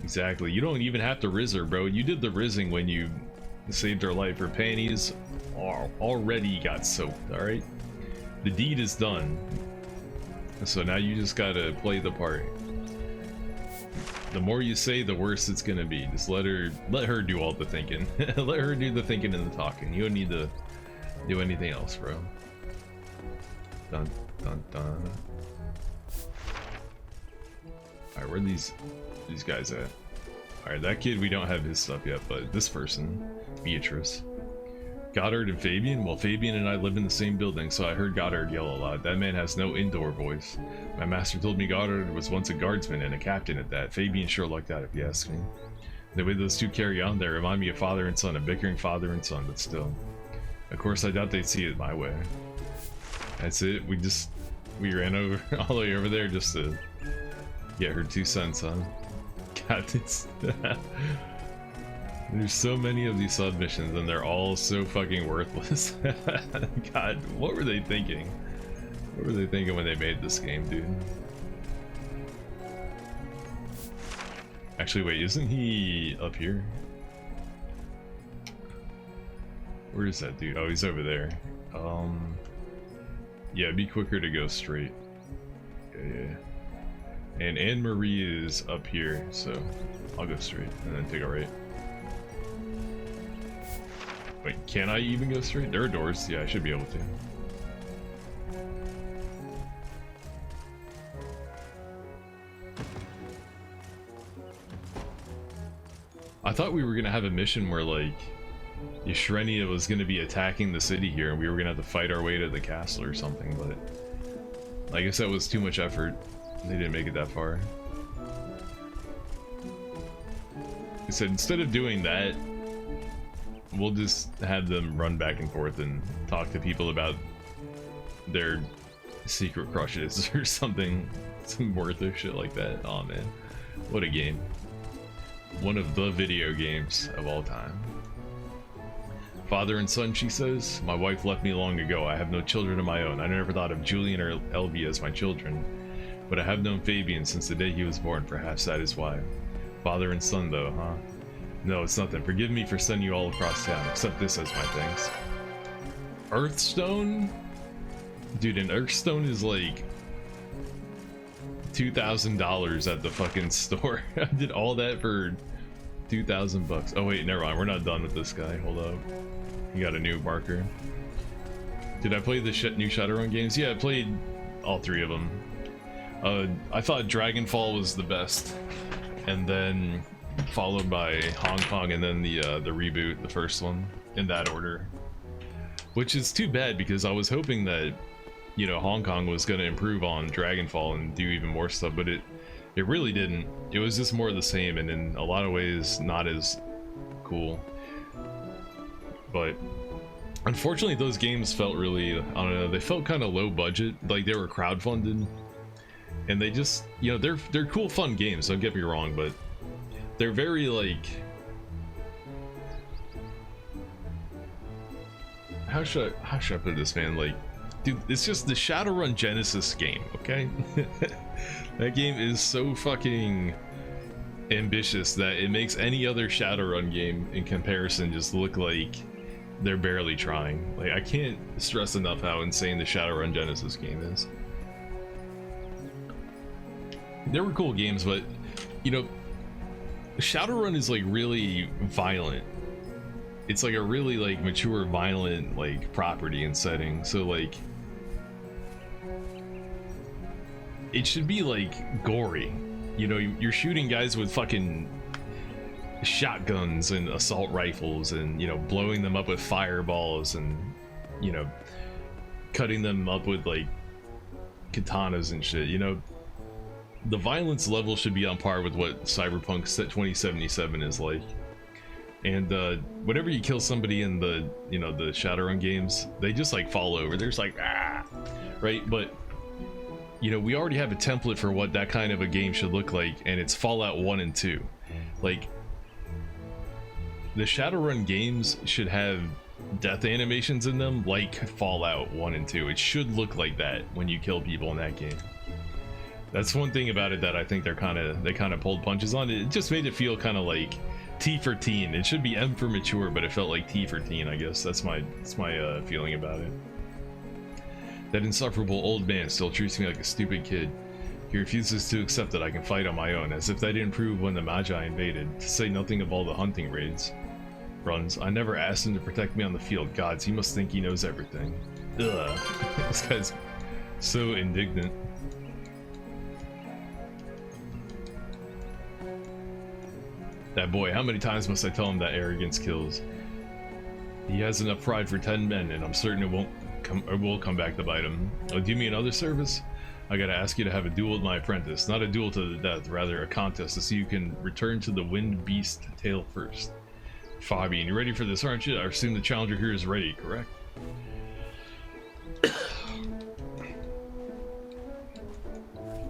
Exactly. You don't even have to riz her, bro. You did the rizzing when you saved her life. Her panties already got soaked, alright? The deed is done. So now you just gotta play the part. The more you say, the worse it's gonna be. Just let her do all the thinking. Let her do the thinking and the talking. You don't need to do anything else, bro. Dun dun dun. Alright, where are these guys at? Alright, that kid, we don't have his stuff yet, but this person, Beatrice. Goddard and Fabian? Well, Fabian and I live in the same building, so I heard Goddard yell a lot. That man has no indoor voice. My master told me Goddard was once a guardsman and a captain at that. Fabian sure lucked out, if you ask me. The way those two carry on there remind me of father and son, a bickering father and son, but still. Of course, I doubt they'd see it my way. That's it. We ran over all the way over there just to get her 2 cents, huh? God, it's there's so many of these submissions and they're all so fucking worthless. God, what were they thinking? What were they thinking when they made this game, dude? Actually, wait, isn't he up here? Where is that dude? Oh, he's over there. Yeah, it'd be quicker to go straight. Yeah. And Anne-Marie is up here, so I'll go straight and then take a right. Wait, can I even go straight? There are doors. Yeah, I should be able to. I thought we were gonna have a mission where like Yshrenia was gonna be attacking the city here and we were gonna have to fight our way to the castle or something, but I guess that was too much effort. They didn't make it that far. I said instead of doing that, we'll just have them run back and forth and talk to people about their secret crushes or something, some worthless shit like that. Oh man, what a game. One of the video games of all time. Father and son, she says. My wife left me long ago. I have no children of my own. I never thought of Julian or Elby as my children, but I have known Fabian since the day he was born. Perhaps that is why. Father and son though, huh? No, it's nothing. Forgive me for sending you all across town. Accept this as my thanks. Earthstone? Dude, an Earthstone is like $2,000 at the fucking store. I did all that for 2,000 bucks. Oh wait, never mind. We're not done with this guy. Hold up. You got a new marker. Did I play the new Shadowrun games? Yeah, I played all 3 of them. I thought Dragonfall was the best, and then followed by Hong Kong, and then the reboot, the first one, in that order. Which is too bad because I was hoping that, you know, Hong Kong was going to improve on Dragonfall and do even more stuff, but it really didn't. It was just more of the same, and in a lot of ways not as cool. But unfortunately those games felt really, I don't know, they felt kind of low budget, like they were crowdfunded, and they just, you know, they're cool fun games, don't get me wrong, but they're very like, how should I put this, man? Like, dude, it's just the Shadowrun Genesis game, okay? That game is so fucking ambitious that it makes any other Shadowrun game in comparison just look like they're barely trying. Like, I can't stress enough how insane the Shadowrun Genesis game is. They were cool games, but, you know, Shadowrun is like really violent. It's like a really like mature, violent like property and setting. So like, it should be like gory. You know, you're shooting guys with fucking shotguns and assault rifles, and, you know, blowing them up with fireballs, and, you know, cutting them up with like katanas and shit. You know, the violence level should be on par with what Cyberpunk 2077 is like. And whenever you kill somebody in the, you know, the Shadowrun games, they just like fall over. They're just like, ah, right? But, you know, we already have a template for what that kind of a game should look like, and it's Fallout 1 and 2. Like, the Shadowrun games should have death animations in them like Fallout 1 and 2. It should look like that when you kill people in that game. That's one thing about it that I think they kind of pulled punches on. It just made it feel kind of like T for teen. It should be M for mature, but it felt like T for teen, I guess. That's my feeling about it. That insufferable old man still treats me like a stupid kid. He refuses to accept that I can fight on my own, as if that didn't prove when the Magi invaded, to say nothing of all the hunting raids. Runs. I never asked him to protect me on the field. Gods, he must think he knows everything. Ugh. This guy's so indignant. That boy, how many times must I tell him that arrogance kills? He has enough pride for 10 men, and I'm certain it will come back to bite him. Oh, do me another service? I gotta ask you to have a duel with my apprentice. Not a duel to the death, rather a contest to see who can return to the Wind Beast tail first. Fabian, you ready for this, aren't you? I assume the challenger here is ready, correct?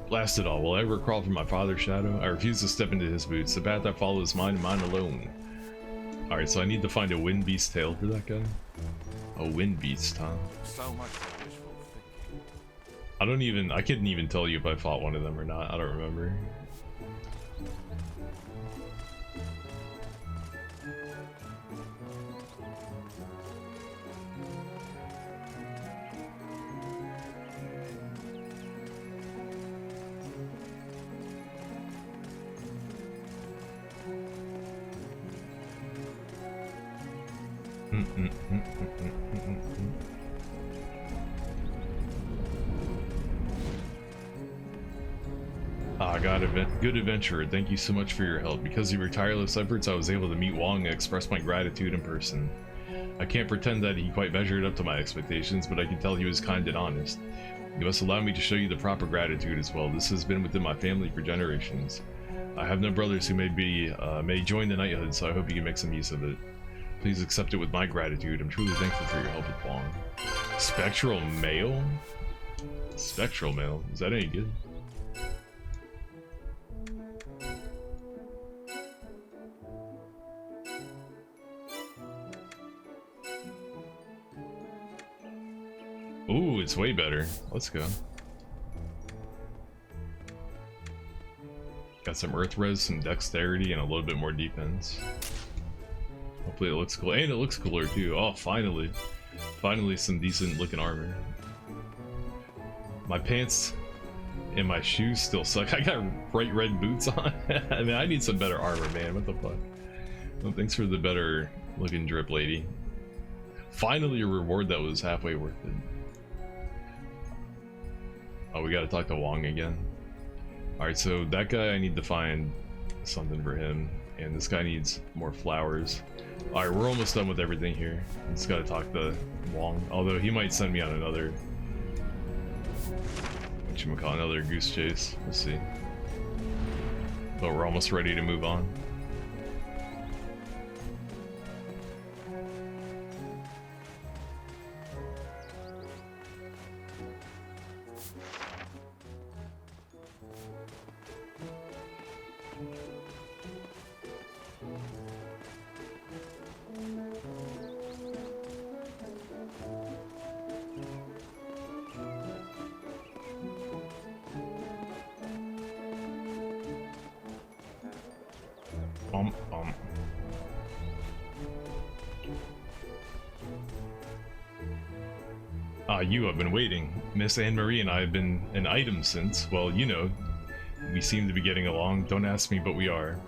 Blast it all. Will I ever crawl from my father's shadow? I refuse to step into his boots. The path I follow is mine and mine alone. Alright, so I need to find a Wind Beast tail for that guy. A Wind Beast, huh? So much for wishful thinking. I couldn't even tell you if I fought one of them or not. I don't remember. Good adventurer, thank you so much for your help. Because of your tireless efforts, I was able to meet Wong and express my gratitude in person. I can't pretend that he quite measured up to my expectations, but I can tell he was kind and honest. You must allow me to show you the proper gratitude as well. This has been within my family for generations. I have no brothers who may join the knighthood, so I hope you can make some use of it. Please accept it with my gratitude. I'm truly thankful for your help with Wong. Spectral Mail? Spectral Mail? Is that any good? Ooh, it's way better. Let's go. Got some earth res, some dexterity, and a little bit more defense. Hopefully it looks cool. And it looks cooler too. Oh, finally. Finally some decent looking armor. My pants and my shoes still suck. I got bright red boots on. I mean, I need some better armor, man. What the fuck? Well, thanks for the better looking drip lady. Finally a reward that was halfway worth it. Oh, we gotta talk to Wong again. Alright, so that guy, I need to find something for him. And this guy needs more flowers. Alright, we're almost done with everything here. Just gotta talk to Wong. Although he might send me on another... whatchamacallit, another goose chase. We'll see. But we're almost ready to move on. You have been waiting. Miss Anne-Marie and I have been an item since, well, you know, we seem to be getting along. Don't ask me, but we are.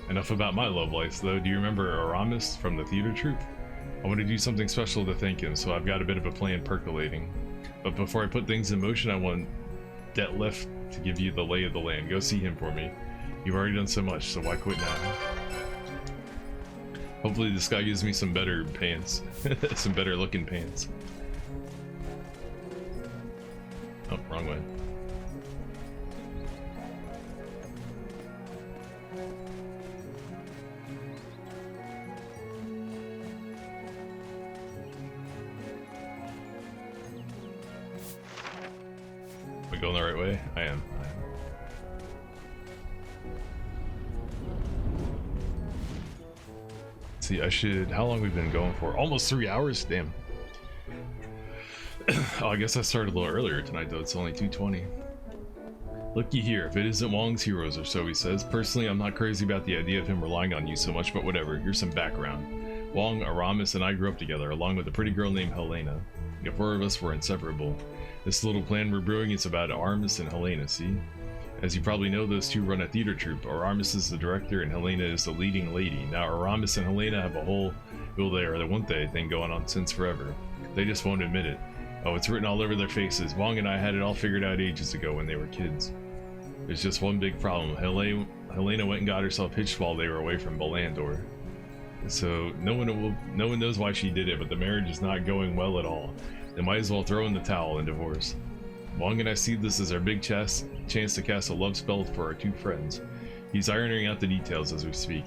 Enough about my love life, though. Do you remember Aramis from the theater troupe? I want to do something special to thank him, so I've got a bit of a plan percolating. But before I put things in motion, I want Detlef to give you the lay of the land. Go see him for me. You've already done so much, so why quit now? Hopefully this guy gives me some better pants. Some better looking pants. Oh, wrong way. Am I going the right way? I am. See, I should... How long we've been going for? Almost 3 hours? Damn. Oh, I guess I started a little earlier tonight, though. It's only 2:20. Looky here, if it isn't Wong's heroes or so, he says. Personally, I'm not crazy about the idea of him relying on you so much, but whatever. Here's some background. Wong, Aramis, and I grew up together, along with a pretty girl named Helena. The four of us were inseparable. This little plan we're brewing is about Aramis and Helena, see? As you probably know, those two run a theater troupe. Aramis is the director and Helena is the leading lady. Now, Aramis and Helena have a whole, well, they are the one thing going on since forever. They just won't admit it. Oh, it's written all over their faces. Wong and I had it all figured out ages ago when they were kids. There's just one big problem. Helena went and got herself hitched while they were away from Balandor. So no one knows why she did it, but the marriage is not going well at all. They might as well throw in the towel and divorce. Wong and I see this as our big chance to cast a love spell for our two friends. He's ironing out the details as we speak.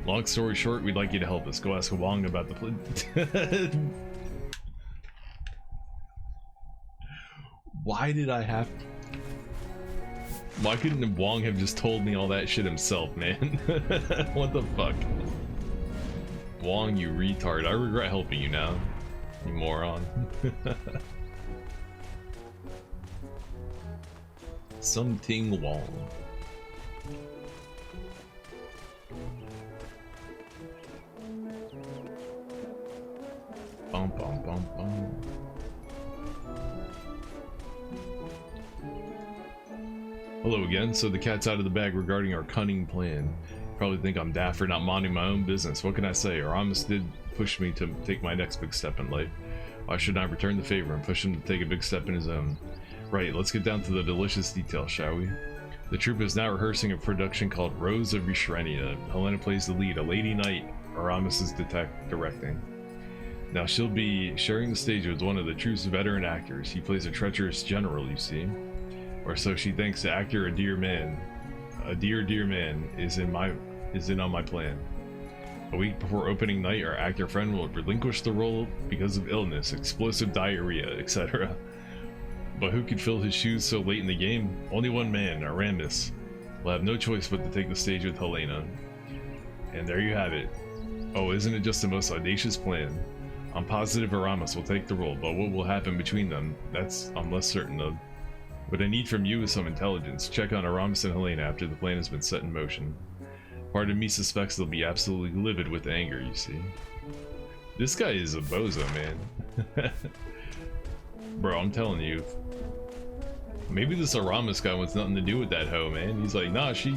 Long story short, we'd like you to help us. Go ask Wong about the Why did I have... Why couldn't Wong have just told me all that shit himself, man? What the fuck? Wong, you retard. I regret helping you now, you moron. Something Wong. Bum bum bum bum. Hello again. So the cat's out of the bag regarding our cunning plan. Probably think I'm daft for not minding my own business. What can I say? Aramis did push me to take my next big step in life. Why should I return the favor and push him to take a big step in his own? Right, let's get down to the delicious details, shall we? The troupe is now rehearsing a production called Rose of Yushrenia. Helena plays the lead, a lady knight Aramis is directing. Now she'll be sharing the stage with one of the troupe's veteran actors. He plays a treacherous general, you see. Or so she thinks. The actor, a dear man, is in on my plan. A week before opening night, our actor friend will relinquish the role because of illness, explosive diarrhea, etc. But who could fill his shoes so late in the game? Only one man, Aramis, will have no choice but to take the stage with Helena. And there you have it. Oh, isn't it just the most audacious plan? I'm positive Aramis will take the role, but what will happen between them, that's I'm less certain of. What I need from you is some intelligence. Check on Aramis and Helena after the plan has been set in motion. Part of me suspects they'll be absolutely livid with anger, you see. This guy is a bozo, man. Bro, I'm telling you. Maybe this Aramis guy wants nothing to do with that hoe, man. He's like, nah, she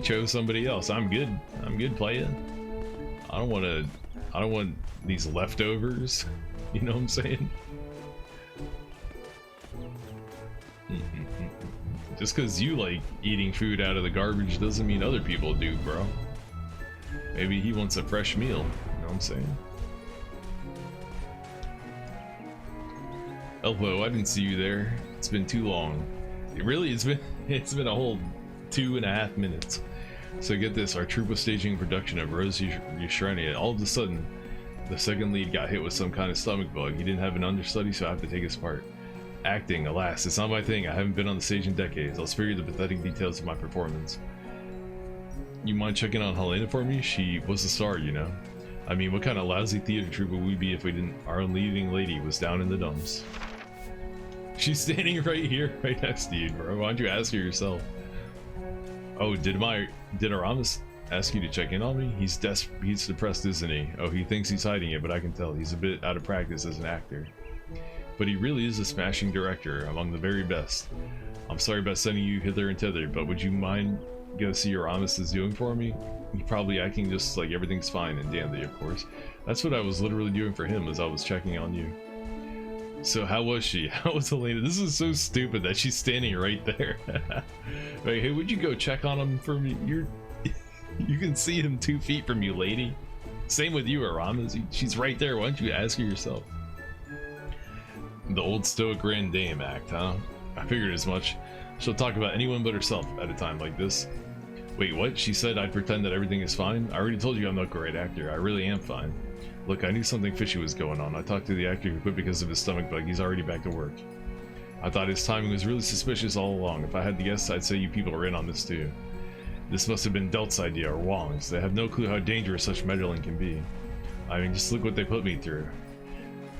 chose somebody else. I'm good playing. I don't want these leftovers. You know what I'm saying? Just because you like eating food out of the garbage doesn't mean other people do, bro. Maybe he wants a fresh meal, you know what I'm saying? Hello, I didn't see you there. It's been too long. It's been a whole 2.5 minutes. So get this, our troupe was staging a production of Rose Yushrenia. All of a sudden, the second lead got hit with some kind of stomach bug. He didn't have an understudy, so I have to take his part. Acting, alas, it's not my thing. I haven't been on the stage in decades. I'll spare you the pathetic details of my performance. You mind checking on Helena for me? She was a star, you know. I mean, what kind of lousy theater troupe would we be if we didn't? Our leading lady was down in the dumps. She's standing right here, right next to you, bro. Why don't you ask her yourself? Oh, did Aramis ask you to check in on me? He's depressed, isn't he? Oh, he thinks he's hiding it, but I can tell he's a bit out of practice as an actor. But he really is a smashing director, among the very best. I'm sorry about sending you hither and thither, but would you mind go see what Aramis is doing for me? He's probably acting just like everything's fine and dandy, of course. That's what I was literally doing for him as I was checking on you. So how was she? How was Helena? This is so stupid that she's standing right there. Like, hey, would you go check on him for me? You can see him 2 feet from you, lady. Same with you, Aramis. She's right there. Why don't you ask her yourself? The old stoic grand dame act, huh? I figured as much. She'll talk about anyone but herself at a time like this. Wait, what? She said I'd pretend that everything is fine? I already told you I'm not a great actor. I really am fine. Look, I knew something fishy was going on. I talked to the actor who quit because of his stomach bug. He's already back to work. I thought his timing was really suspicious all along. If I had to guess, I'd say you people are in on this too. This must have been Delt's idea or Wong's. They have no clue how dangerous such meddling can be. I mean, just look what they put me through.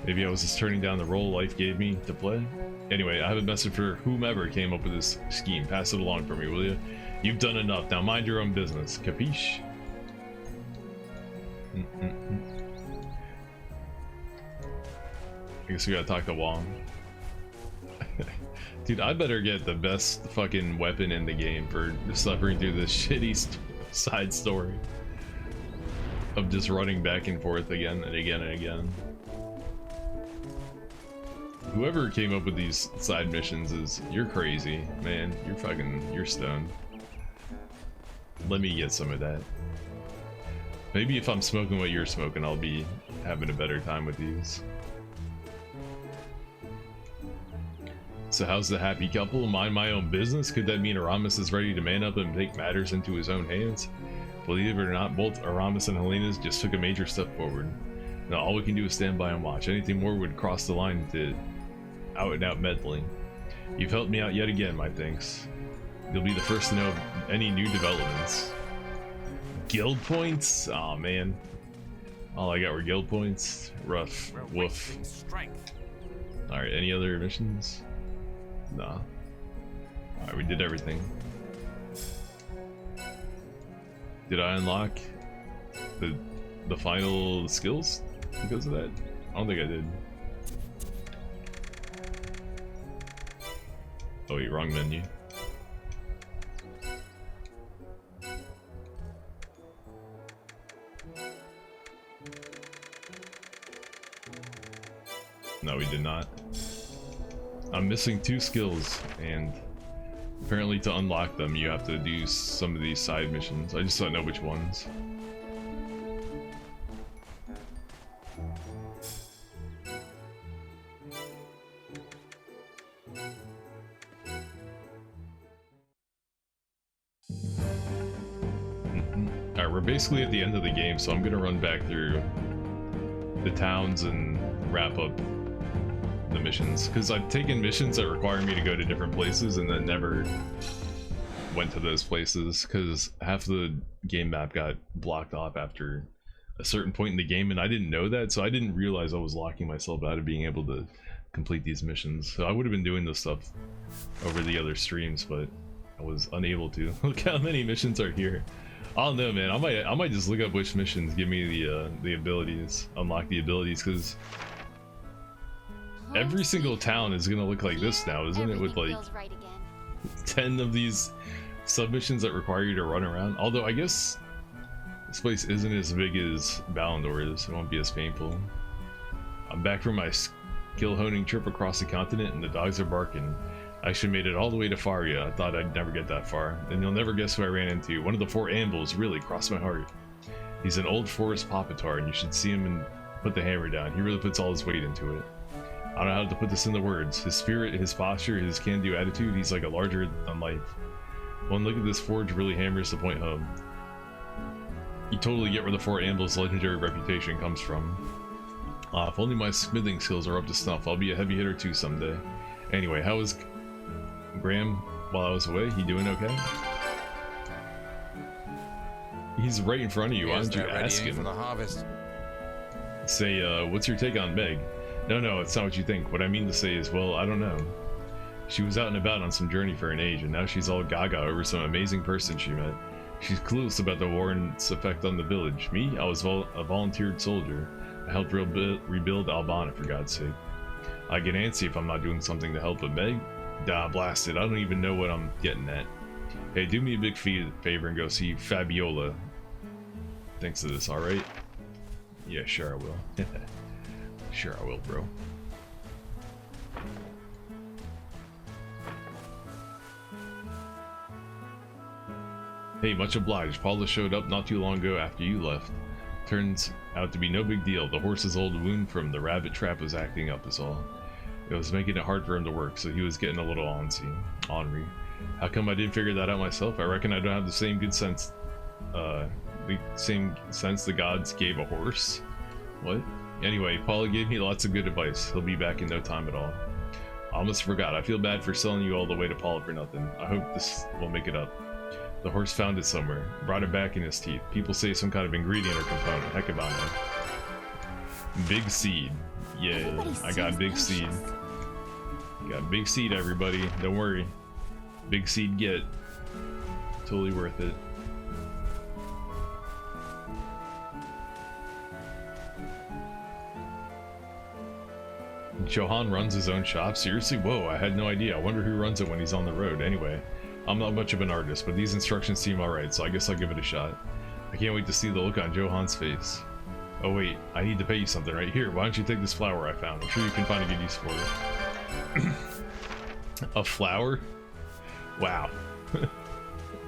Maybe I was just turning down the role life gave me to play? Anyway, I have a message for whomever came up with this scheme. Pass it along for me, will you? You've done enough. Now mind your own business. Capiche? I guess we gotta talk to Wong. Dude, I better get the best fucking weapon in the game for suffering through this shitty side story of just running back and forth again and again and again. Whoever came up with these side missions you're crazy, man. You're stoned. Let me get some of that. Maybe if I'm smoking what you're smoking, I'll be having a better time with these. So how's the happy couple? Mind my own business? Could that mean Aramis is ready to man up and take matters into his own hands? Believe it or not, both Aramis and Helena's just took a major step forward. Now all we can do is stand by and watch. Anything more would cross the line to out and out meddling. You've helped me out yet again, my thanks. You'll be the first to know of any new developments. Guild points? Aw, man. All I got were guild points. Rough. Woof. Alright, any other missions? Nah. Alright, we did everything. Did I unlock the final skills because of that? I don't think I did. Oh wait, wrong menu. No, we did not. I'm missing 2 skills, and apparently to unlock them you have to do some of these side missions. I just don't know which ones. Alright, we're basically at the end of the game, so I'm gonna run back through the towns and wrap up the missions, because I've taken missions that require me to go to different places and then never went to those places because half the game map got blocked off after a certain point in the game, and I didn't know that, so I didn't realize I was locking myself out of being able to complete these missions. So I would have been doing this stuff over the other streams, but I was unable to. Look how many missions are here. I don't know, man. I might just look up which missions give me the abilities, unlock the abilities, because every single town is gonna look like this now, isn't it? With like 10 of these submissions that require you to run around. Although I guess this place isn't as big as Ballindor is. It won't be as painful. I'm back from my skill honing trip across the continent and the dogs are barking. I actually made it all the way to Faria. I thought I'd never get that far. And you'll never guess who I ran into. One of the 4 Anvils really crossed my heart. He's an old forest Papatar, and you should see him and put the hammer down. He really puts all his weight into it. I don't know how to put this into words. His spirit, his posture, his can-do attitude, he's like a larger than life. One look at this forge really hammers the point home. You totally get where the 4 Anvil's legendary reputation comes from. If only my smithing skills are up to snuff, I'll be a heavy hitter too someday. Anyway, how was Graham while I was away? He doing okay? He's right in front of you. Why don't you ask him? For the harvest. Say, what's your take on Meg? No, it's not what you think. What I mean to say is, well, I don't know. She was out and about on some journey for an age, and now she's all gaga over some amazing person she met. She's clueless about the war and its effect on the village. Me? I was a volunteered soldier. I helped rebuild Albana, for God's sake. I get antsy if I'm not doing something to help, but Meg? Blast it. I don't even know what I'm getting at. Hey, do me a big favor and go see Fabiola. Thanks to this, alright? Yeah, sure I will. Sure I will, bro. Hey, much obliged. Paula showed up not too long ago after you left. Turns out to be no big deal. The horse's old wound from the rabbit trap was acting up is all. It was making it hard for him to work, so he was getting a little ornery. How come I didn't figure that out myself? I reckon I don't have the same good sense, the gods gave a horse? What? Anyway, Paula gave me lots of good advice. He'll be back in no time at all. I almost forgot. I feel bad for selling you all the way to Paula for nothing. I hope this will make it up. The horse found it somewhere. Brought it back in his teeth. People say some kind of ingredient or component. Heck if I know. Big seed. Yay. I got big seed. Got big seed, everybody. Don't worry. Big seed get. Totally worth it. Johan runs his own shop? Seriously? Whoa, I had no idea. I wonder who runs it when he's on the road. Anyway, I'm not much of an artist, but these instructions seem alright, so I guess I'll give it a shot. I can't wait to see the look on Johan's face. Oh wait, I need to pay you something right here. Why don't you take this flower I found? I'm sure you can find a good use for it. A flower? Wow.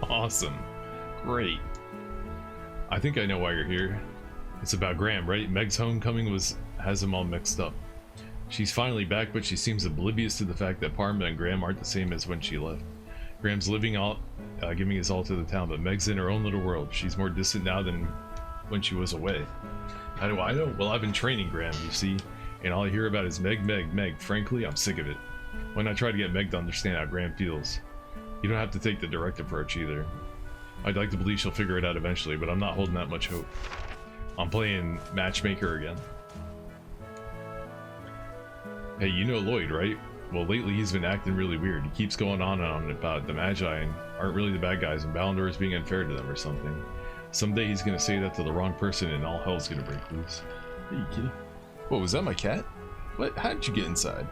Awesome. Great. I think I know why you're here. It's about Graham, right? Meg's homecoming has him all mixed up. She's finally back, but she seems oblivious to the fact that Parma and Graham aren't the same as when she left. Graham's living out, giving his all to the town, but Meg's in her own little world. She's more distant now than when she was away. How do I know? Well, I've been training Graham, you see, and all I hear about is Meg, Meg, Meg. Frankly, I'm sick of it. Why not try to get Meg to understand how Graham feels? You don't have to take the direct approach either. I'd like to believe she'll figure it out eventually, but I'm not holding that much hope. I'm playing matchmaker again. Hey, you know Lloyd, right? Well, lately he's been acting really weird. He keeps going on and on about the Magi and aren't really the bad guys, and Ballandor is being unfair to them or something. Someday he's gonna say that to the wrong person and all hell's gonna break loose. Hey, kitty. What, was that my cat? What? How did you get inside?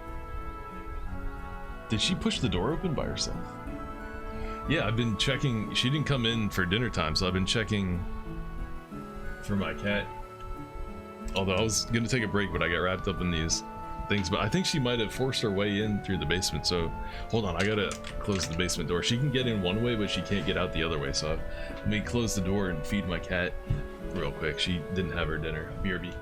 Did she push the door open by herself? Yeah, I've been checking. She didn't come in for dinner time, so I've been checking for my cat. Although I was gonna take a break, but I got wrapped up in these things. But I think she might have forced her way in through the basement. So hold on, I gotta close the basement door. She can get in one way, but she can't get out the other way. So let me close the door and feed my cat real quick. She didn't have her dinner. BRB.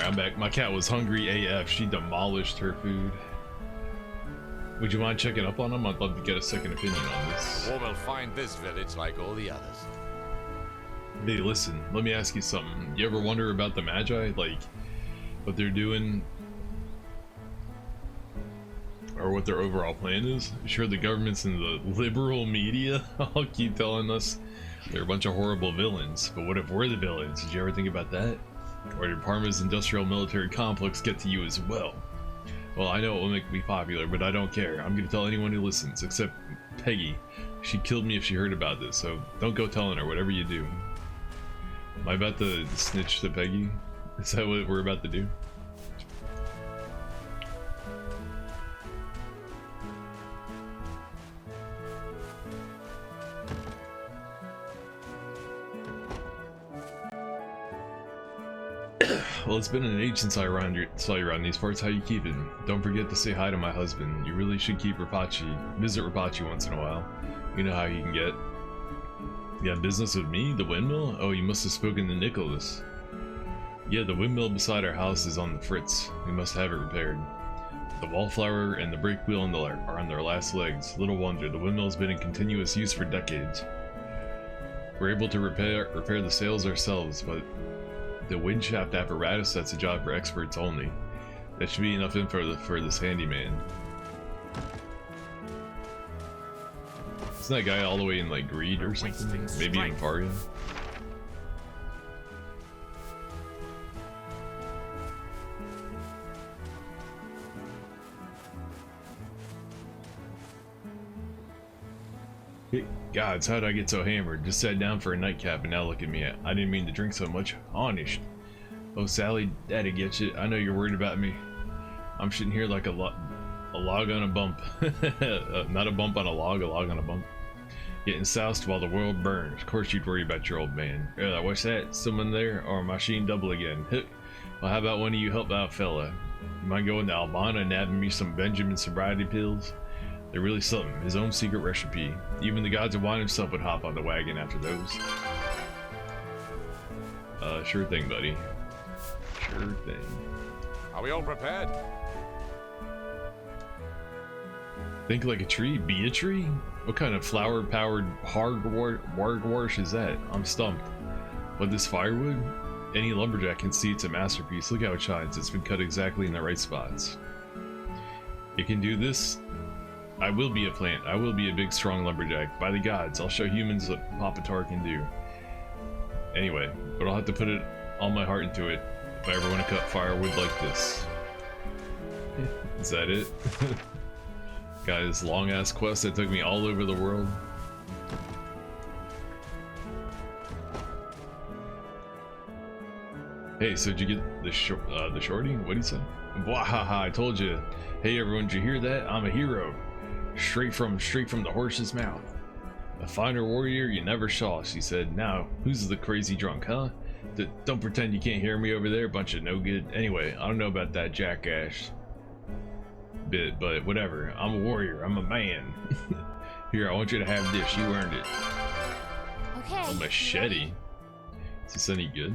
Alright, I'm back. My cat was hungry AF. She demolished her food. Would you mind checking up on him? I'd love to get a second opinion on this. War will find this village like all the others. Hey, listen, let me ask you something. You ever wonder about the Magi? Like, what they're doing? Or what their overall plan is? Sure, the governments and the liberal media all keep telling us they're a bunch of horrible villains. But what if we're the villains? Did you ever think about that? Or did Parma's industrial military complex get to you as well? Well, I know it will make me popular, but I don't care. I'm gonna tell anyone who listens, except Peggy. She'd kill me if she heard about this, so don't go telling her, whatever you do. Am I about to snitch to Peggy? Is that what we're about to do? Well, it's been an age since I saw you around these parts. How you keeping? Don't forget to say hi to my husband. You really should visit Rapachi once in a while. You know how you can get. You got business with me? The windmill? Oh, you must have spoken to Nicholas. Yeah, the windmill beside our house is on the fritz. We must have it repaired. The wallflower and the brake wheel are on their last legs. Little wonder, the windmill's been in continuous use for decades. We're able to repair the sails ourselves, but the windshaft apparatus, that's a job for experts only. That should be enough info for this handyman. Isn't that guy all the way in like Greed or something? Maybe even Faria? Hey, gods, how'd I get so hammered? Just sat down for a nightcap and now look at me. I didn't mean to drink so much. Honest. Oh, Sally, Daddy gets you. I know you're worried about me. I'm sitting here like a log on a bump. Not a bump on a log on a bump. Getting soused while the world burns. Of course you'd worry about your old man. What's that? Someone there? Or machine double again? Well, how about one of you help out, fella? You mind going to Albana and nabbing me some Benjamin sobriety pills? They're really something. His own secret recipe. Even the gods of wine himself would hop on the wagon after those. Sure thing, buddy. Sure thing. Are we all prepared? Think like a tree? Be a tree? What kind of flower-powered hardwash is that? I'm stumped. But this firewood? Any lumberjack can see it's a masterpiece. Look how it shines. It's been cut exactly in the right spots. It can do this? I will be a plant. I will be a big, strong lumberjack. By the gods, I'll show humans what Papa Tar can do. Anyway, but I'll have to put all my heart into it if I ever want to cut firewood like this. Is that it? Got this long-ass quest that took me all over the world. Hey, so did you get the shorty? What'd he say? Wahaha, I told you. Hey everyone, did you hear that? I'm a hero. Straight from the horse's mouth. A finer warrior you never saw, she said. Now, who's the crazy drunk, huh? Don't pretend you can't hear me over there, bunch of no good. Anyway, I don't know about that jackass bit, but whatever. I'm a warrior. I'm a man. Here, I want you to have this. You earned it. Okay. A machete. Is this any good?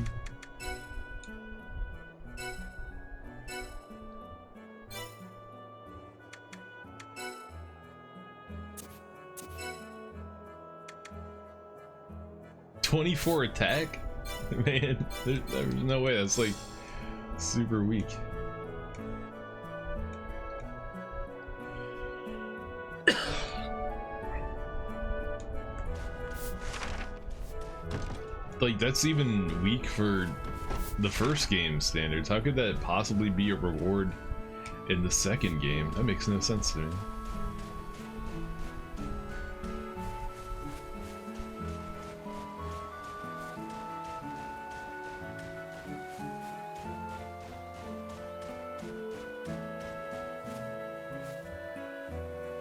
.24 attack? Man, there's no way. That's like super weak. Like, that's even weak for the first game standards. How could that possibly be a reward in the second game? That makes no sense to me.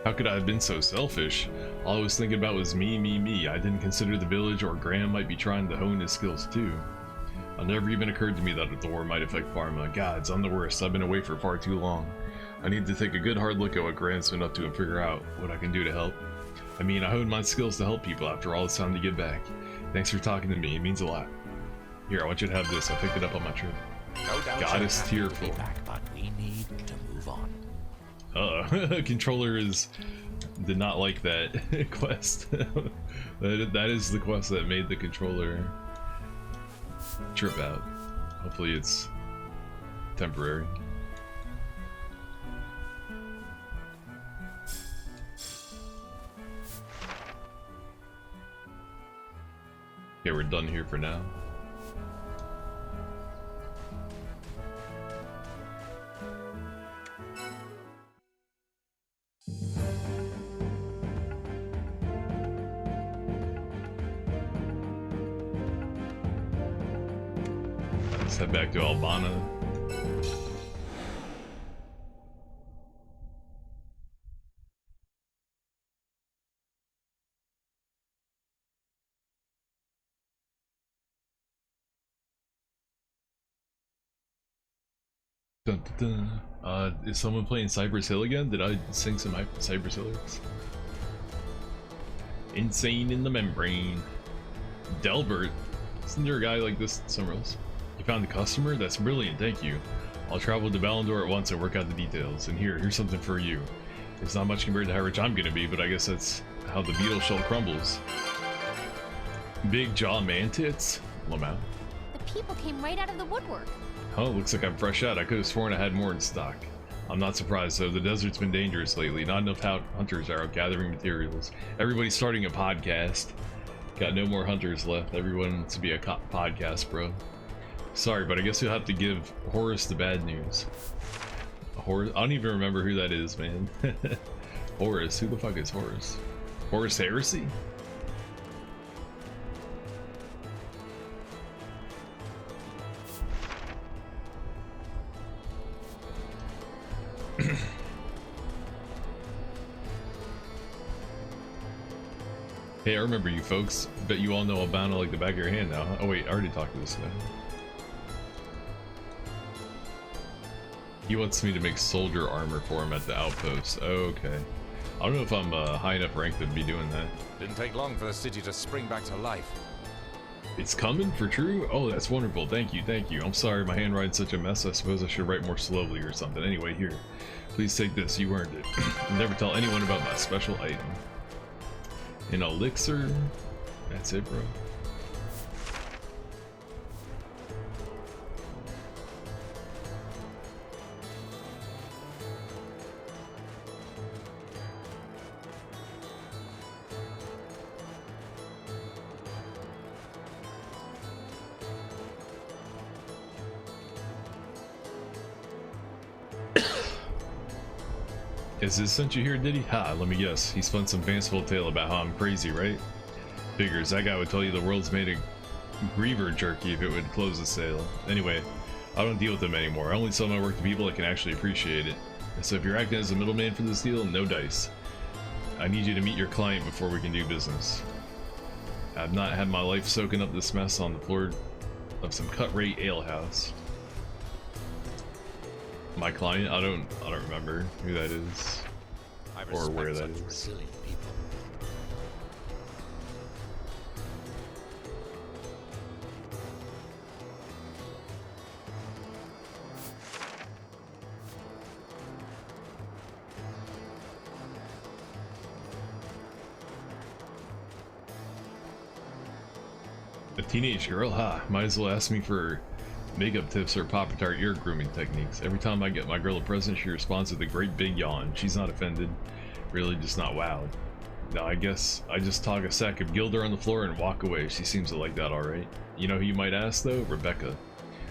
How could I have been so selfish? All I was thinking about was me, me, me. I didn't consider the village or Graham might be trying to hone his skills too. It never even occurred to me that the war might affect Parma. Gods, I'm the worst. I've been away for far too long. I need to take a good hard look at what Graham's been up to and figure out what I can do to help. I mean, I honed my skills to help people after all this time to get back. Thanks for talking to me. It means a lot. Here, I want you to have this. I picked it up on my trip. No doubt Goddess you're happy to Tearful. be back, but we need to move on. Controller did not like that quest. that is the quest that made the controller trip out. Hopefully it's temporary. Okay, we're done here for now. Let's head back to Albana. Dun, dun, dun. Is someone playing Cypress Hill again? Did I sing some Cypress Hill lyrics? Insane in the membrane. Delbert? Isn't there a guy like this somewhere else? You found a customer? That's brilliant, thank you. I'll travel to Ballandor at once and work out the details. And here's something for you. It's not much compared to how rich I'm gonna be, but I guess that's how the beetle shell crumbles. Big jaw man tits? Lamau. The people came right out of the woodwork. Oh, looks like I'm fresh out. I could have sworn I had more in stock. I'm not surprised though, the desert's been dangerous lately. Not enough hunters are out gathering materials. Everybody's starting a podcast. Got no more hunters left. Everyone wants to be a podcast, bro. Sorry, but I guess you'll have to give Horace the bad news. Horace? I don't even remember who that is, man. Horace? Who the fuck is Horace? Horace Heresy? Hey, I remember you folks. Bet you all know Albana like the back of your hand now, huh? Oh wait, I already talked to this guy. He wants me to make soldier armor for him at the outpost. Okay. I don't know if I'm high enough rank to be doing that. Didn't take long for the city to spring back to life. It's coming for true? Oh, that's wonderful. Thank you, thank you. I'm sorry my handwriting's such a mess. I suppose I should write more slowly or something. Anyway, here. Please take this. You earned it. Never tell anyone about my special item. An elixir? That's it, bro. Is this sent you here, did he? Ha, let me guess. He spun some fanciful tale about how I'm crazy, right? Figures, that guy would tell you the world's made of griever jerky if it would close the sale. Anyway, I don't deal with them anymore. I only sell my work to people that can actually appreciate it. So if you're acting as a middleman for this deal, no dice. I need you to meet your client before we can do business. I've not had my life soaking up this mess on the floor of some cut-rate alehouse. My client? I don't remember who that is or where that is. Resilient people. A teenage girl? Ha, might as well ask me for makeup tips or pop-tart ear grooming techniques. Every time I get my girl a present, she responds with a great big yawn. She's not offended, really just not wowed. Now I guess I just tog a sack of Gilder on the floor and walk away. She seems to like that alright. You know who you might ask though? Rebecca.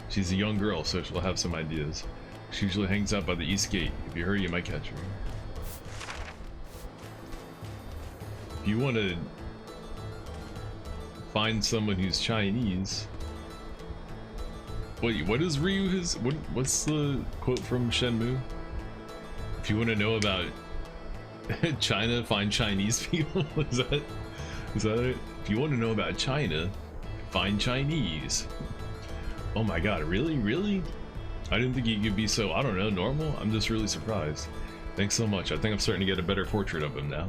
She's a young girl, so she'll have some ideas. She usually hangs out by the east gate. If you hurry, you might catch her. If you want to find someone who's Chinese. Wait, what is Ryu what's the quote from Shenmue? If you want to know about China, find Chinese people? Is that it? If you want to know about China, find Chinese. Oh my god, really? Really? I didn't think you could be so, I don't know, normal. I'm just really surprised. Thanks so much. I think I'm starting to get a better portrait of him now.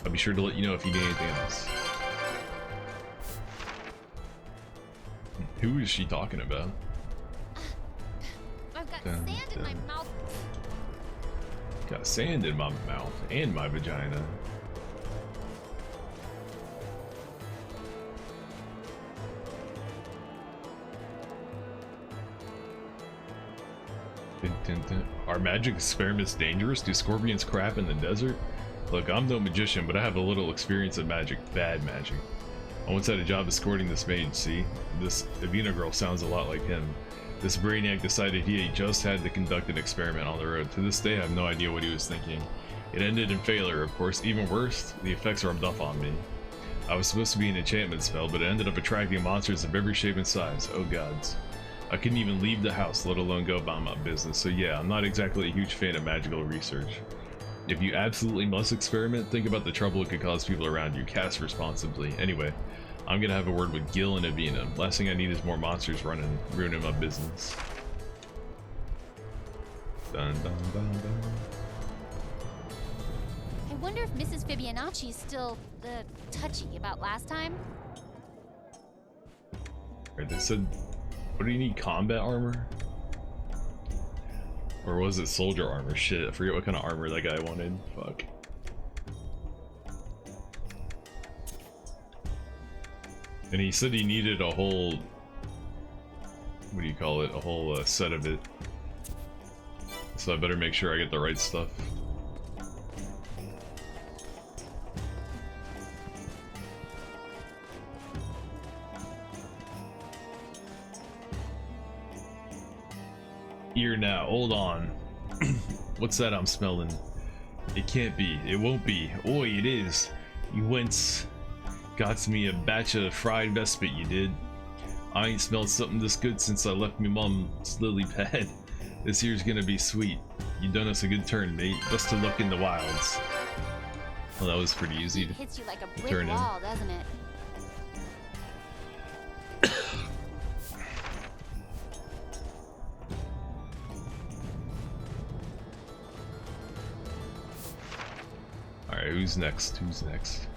I'll be sure to let you know if you need anything else. Uh, Who is she talking about? I've got Dun, sand in my dun. mouth. Got sand in my mouth and my vagina. Dun, dun, dun. Are magic experiments dangerous? Do scorpions crap in the desert? Look, I'm no magician, but I have a little experience of magic. Bad magic. I once had a job escorting this mage, see? This Avina girl sounds a lot like him. This brainiac decided he just had to conduct an experiment on the road. To this day, I have no idea what he was thinking. It ended in failure, of course. Even worse, the effects rubbed off on me. I was supposed to be an enchantment spell, but it ended up attracting monsters of every shape and size. Oh gods. I couldn't even leave the house, let alone go about my business. So yeah, I'm not exactly a huge fan of magical research. If you absolutely must experiment, think about the trouble it could cause people around you. Cast responsibly. Anyway, I'm gonna have a word with Gil and Avina. Last thing I need is more monsters ruining my business. Dun dun dun dun. I wonder if Mrs. Fibonacci's still, touchy about last time. Alright, they said, what do you need, combat armor? Or was it soldier armor? Shit, I forget what kind of armor that guy wanted. Fuck. And he said he needed a whole, what do you call it, a whole set of it. So I better make sure I get the right stuff. Here now, hold on. What's that I'm smelling? It can't be, it won't be. Oi, it is. You went, got me a batch of fried Vespit, you did. I ain't smelled something this good since I left me mom's lily pad. This year's gonna be sweet. You done us a good turn, mate. Best of luck in the wilds. Well, that was pretty easy It hits you like a to brick turn in. wall, doesn't it? Alright, who's next? Who's next?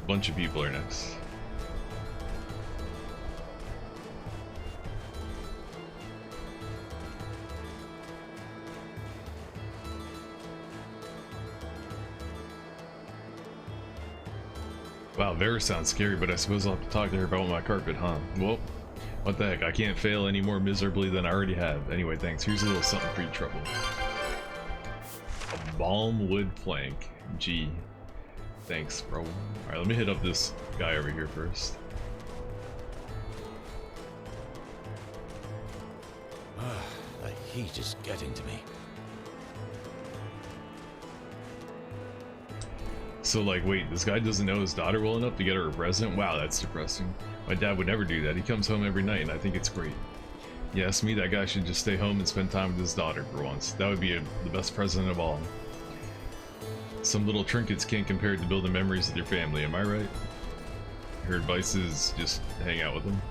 A bunch of people are next. Wow, Vera sounds scary, but I suppose I'll have to talk to her about my carpet, huh? Well, what the heck, I can't fail any more miserably than I already have. Anyway, thanks. Here's a little something for your trouble. A balm wood plank. Gee. Thanks, bro. Alright, let me hit up this guy over here first. The heat is getting to me. So, like, wait, this guy doesn't know his daughter well enough to get her a present? Wow, that's depressing. My dad would never do that. He comes home every night, and I think it's great. Yes, me, that guy should just stay home and spend time with his daughter for once. That would be the best present of all. Some little trinkets can't compare to building memories with your family, am I right? Her advice is just hang out with them.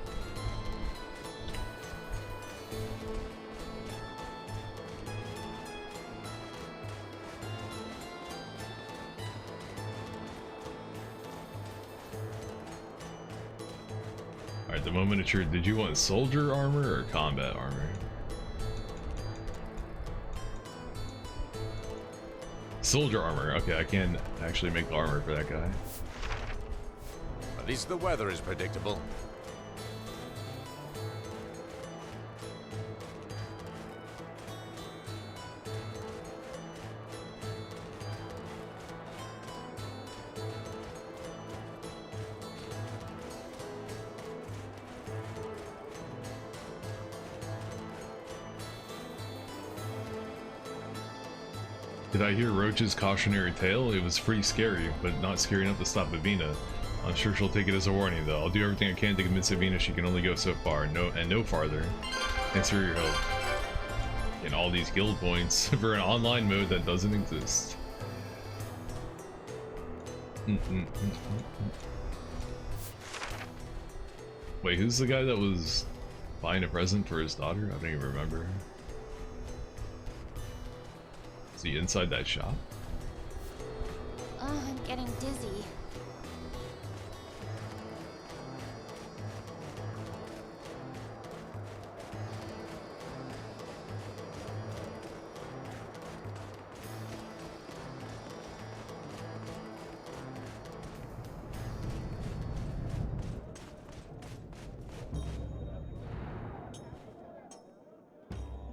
Alright, the moment of truth. Did you want soldier armor or combat armor? Soldier armor. Okay, I can actually make the armor for that guy. At least the weather is predictable. Did I hear Roach's cautionary tale? It was pretty scary, but not scary enough to stop Avina. I'm sure she'll take it as a warning, though. I'll do everything I can to convince Avina she can only go so far, no farther. Thanks for your help. And all these guild points for an online mode that doesn't exist. Wait, who's the guy that was buying a present for his daughter? I don't even remember. Is he inside that shop? Oh, I'm getting dizzy.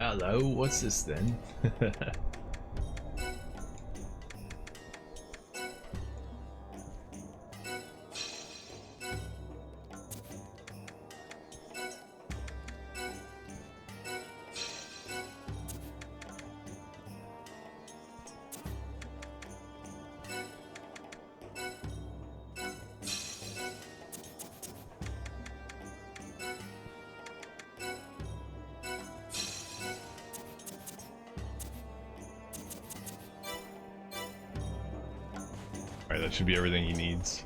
Hello, what's this then? Alright, that should be everything he needs.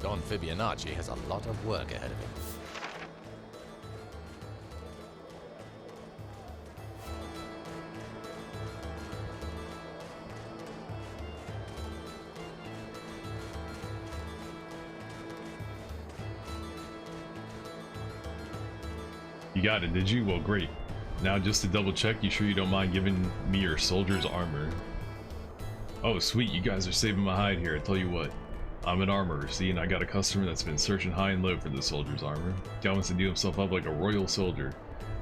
Don Fibonacci has a lot of work ahead of him. You got it, did you? Well, great. Now, just to double check, you sure you don't mind giving me your soldier's armor? Oh, sweet, you guys are saving my hide here. I tell you what, I'm an armorer, see, and I got a customer that's been searching high and low for the soldier's armor. Guy wants to do himself up like a royal soldier.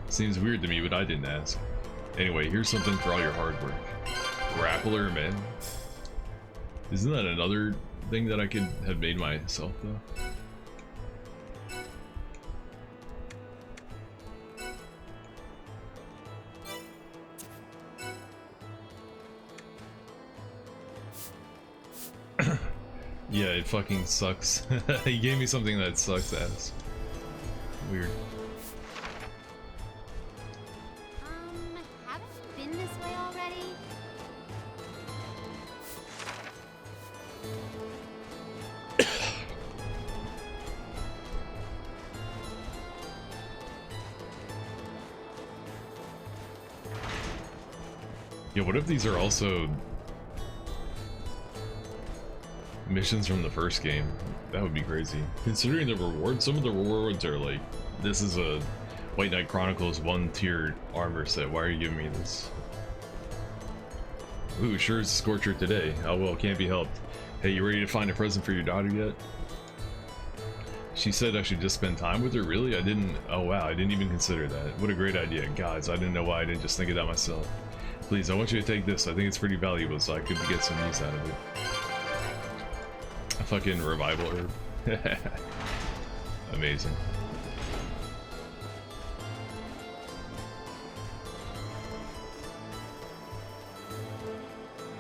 Seems weird to me, but I didn't ask. Anyway, here's something for all your hard work. Grappler, man. Isn't that another thing that I could have made myself, though? Yeah, it fucking sucks. He gave me something that sucks ass. Weird. Haven't you been this way already? Yeah, what if these are also missions from the first game? That would be crazy. Considering the rewards, some of the rewards are like, this is a White Knight Chronicles 1-tier armor set. Why are you giving me this? Ooh, sure is a scorcher today. Oh well, can't be helped. Hey, you ready to find a present for your daughter yet? She said I should just spend time with her. Really? I didn't. Oh wow, I didn't even consider that. What a great idea. Gods, I didn't know why I didn't just think of that myself. Please, I want you to take this. I think it's pretty valuable, so I could get some use out of it. A fucking revival herb. Amazing.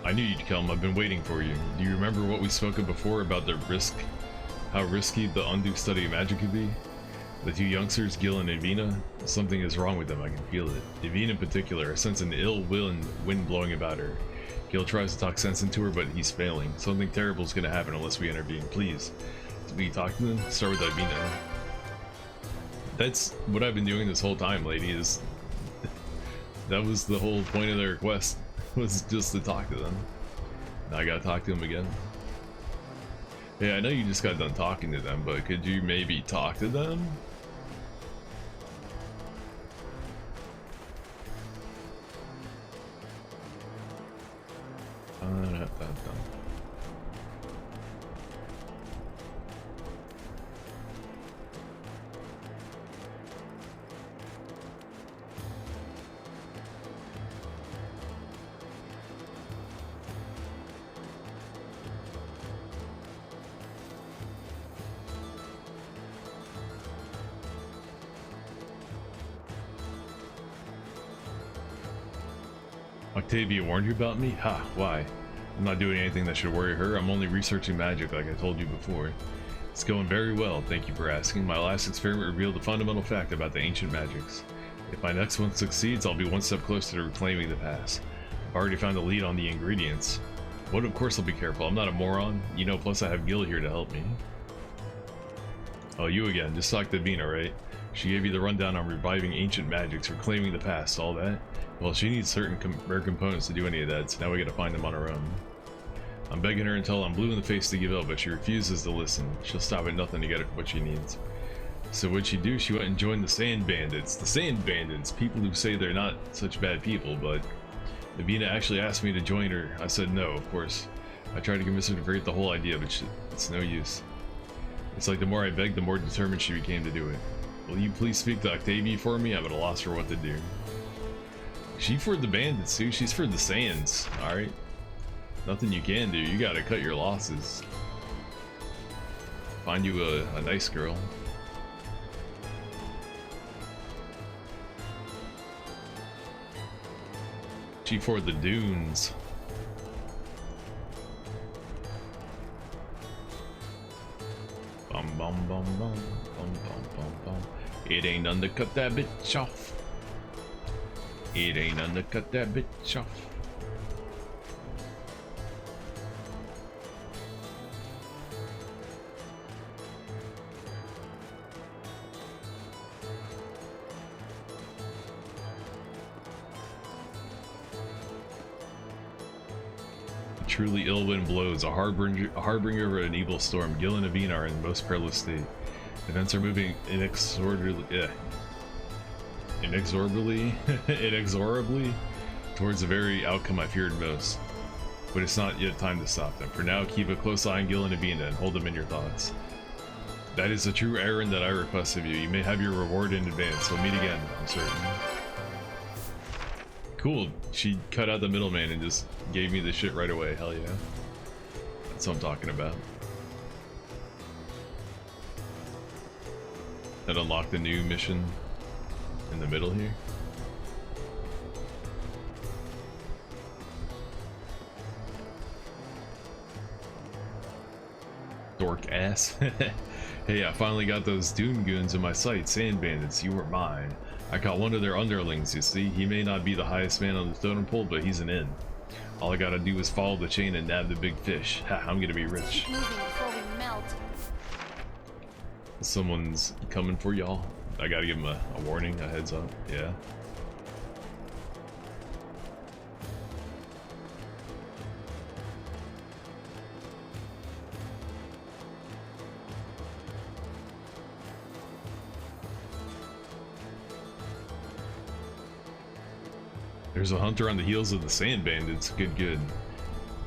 I knew you'd come. I've been waiting for you. Do you remember what we spoke of before about the risk? How risky the undue study of magic could be? The two youngsters, Gil and Evina, something is wrong with them. I can feel it. Evina in particular, I sense an ill wind blowing about her. Gil tries to talk sense into her, but he's failing. Something terrible is going to happen unless we intervene. Please, will you talk to them? Start with Evina. That's what I've been doing this whole time, lady. Is that was the whole point of the request, was just to talk to them. Now I gotta talk to them again. Yeah, I know you just got done talking to them, but could you maybe talk to them? Octavia warned you about me? Ha, why? I'm not doing anything that should worry her. I'm only researching magic like I told you before. It's going very well, thank you for asking. My last experiment revealed a fundamental fact about the ancient magics. If my next one succeeds, I'll be one step closer to reclaiming the past. I've already found a lead on the ingredients. But of course I'll be careful, I'm not a moron. You know, plus I have Gil here to help me. Oh, you again. Just talk to Vina, right? She gave you the rundown on reviving ancient magics, reclaiming the past, all that? Well, she needs certain rare components to do any of that, so now we gotta find them on our own. I'm begging her until I'm blue in the face to give up, but she refuses to listen. She'll stop at nothing to get what she needs. So what'd she do? She went and joined the Sand Bandits. The Sand Bandits, people who say they're not such bad people, but Evina actually asked me to join her. I said no, of course. I tried to convince her to forget the whole idea, but it's no use. It's like the more I begged, the more determined she became to do it. Will you please speak to Octavia for me? I'm at a loss for what to do. She for the bandits, too. She's for the sands, alright? Nothing you can do. You gotta cut your losses. Find you a nice girl. She for the dunes. Bum bum bum bum bum bum bum bum. It ain't none to cut that bitch off. It ain't none to cut that bitch off. Truly ill wind blows, a harbinger of an evil storm. Gil and Avina are in the most perilous state. Events are moving inexorably towards the very outcome I feared most. But it's not yet time to stop them. For now, keep a close eye on Gil and Avina and hold them in your thoughts. That is the true errand that I request of you. You may have your reward in advance. We'll meet again, I'm certain. Cool, she cut out the middleman and just gave me the shit right away. Hell yeah. That's what I'm talking about. That unlocked a new mission in the middle here. Dork ass. Hey, I finally got those Dune goons in my sight. Sand bandits, you were mine. I caught one of their underlings, you see. He may not be the highest man on the totem pole, but he's an in. All I gotta do is follow the chain and nab the big fish. Ha, I'm gonna be rich. Keep moving before we melt. Someone's coming for y'all. I gotta give him a warning, a heads up. Yeah. There's a hunter on the heels of the sand bandits. Good.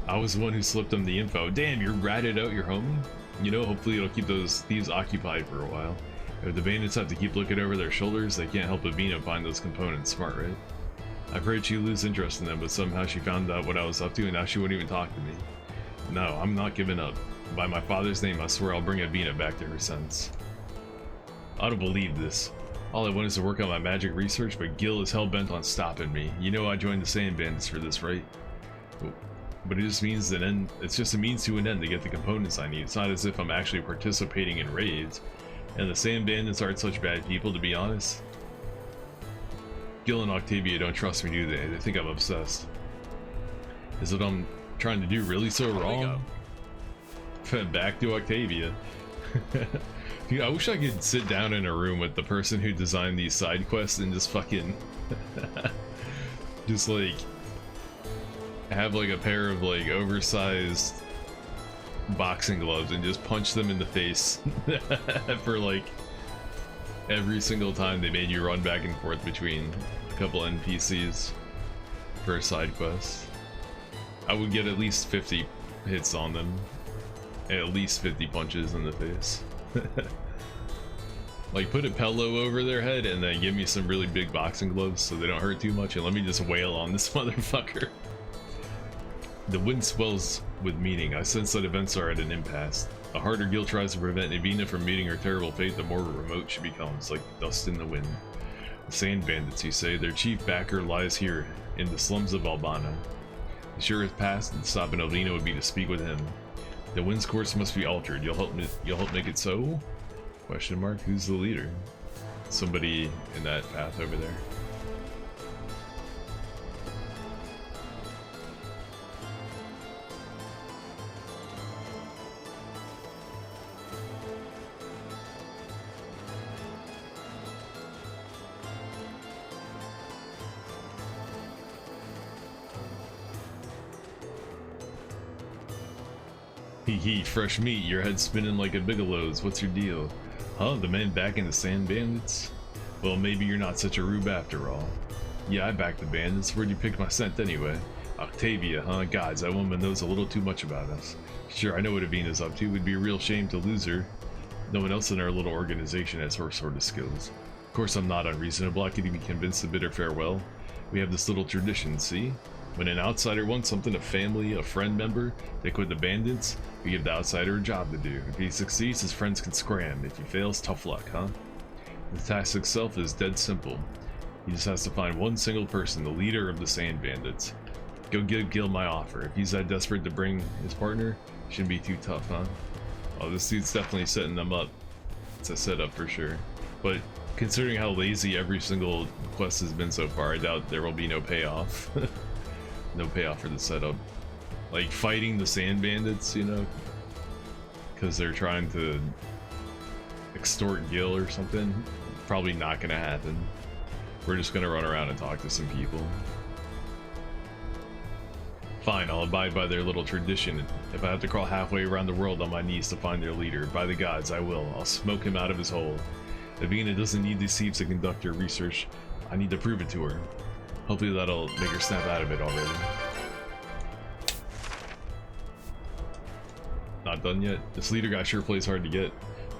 I was the one who slipped them the info. Damn, you ratted out your homie? You know, hopefully it'll keep those thieves occupied for a while. If the bandits have to keep looking over their shoulders, they can't help but find those components. Smart, right? I prayed she'd lose interest in them, but somehow she found out what I was up to and now she won't even talk to me. No, I'm not giving up. By my father's name, I swear I'll bring Avina back to her sense. I don't believe this. All I want is to work on my magic research, but Gil is hell-bent on stopping me. You know I joined the Sand Bandits for this, right? But it just means that it's just a means to an end to get the components I need. It's not as if I'm actually participating in raids. And the Sand Bandits aren't such bad people, to be honest. Gil and Octavia don't trust me, do they? They think I'm obsessed. Is what I'm trying to do really so wrong? Back to Octavia. Dude, I wish I could sit down in a room with the person who designed these side quests and just fucking just like have like a pair of like oversized boxing gloves and just punch them in the face for like every single time they made you run back and forth between a couple NPCs for a side quest. I would get at least 50 hits on them, at least 50 punches in the face. Like put a pillow over their head and then give me some really big boxing gloves so they don't hurt too much, and let me just wail on this motherfucker. The wind swells with meaning. I sense that events are at an impasse. The harder Gil tries to prevent Avina from meeting her terrible fate, the more remote she becomes, like dust in the wind. The Sand Bandits, you say, their chief backer lies here, in the slums of Albano. The surest path to stopping Avina would be to speak with him. The wind's course must be altered. You'll help make it so? Question mark. Who's the leader? Somebody in that path over there. Hee, fresh meat, your head's spinning like a Bigelow's. What's your deal? Huh, the man backing the Sand Bandits? Well, maybe you're not such a rube after all. Yeah, I back the bandits. Where'd you pick my scent anyway? Octavia, huh? Gods, that woman knows a little too much about us. Sure, I know what Avina's up to. It'd be a real shame to lose her. No one else in our little organization has her sort of skills. Of course, I'm not unreasonable. I could even convince to bid her farewell. We have this little tradition, see? When an outsider wants something, a family, a friend member, they quit the bandits, we give the outsider a job to do. If he succeeds, his friends can scram. If he fails, tough luck, huh? The task itself is dead simple. He just has to find one single person, the leader of the Sand Bandits. Go give Gil my offer. If he's that desperate to bring his partner, shouldn't be too tough, huh? Oh, this dude's definitely setting them up. It's a setup for sure. But considering how lazy every single quest has been so far, I doubt there will be no payoff. No payoff for the setup. Like fighting the Sand Bandits, you know? Because they're trying to extort Gil or something. Probably not gonna happen. We're just gonna run around and talk to some people. Fine, I'll abide by their little tradition. If I have to crawl halfway around the world on my knees to find their leader, by the gods, I will. I'll smoke him out of his hole. Avina doesn't need these thieves to conduct her research. I need to prove it to her. Hopefully that'll make her snap out of it already. Not done yet. This leader guy sure plays hard to get.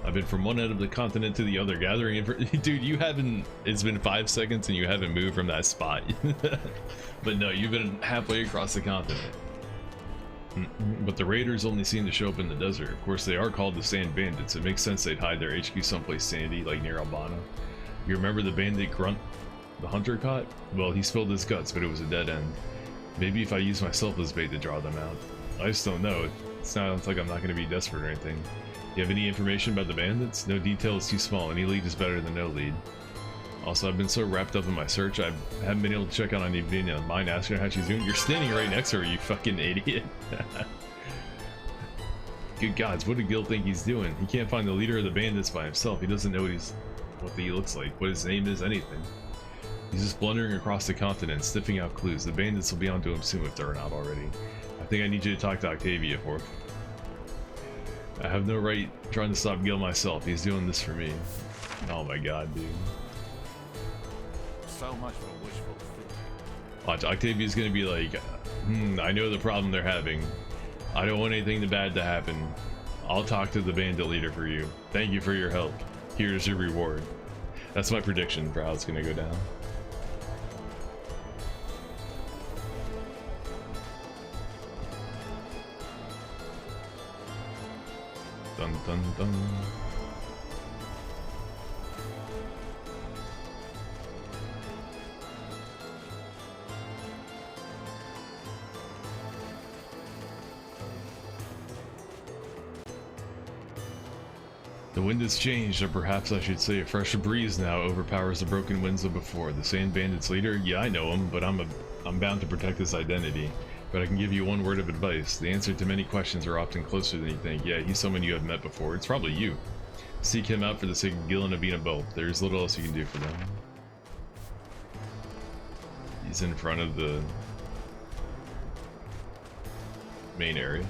I've been from one end of the continent to the other, gathering dude, you haven't... It's been 5 seconds and you haven't moved from that spot. But no, you've been halfway across the continent. But the raiders only seem to show up in the desert. Of course, they are called the Sand Bandits. It makes sense they'd hide their HQ someplace sandy, like near Albano. You remember the bandit Grunt the hunter caught? Well, he spilled his guts, but it was a dead end. Maybe if I use myself as bait to draw them out. I just don't know. It sounds like I'm not going to be desperate or anything. You have any information about the bandits? No detail is too small. Any lead is better than no lead. Also, I've been so wrapped up in my search, I haven't been able to check out on Avina. Mind asking her how she's doing? You're standing right next to her, you fucking idiot. Good gods, what did Gil think he's doing? He can't find the leader of the bandits by himself. He doesn't know what he looks like, what his name is, anything. He's just blundering across the continent, sniffing out clues. The bandits will be onto him soon if they're not already. I think I need you to talk to Octavia for. I have no right trying to stop Gil myself. He's doing this for me. Oh my god, dude. So much for wishful thinking. Watch, Octavia's gonna be like, I know the problem they're having. I don't want anything bad to happen. I'll talk to the bandit leader for you. Thank you for your help. Here's your reward. That's my prediction for how it's gonna go down. Dun dun dun. The wind has changed, or perhaps I should say a fresh breeze now overpowers the broken winds of before. The Sand Bandits leader? Yeah, I know him, but I'm bound to protect his identity. But I can give you one word of advice. The answer to many questions are often closer than you think. Yeah, he's someone you have met before. It's probably you. Seek him out for the sake of Gil and Avina both. There's little else you can do for them. He's in front of the main area.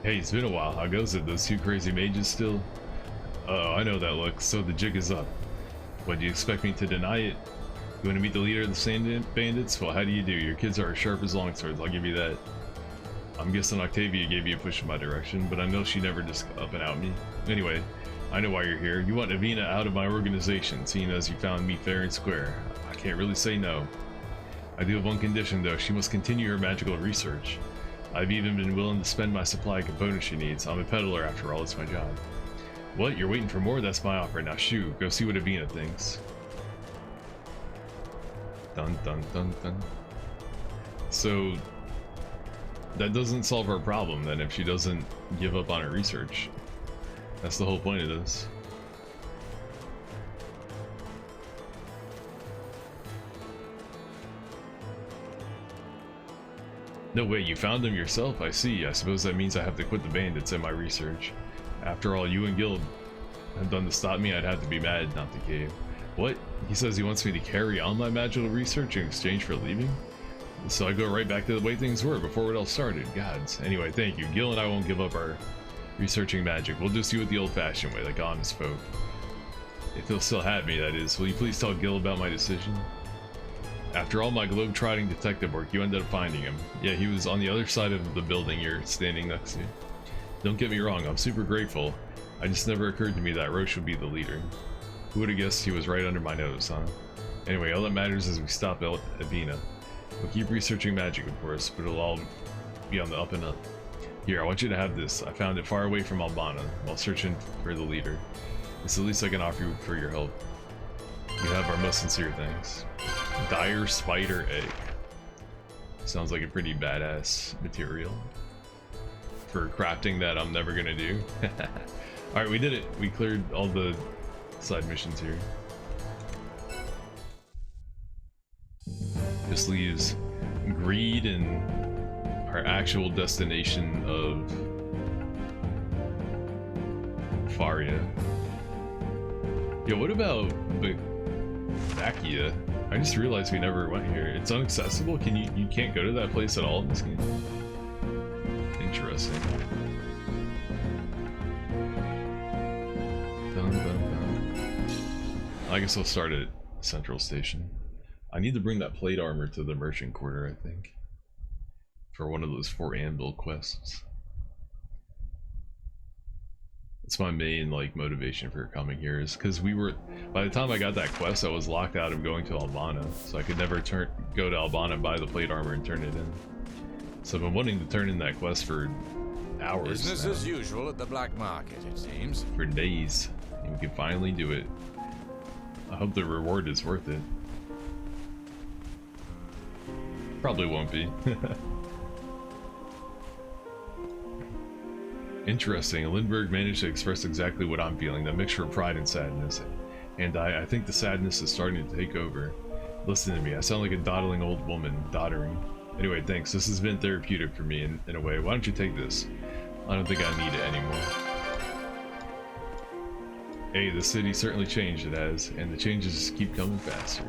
Hey, it's been a while. How goes it? Those two crazy mages still? Oh, I know that look. So the jig is up. What, do you expect me to deny it? You want to meet the leader of the Sand Bandits? Well, how do you do? Your kids are as sharp as longswords, I'll give you that. I'm guessing Octavia gave you a push in my direction, but I know she never just up and out me. Anyway, I know why you're here. You want Avina out of my organization, seeing as you found me fair and square. I can't really say no. I do have one condition, though. She must continue her magical research. I've even been willing to spend my supply of components she needs. I'm a peddler after all, it's my job. What? You're waiting for more? That's my offer. Now shoo, go see what Avina thinks. Dun dun dun dun. So that doesn't solve her problem then if she doesn't give up on her research. That's the whole point of this. No way, you found them yourself? I see. I suppose that means I have to quit the bandits and my research. After all you and Gil have done to stop me, I'd have to be mad not to cave. What? He says he wants me to carry on my magical research in exchange for leaving? So I go right back to the way things were before it all started. Gods. Anyway, thank you. Gil and I won't give up our researching magic. We'll just do it the old-fashioned way, like honest folk. If they'll still have me, that is. Will you please tell Gil about my decision? After all my globe-trotting detective work, you ended up finding him. Yeah, he was on the other side of the building you're standing next to. Don't get me wrong, I'm super grateful. I just never occurred to me that Roche would be the leader. Who would have guessed he was right under my nose, huh? Anyway, all that matters is we stop at Avina. We'll keep researching magic, of course, but it'll all be on the up and up. Here, I want you to have this. I found it far away from Albana while searching for the leader. It's the least I can offer you for your help. You have our most sincere thanks. Dire spider egg. Sounds like a pretty badass material for crafting that I'm never gonna do. Alright, we did it. We cleared all the side missions here. Just leaves Greed and our actual destination of Faria. Yo, what about Bacchia? I just realized we never went here. It's inaccessible? You can't go to that place at all in this game? Interesting. Dun, dun, dun. I guess I'll start at Central Station. I need to bring that plate armor to the Merchant Quarter, I think. For one of those 4 anvil quests. It's my main like motivation for coming here, is because by the time I got that quest, I was locked out of going to Albana, so I could never go to Albana, buy the plate armor, and turn it in. So I've been wanting to turn in that quest for hours. Business now. as usual at the black market, it seems. For days, and we can finally do it. I hope the reward is worth it. Probably won't be. Interesting. Lindbergh managed to express exactly what I'm feeling, that mixture of pride and sadness. And I think the sadness is starting to take over. Listen to me, I sound like a dawdling old woman, doddering. Anyway, thanks. This has been therapeutic for me in a way. Why don't you take this? I don't think I need it anymore. Hey, the city certainly changed, it has, and the changes just keep coming faster.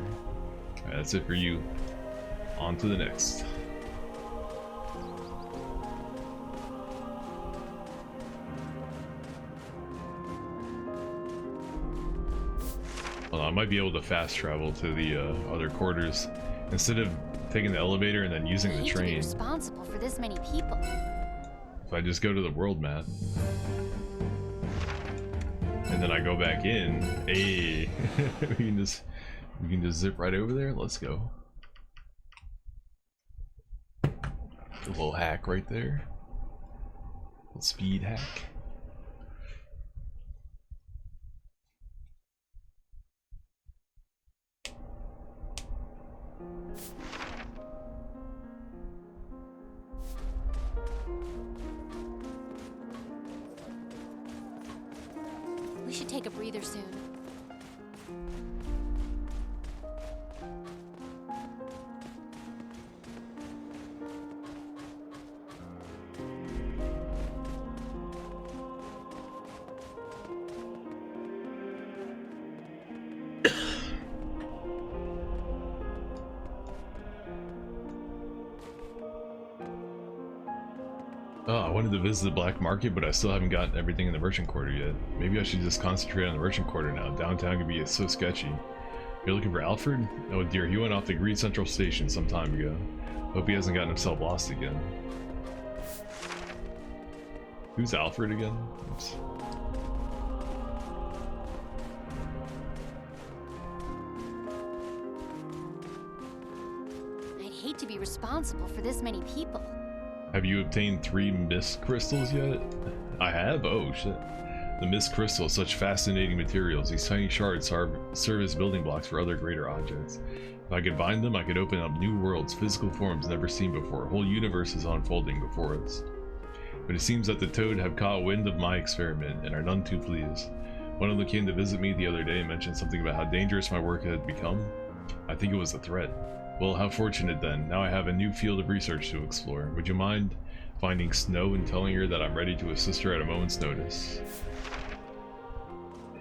Alright, that's it for you. On to the next. Well, I might be able to fast travel to the other quarters instead of taking the elevator and then using the I hate to be train. responsible for this many people. If I just go to the world map and then I go back in, hey, we can just zip right over there. Let's go. A little hack right there. Little speed hack. We should take a breather soon. Oh, I wanted to visit the black market, but I still haven't gotten everything in the merchant quarter yet. Maybe I should just concentrate on the merchant quarter now. Downtown can be so sketchy. You're looking for Alfred? Oh dear, he went off to Greed Central Station some time ago. Hope he hasn't gotten himself lost again. Who's Alfred again? Oops. I'd hate to be responsible for this many people. Have you obtained 3 mist crystals yet? I have? Oh shit. The mist crystals, such fascinating materials. These tiny shards serve as building blocks for other greater objects. If I could bind them, I could open up new worlds, physical forms never seen before. A whole universe is unfolding before us. But it seems that the Toad have caught wind of my experiment and are none too pleased. One of them came to visit me the other day and mentioned something about how dangerous my work had become. I think it was a threat. Well, how fortunate then. Now I have a new field of research to explore. Would you mind finding Snow and telling her that I'm ready to assist her at a moment's notice?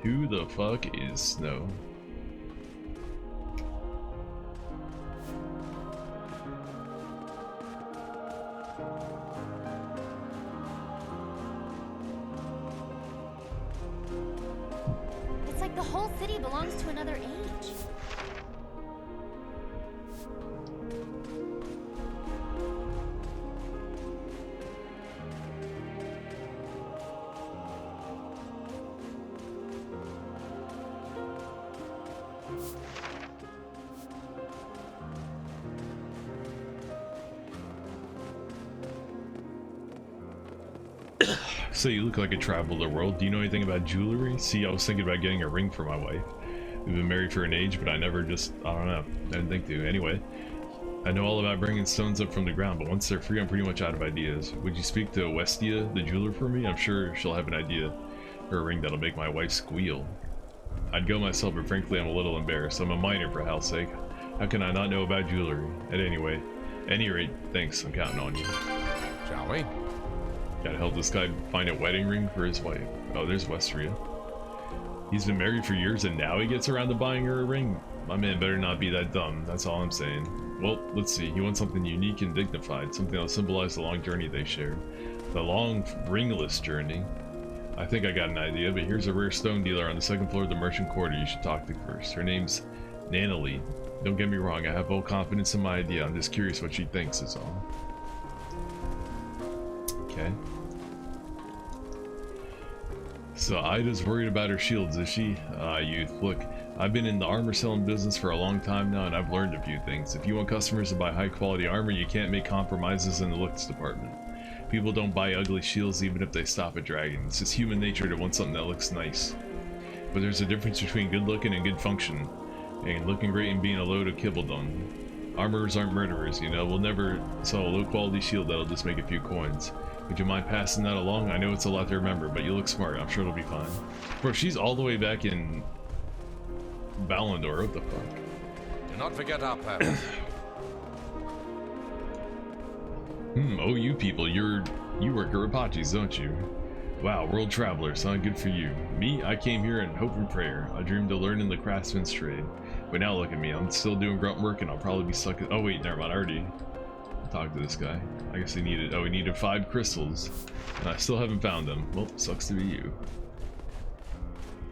Who the fuck is Snow? The whole city belongs to another age. So you look like a traveler the world. Do you know anything about jewelry? See, I was thinking about getting a ring for my wife. We've been married for an age, but I don't know. I didn't think to. Anyway, I know all about bringing stones up from the ground, but once they're free, I'm pretty much out of ideas. Would you speak to Westia, the jeweler, for me? I'm sure she'll have an idea for a ring that'll make my wife squeal. I'd go myself, but frankly, I'm a little embarrassed. I'm a minor, for hell's sake. How can I not know about jewelry? At any rate, thanks. I'm counting on you. Shall we? Gotta help this guy find a wedding ring for his wife. Oh, there's Westria. He's been married for years and now he gets around to buying her a ring? My man better not be that dumb, that's all I'm saying. Well, let's see. He wants something unique and dignified, something that'll symbolize the long journey they shared. The long, ringless journey. I think I got an idea, but here's a rare stone dealer on the second floor of the merchant quarter you should talk to first. Her name's Nanalie. Don't get me wrong, I have full confidence in my idea. I'm just curious what she thinks is all. Okay. So Ida's worried about her shields, is she? Youth, look, I've been in the armor selling business for a long time now and I've learned a few things. If you want customers to buy high quality armor, you can't make compromises in the looks department. People don't buy ugly shields even if they stop at dragon. It's just human nature to want something that looks nice. But there's a difference between good looking and good function. And looking great and being a load of kibbledom. Armorers aren't murderers, you know. We'll never sell a low quality shield that'll just make a few coins. Would you mind passing that along? I know it's a lot to remember, but you look smart. I'm sure it'll be fine. Bro, she's all the way back in Valandor. What the fuck? Do not forget our purpose. Oh, you people, you work at Rapachi's, don't you? Wow, world traveler, sound good for you. Me, I came here in hope and prayer. I dreamed of learning the craftsman's trade. But now look at me, I'm still doing grunt work and I'll probably be stuck at— oh wait, never mind, I already talked to this guy. I guess he needed 5 crystals. And I still haven't found them. Well, sucks to be you.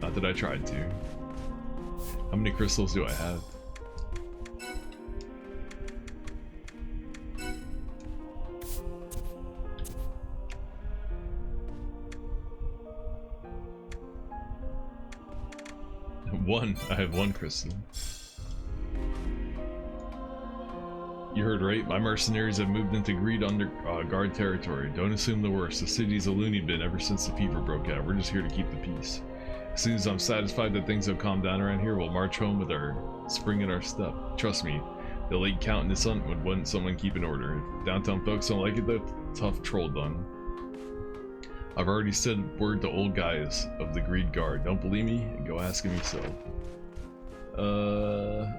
Not that I tried to. How many crystals do I have? One. I have 1 crystal. You heard right. My mercenaries have moved into Greed under guard territory. Don't assume the worst. The city's a loony bin ever since the fever broke out. We're just here to keep the peace. As soon as I'm satisfied that things have calmed down around here, we'll march home with our spring in our step. Trust me, the late Countess Hunt would want someone keep in order. If downtown folks don't like it though, tough troll done. I've already said word to old guys of the Greed Guard. Don't believe me? Go ask him yourself.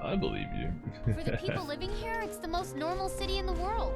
I believe you. For the people living here, it's the most normal city in the world.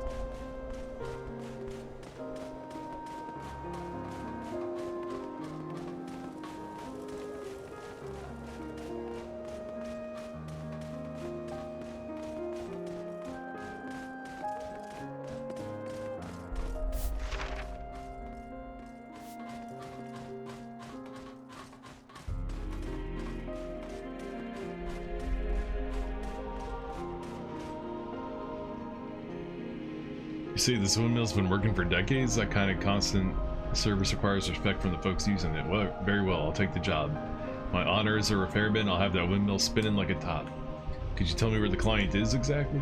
You see, this windmill's been working for decades. That kind of constant service requires respect from the folks using it. Well, very well, I'll take the job. My honor as a repairman, I'll have that windmill spinning like a top. Could you tell me where the client is exactly?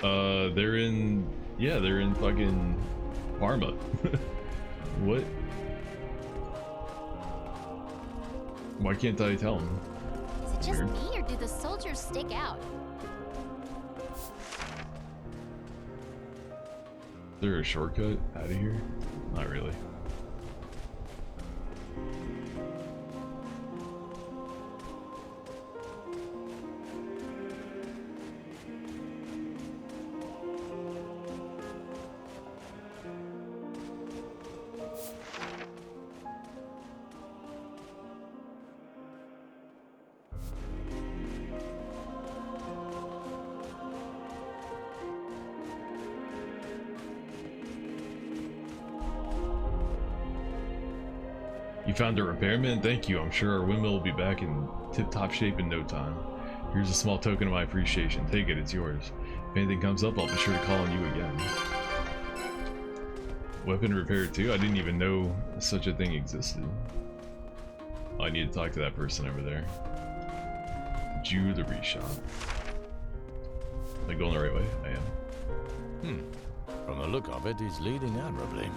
They're in fucking Parma. What? Why can't I tell them? Is it just me, or do the soldiers stick out? Is there a shortcut out of here? Not really. You found a repairman? Thank you. I'm sure our windmill will be back in tip-top shape in no time. Here's a small token of my appreciation. Take it, it's yours. If anything comes up, I'll be sure to call on you again. Weapon repair too? I didn't even know such a thing existed. Oh, I need to talk to that person over there. Jewelry shop. Am I going the right way? I am. From the look of it, he's leading admirably.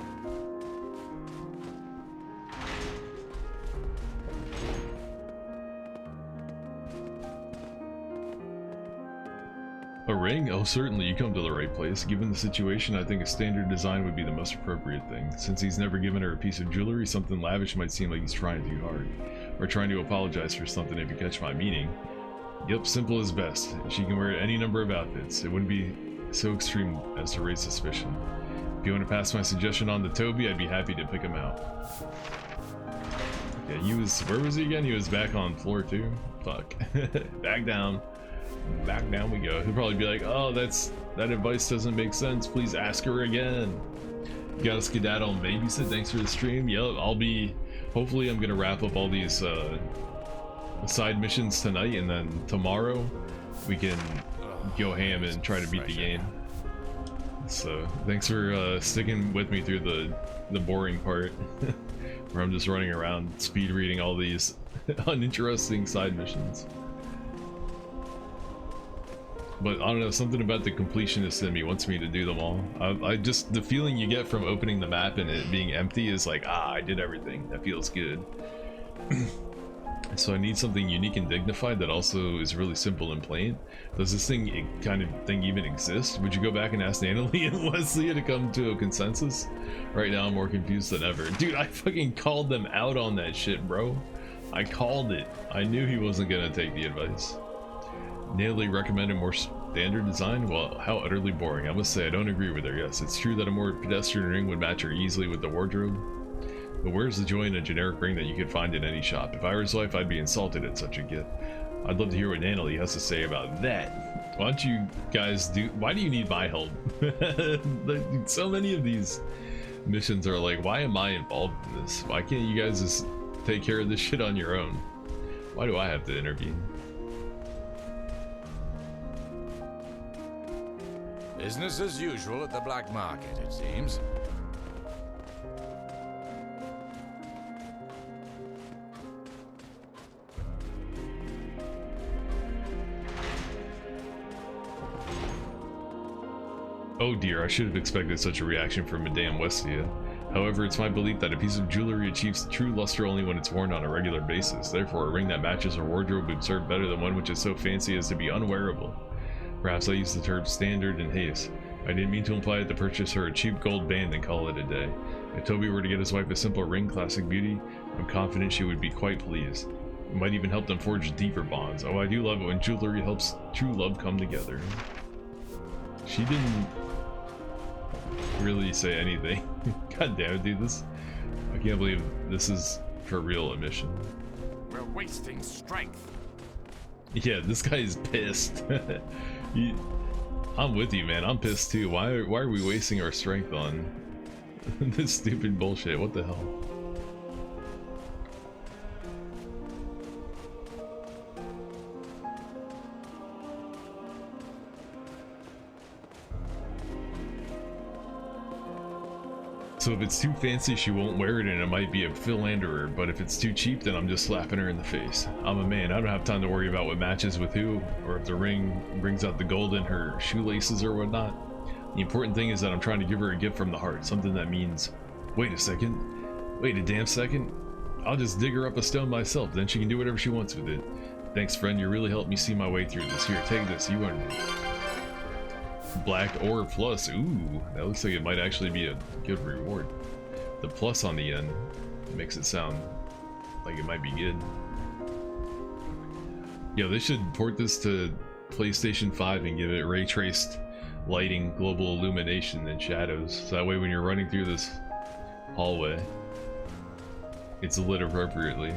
A ring? Oh, certainly, you come to the right place. Given the situation, I think a standard design would be the most appropriate thing. Since he's never given her a piece of jewelry, something lavish might seem like he's trying too hard. Or trying to apologize for something, if you catch my meaning. Yep, simple is best. She can wear any number of outfits. It wouldn't be so extreme as to raise suspicion. If you want to pass my suggestion on to Toby, I'd be happy to pick him out. Yeah, he was... where was he again? He was back on floor 2? Fuck. Back down. Back down we go. He'll probably be like, oh, that advice doesn't make sense. Please ask her again. You gotta skedaddle and babysit. Thanks for the stream. Yep, I'll be... hopefully I'm gonna wrap up all these side missions tonight, and then tomorrow we can go ham and try to beat the game. So thanks for sticking with me through the boring part where I'm just running around speed reading all these uninteresting side missions. But I don't know, something about the completionist in me wants me to do them all. I just, the feeling you get from opening the map and it being empty is like, ah, I did everything. That feels good. So I need something unique and dignified that also is really simple and plain. Does this kind of thing even exist? Would you go back and ask Annalie and Leslie to come to a consensus? Right now I'm more confused than ever. Dude, I fucking called them out on that shit, bro. I called it. I knew he wasn't gonna take the advice. Natalie recommended more standard design? Well, how utterly boring. I must say I don't agree with her. Yes, it's true that a more pedestrian ring would match her easily with the wardrobe. But where's the joy in a generic ring that you could find in any shop? If I were his wife, I'd be insulted at such a gift. I'd love to hear what Natalie has to say about that. Why don't you guys do... why do you need my help? So many of these missions are like, why am I involved in this? Why can't you guys just take care of this shit on your own? Why do I have to intervene? Business as usual at the black market, it seems. Oh dear, I should have expected such a reaction from Madame Westia. However, it's my belief that a piece of jewelry achieves true luster only when it's worn on a regular basis. Therefore, a ring that matches her wardrobe would serve better than one which is so fancy as to be unwearable. Perhaps I used the term standard in haste. I didn't mean to imply that to purchase her a cheap gold band and call it a day. If Toby were to get his wife a simple ring, classic beauty, I'm confident she would be quite pleased. It might even help them forge deeper bonds. Oh, I do love it when jewelry helps true love come together. She didn't really say anything. God damn it, dude, this... I can't believe this is for real a mission. We're wasting strength. Yeah, this guy is pissed. I'm with you, man. I'm pissed too. Why are we wasting our strength on this stupid bullshit? What the hell? So if it's too fancy, she won't wear it and it might be a philanderer, but if it's too cheap, then I'm just slapping her in the face. I'm a man, I don't have time to worry about what matches with who, or if the ring brings out the gold in her shoelaces or whatnot. The important thing is that I'm trying to give her a gift from the heart, something that means, wait a second, wait a damn second, I'll just dig her up a stone myself, then she can do whatever she wants with it. Thanks friend, you really helped me see my way through this. Here, take this, you earned it. Black ore plus. Ooh, that looks like it might actually be a good reward. The plus on the end makes it sound like it might be good. Yo, they should port this to PlayStation 5 and give it ray traced lighting, global illumination, and shadows. So that way when you're running through this hallway, it's lit appropriately.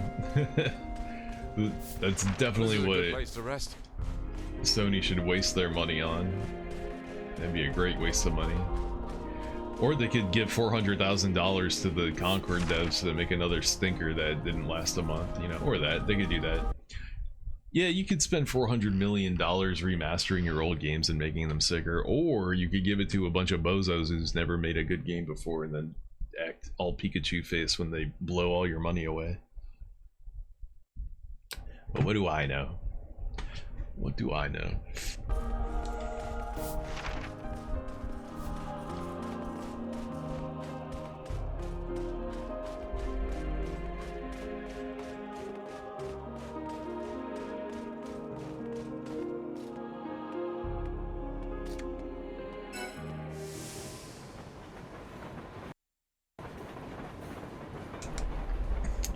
That's definitely what place to rest. Sony should waste their money on. That'd be a great waste of money. Or they could give $400,000 to the Concord devs so they make another stinker that didn't last a month, you know, or that. They could do that. Yeah, you could spend $400 million remastering your old games and making them sicker, or you could give it to a bunch of bozos who's never made a good game before and then act all Pikachu face when they blow all your money away. But what do I know? What do I know?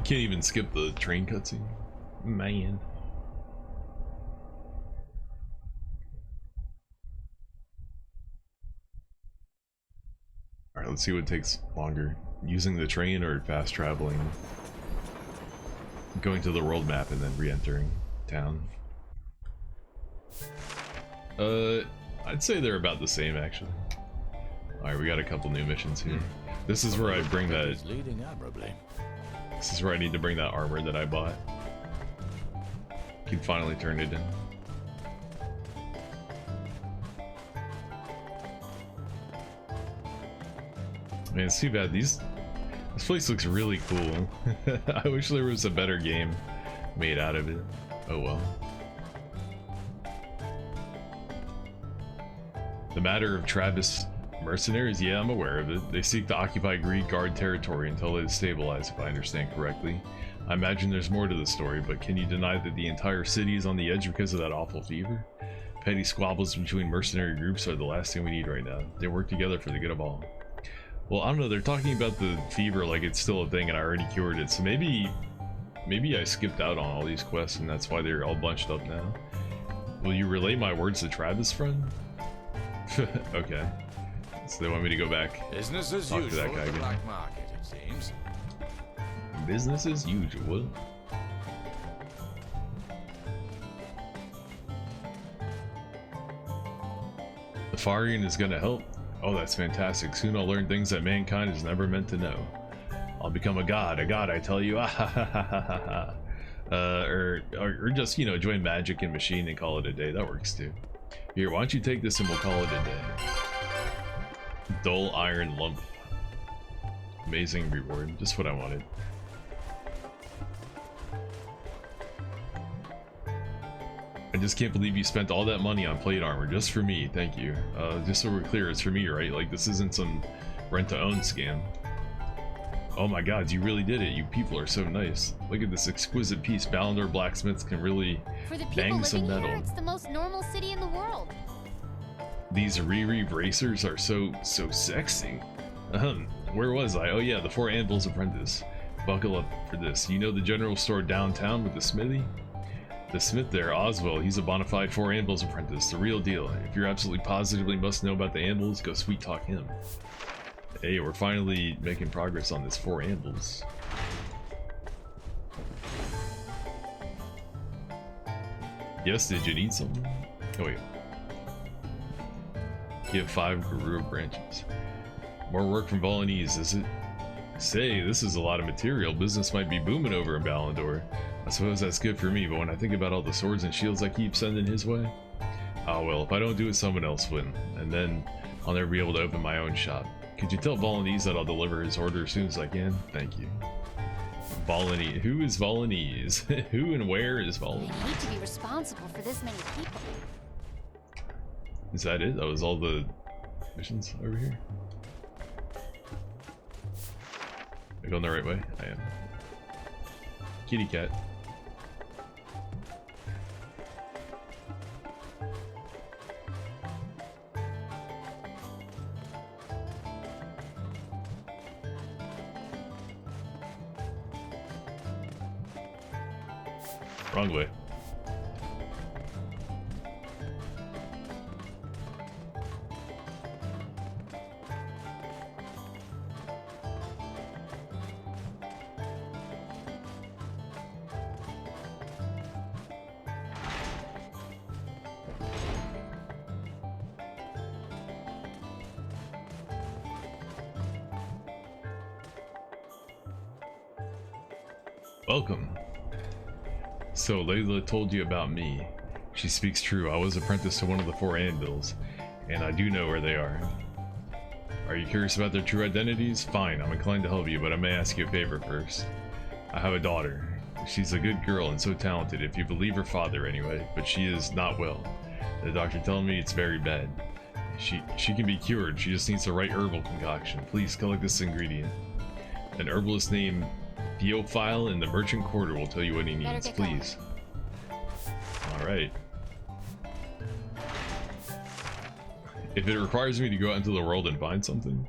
Can't even skip the train cutscene. Man. Alright, let's see what takes longer. Using the train or fast traveling. Going to the world map and then re-entering town. I'd say they're about the same actually. Alright, we got a couple new missions here. This is where I bring that... Leading admirably. This is where I need to bring that armor that I bought. Can finally turn it in. Man, it's too bad. This place looks really cool. I wish there was a better game made out of it. Oh well. The matter of Travis mercenaries? Yeah, I'm aware of it. They seek to occupy Greed Guard territory until it is stabilized, if I understand correctly. I imagine there's more to the story, but can you deny that the entire city is on the edge because of that awful fever? Petty squabbles between mercenary groups are the last thing we need right now. They work together for the good of all. Well, I don't know, they're talking about the fever like it's still a thing and I already cured it, so maybe I skipped out on all these quests and that's why they're all bunched up now. Will you relay my words to Travis, friend? Okay. So they want me to go back. Business as Talk to usual that guy at the again. black market, it seems. Business as usual. The firing is gonna help. Oh, that's fantastic. Soon I'll learn things that mankind has never meant to know. I'll become a god, I tell you. Or just, you know, join Magic and Machine and call it a day. That works too. Here, why don't you take this and we'll call it a day. Dull iron lump. Amazing reward. Just what I wanted. I just can't believe you spent all that money on plate armor just for me. Thank you. Just so we're clear, it's for me, right? Like, this isn't some rent-to-own scam. Oh my god, you really did it. You people are so nice. Look at this exquisite piece. Ballandor blacksmiths can really For the people bang some living metal. here, it's the most normal city in the world. These Riri racers are so sexy. Where was I? Oh yeah, the Four Anvils Apprentice. Buckle up for this. You know the general store downtown with the smithy? The smith there, Oswald, he's a bona fide Four Anvils Apprentice, the real deal. If you're absolutely positively must know about the anvils, go sweet talk him. Hey, we're finally making progress on this Four Anvils. Yes, did you need something? Oh wait. You have 5 Guru branches. More work from Balinese, is it? Say, this is a lot of material. Business might be booming over in Ballandor. I suppose that's good for me, but when I think about all the swords and shields I keep sending his way... Oh well, if I don't do it, someone else will. And then I'll never be able to open my own shop. Could you tell Balinese that I'll deliver his order as soon as I can? Thank you. Balinese. Who is Balinese? Who and where is Balinese? I hate to be responsible for this many people. Is that it? That was all the missions over here? Am I going the right way? I am. Kitty cat. Wrong way. Welcome. So Layla told you about me. She speaks true. I was apprenticed to one of the 4 anvils, and I do know where they are. Are you curious about their true identities? Fine, I'm inclined to help you, but I may ask you a favor first. I have a daughter. She's a good girl and so talented, if you believe her father anyway, but she is not well. The doctor told me it's very bad. She can be cured, she just needs the right herbal concoction. Please collect this ingredient. An herbalist named Theophile in the merchant quarter will tell you what he needs, please. Alright. If it requires me to go out into the world and find something,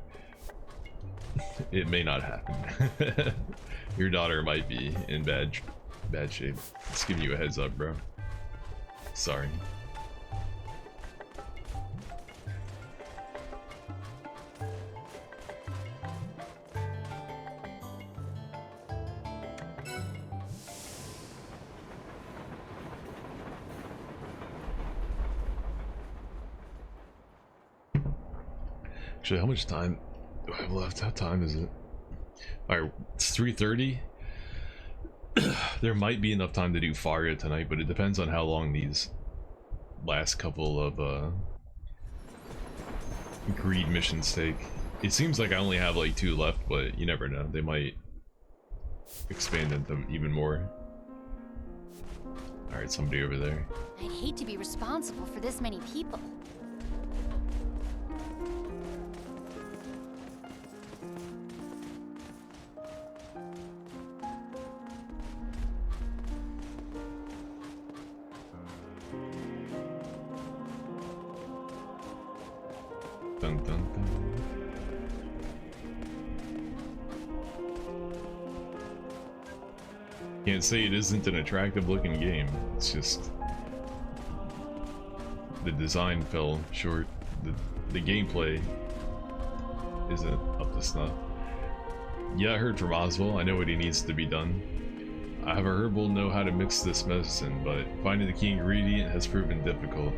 it may not happen. Your daughter might be in bad shape. Just giving you a heads up, bro. Sorry. Actually, how much time do I have left? How time is it? Alright, it's 3:30. There might be enough time to do Faria tonight, but it depends on how long these last couple of greed missions take. It seems like I only have like 2 left, but you never know. They might expand into even more. Alright, somebody over there. I'd hate to be responsible for this many people. Dun, dun, dun. Can't say it isn't an attractive looking game. It's just the design fell short. The gameplay isn't up to snuff. Yeah, I heard from Oswald. I know what he needs to be done. I have a herbal know how to mix this medicine, but finding the key ingredient has proven difficult.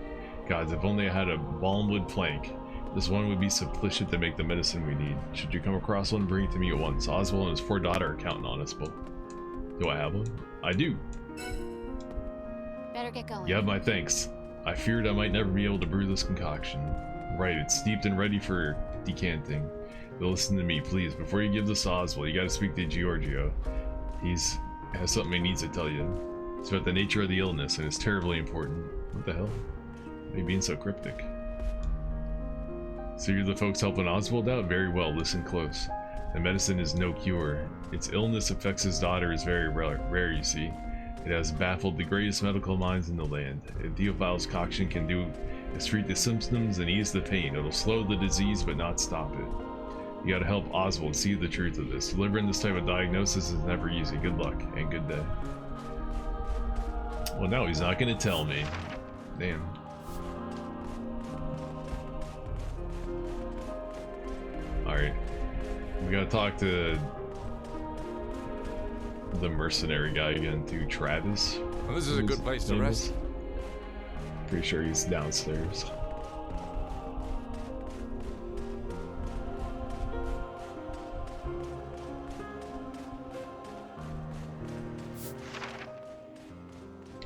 Gods, if only I had a balmwood plank. This one would be sufficient to make the medicine we need. Should you come across one, bring it to me at once. Oswald and his poor daughter are counting on us, but do I have one? I do. Better get going. You have my thanks. I feared I might never be able to brew this concoction. Right, it's steeped and ready for decanting. But listen to me, please. Before you give this to Oswald, you gotta speak to Giorgio. Has something he needs to tell you. It's about the nature of the illness, and it's terribly important. What the hell? Why are you being so cryptic? So you're the folks helping Oswald out? Very well, listen close. The medicine is no cure. Its illness affects his daughter is very rare, you see. It has baffled the greatest medical minds in the land. And Theophile's concoction can do is treat the symptoms and ease the pain. It'll slow the disease but not stop it. You gotta help Oswald see the truth of this. Delivering this type of diagnosis is never easy. Good luck and good day. Well, no, he's not gonna tell me. Damn. Alright. We gotta talk to the mercenary guy again, too. Travis. Well, this is a good place to rest. Pretty sure he's downstairs.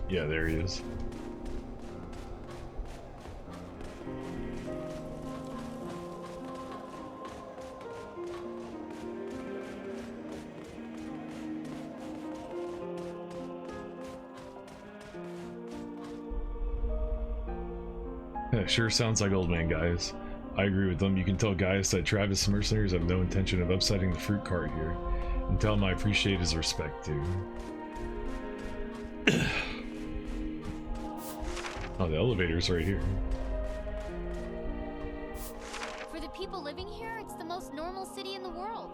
Yeah, there he is. Sure sounds like old man Gaius. I agree with them. You can tell Gaius that Travis mercenaries have no intention of upsetting the fruit cart here. And tell him I appreciate his respect too. Oh, the elevator's right here. For the people living here, it's the most normal city in the world.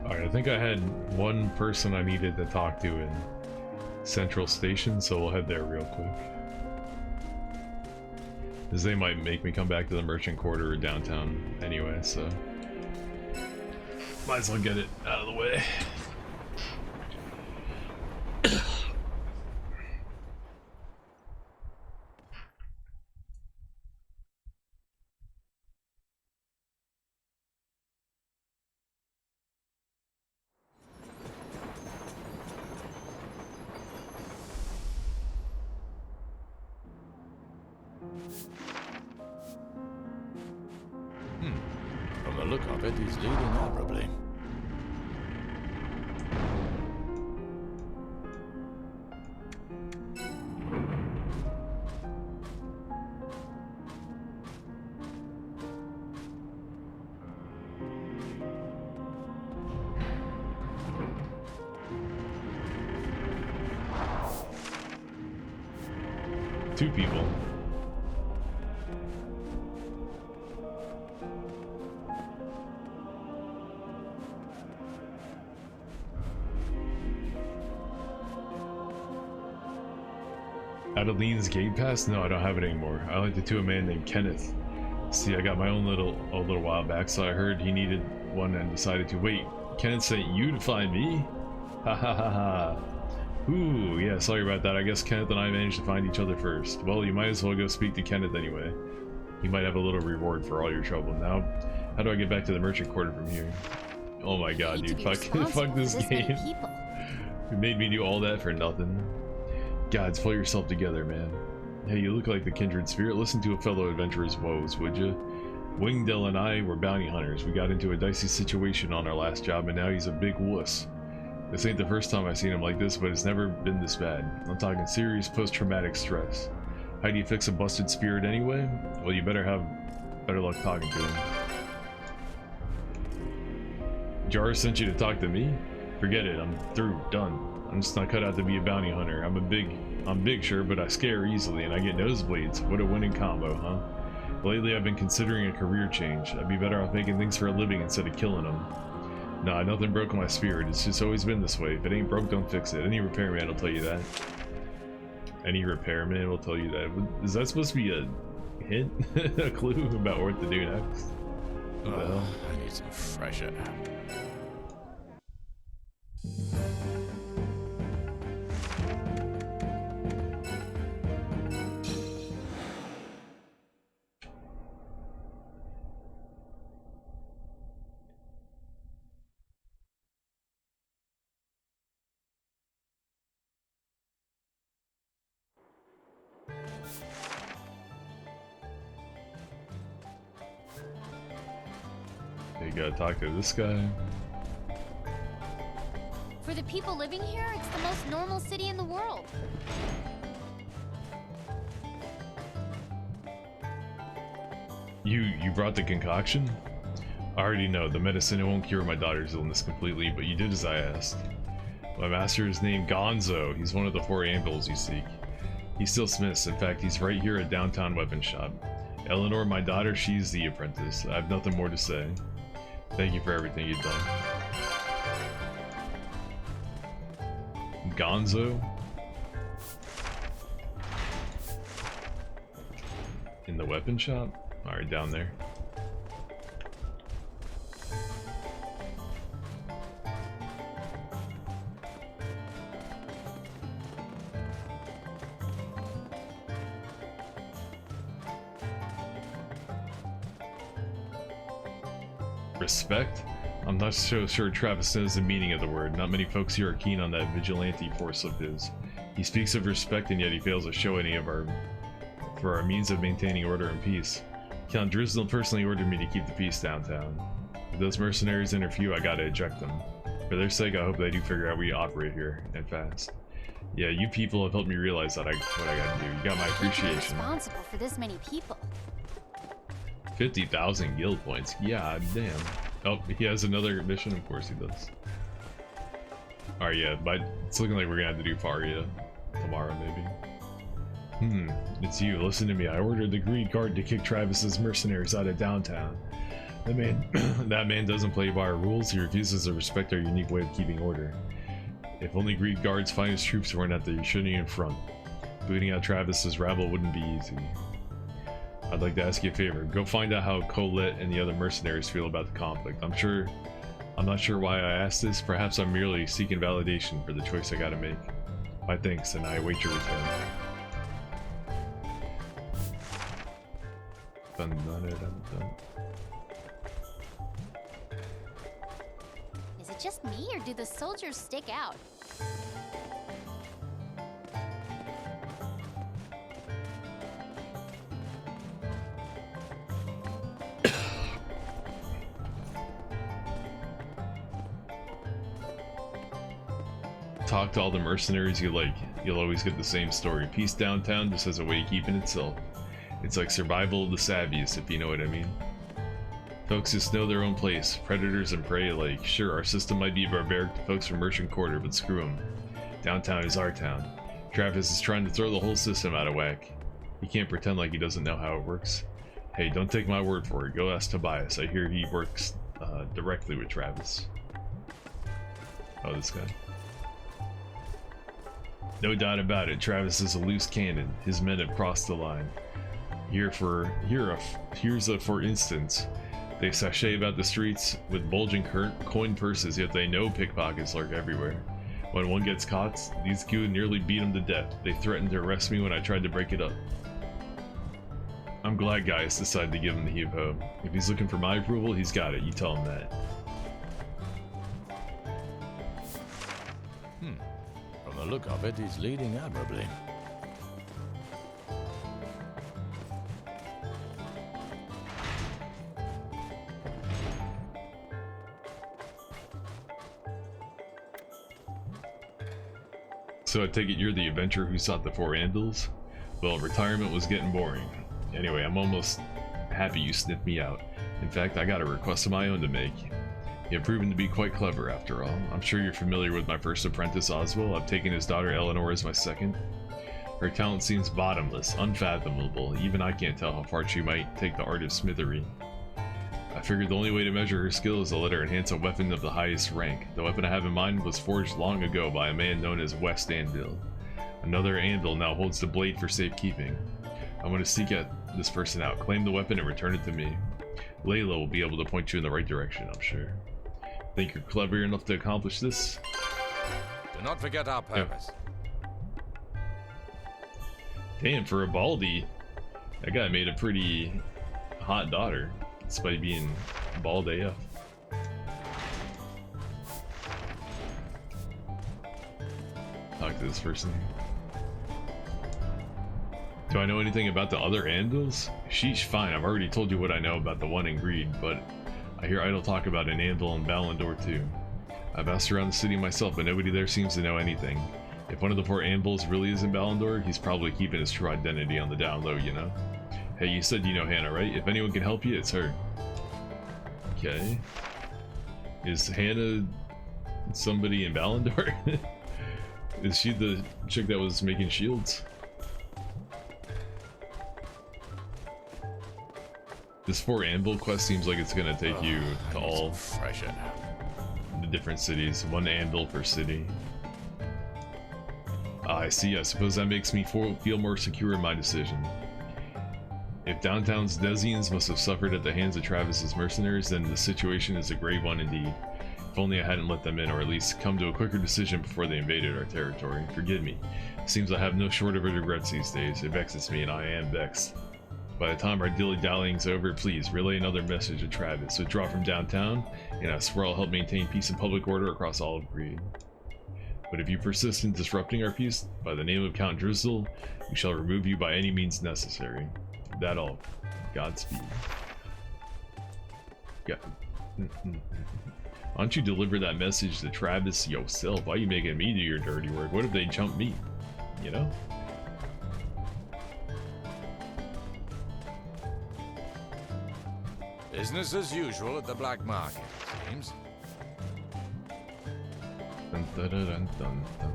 Alright, I think I had one person I needed to talk to in Central Station, so we'll head there real quick. Because they might make me come back to the Merchant Quarter or downtown anyway, so might as well get it out of the way. From the look of it, he's leading admirably. Two people. Adeline's Gate Pass? No, I don't have it anymore. I lent it to a man named Kenneth. See, I got my own a little while back, so I heard he needed one and decided to wait. Kenneth sent you to find me? Ha ha ha ha. Ooh, yeah, sorry about that. I guess Kenneth and I managed to find each other first. Well, you might as well go speak to Kenneth anyway. He might have a little reward for all your trouble. Now, how do I get back to the Merchant Quarter from here? Oh my god, dude, fuck this game. You made me do all that for nothing. Gods, pull yourself together, man. Hey, you look like the kindred spirit. Listen to a fellow adventurer's woes, would you? Wingdell and I were bounty hunters. We got into a dicey situation on our last job, and now he's a big wuss. This ain't the first time I've seen him like this, but it's never been this bad. I'm talking serious post-traumatic stress. How do you fix a busted spirit anyway? Well, you better have better luck talking to him. Jar sent you to talk to me? Forget it, I'm through, done. I'm just not cut out to be a bounty hunter. I'm big, sure, but I scare easily and I get nosebleeds. What a winning combo, huh? Lately I've been considering a career change. I'd be better off making things for a living instead of killing them. Nah, nothing broke my spirit. It's just always been this way. If it ain't broke, don't fix it. Any repairman will tell you that. Any repairman will tell you that. Is that supposed to be a hint? A clue about what to do next? Well, I need some fresh air. You gotta talk to this guy. For the people living here, it's the most normal city in the world. You brought the concoction? I already know, the medicine, it won't cure my daughter's illness completely, but you did as I asked. My master is named Gonzo. He's one of the 4 ampules you seek. He's still Smith's. In fact, he's right here at Downtown Weapon Shop. Eleanor, my daughter, she's the apprentice. I have nothing more to say. Thank you for everything you've done. Gonzo? In the weapon shop? Alright, down there. Respect? I'm not so sure Travis knows the meaning of the word. Not many folks here are keen on that vigilante force of his. He speaks of respect and yet he fails to show any of our means of maintaining order and peace. Count Drizzle personally ordered me to keep the peace downtown. If those mercenaries interfere, I gotta eject them. For their sake, I hope they do figure out we operate here, and fast. Yeah, you people have helped me realize that what I gotta do. You got my appreciation. Responsible for this many people. 50,000 guild points. Yeah, damn. Oh, he has another mission? Of course he does. Alright, yeah, but it's looking like we're gonna have to do Faria tomorrow, maybe. It's you. Listen to me. I ordered the Green Guard to kick Travis's mercenaries out of downtown. That man doesn't play by our rules. He refuses to respect our unique way of keeping order. If only Greed Guard's finest troops weren't at the shooting in front. Booting out Travis's rabble wouldn't be easy. I'd like to ask you a favor. Go find out how Colette and the other mercenaries feel about the conflict. I'm not sure why I asked this. Perhaps I'm merely seeking validation for the choice I gotta make. My thanks, and I await your return. Dun, dun, dun, dun. Is it just me, or do the soldiers stick out? Talk to all the mercenaries you like. You'll always get the same story. Peace downtown just has a way of keeping itself. It's like survival of the savviest, if you know what I mean. Folks just know their own place. Predators and prey alike. Sure, our system might be barbaric to folks from Merchant Quarter, but screw them. Downtown is our town. Travis is trying to throw the whole system out of whack. He can't pretend like he doesn't know how it works. Hey, don't take my word for it. Go ask Tobias. I hear he works directly with Travis. Oh, this guy. No doubt about it, Travis is a loose cannon. His men have crossed the line. Here's a for instance. They sashay about the streets with bulging coin purses, yet they know pickpockets lurk everywhere. When one gets caught, these goo nearly beat him to death. They threatened to arrest me when I tried to break it up. I'm glad guys decided to give him the heave-ho. If he's looking for my approval, he's got it. You tell him that. From the look of it, he's leading admirably. So I take it you're the adventurer who sought the Four Andals? Well, retirement was getting boring. Anyway, I'm almost happy you sniffed me out. In fact, I got a request of my own to make. You have proven to be quite clever after all. I'm sure you're familiar with my first apprentice, Oswald. I've taken his daughter Eleanor as my second. Her talent seems bottomless, unfathomable. Even I can't tell how far she might take the art of smithery. I figured the only way to measure her skill is to let her enhance a weapon of the highest rank. The weapon I have in mind was forged long ago by a man known as West Anvil. Another Anvil now holds the blade for safekeeping. I'm going to seek out this person out, claim the weapon, and return it to me. Layla will be able to point you in the right direction, I'm sure. Think you're clever enough to accomplish this? Do not forget our purpose. Damn, for a Baldy, that guy made a pretty hot daughter, despite being bald AF. Talk to this person. Do I know anything about the other Andals? Sheesh, fine, I've already told you what I know about the one in Greed, but I hear idle talk about an Anvil in Ballandor too. I've asked around the city myself, but nobody there seems to know anything. If one of the four Anvils really is in Ballandor, he's probably keeping his true identity on the down low, you know? Hey, you said you know Hannah, right? If anyone can help you, it's her. Okay. Is Hannah somebody in Ballandor? Is she the chick that was making shields? This 4 Anvil quest seems like it's gonna take you to all fresher now. The different cities. One Anvil per city. I see. I suppose that makes me feel more secure in my decision. If downtown's Desians must have suffered at the hands of Travis's mercenaries, then the situation is a grave one indeed. If only I hadn't let them in, or at least come to a quicker decision before they invaded our territory. Forgive me. Seems I have no short of regrets these days. It vexes me, and I am vexed. By the time our dilly-dallying's over, please relay another message to Travis. Withdraw from downtown, and I swear I'll help maintain peace and public order across all of Greed. But if you persist in disrupting our peace, by the name of Count Drizzle, we shall remove you by any means necessary. That all. Godspeed. Yeah. Why don't you deliver that message to Travis yourself? Why are you making me do your dirty work? What if they jump me? You know? Business as usual at the black market, it seems. Dun, dun, dun, dun, dun, dun.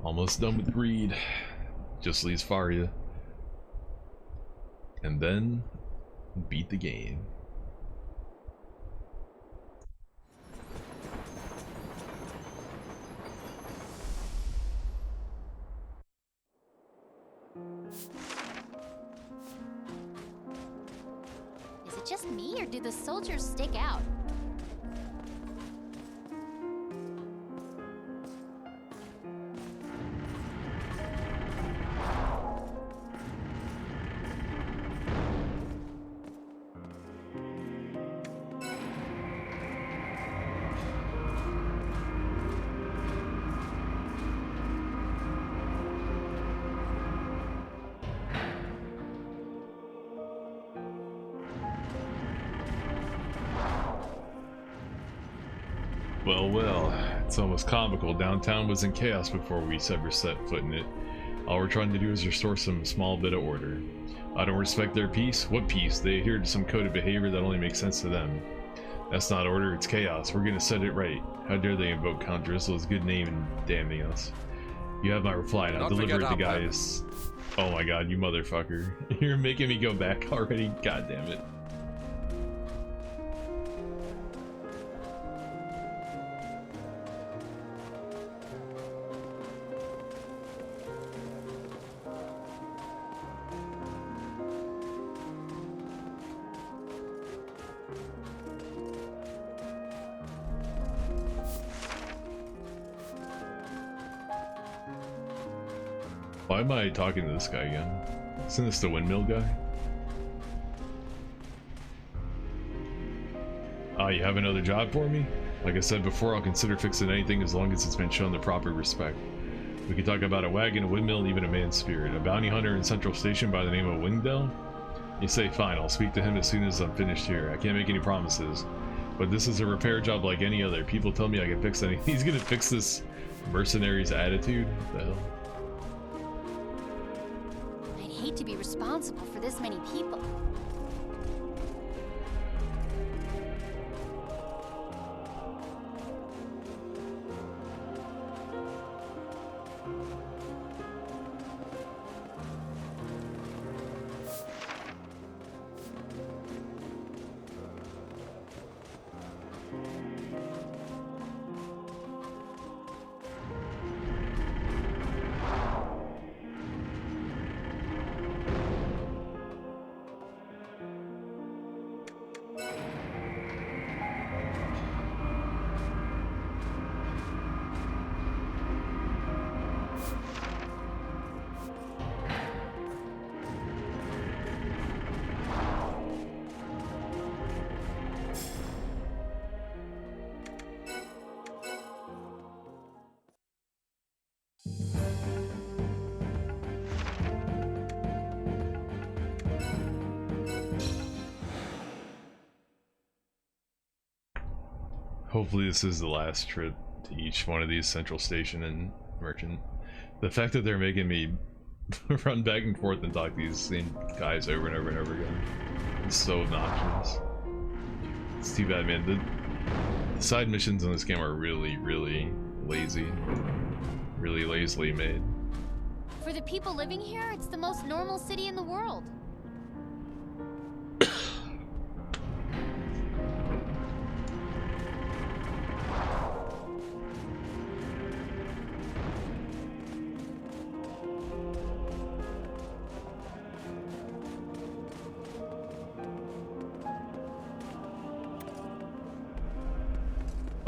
Almost done with greed. Just leaves Faria. And then beat the game. Is it just me, or do the soldiers stick out? Well, it's almost comical. Downtown was in chaos before we ever set foot in it. All we're trying to do is restore some small bit of order. I don't respect their peace? What peace? They adhere to some code of behavior that only makes sense to them. That's not order, it's chaos. We're gonna set it right. How dare they invoke Count Drizzle's good name in damning us? You have my reply now. Deliver it to guys. Oh my god, you motherfucker. You're making me go back already? God damn it. Why am I talking to this guy again? Isn't this the windmill guy? Ah, you have another job for me? Like I said before, I'll consider fixing anything as long as it's been shown the proper respect. We can talk about a wagon, a windmill, and even a man's spirit. A bounty hunter in Central Station by the name of Wingdell? You say, fine, I'll speak to him as soon as I'm finished here. I can't make any promises. But this is a repair job like any other. People tell me I can fix anything. He's gonna fix this mercenary's attitude? What the hell? I'd hate to be responsible for this many people. Hopefully this is the last trip to each one of these Central Station and Merchant. The fact that they're making me run back and forth and talk to these same guys over and over and over again is so obnoxious. It's too bad, man. The side missions in this game are really, really lazy. Really lazily made. For the people living here, it's the most normal city in the world.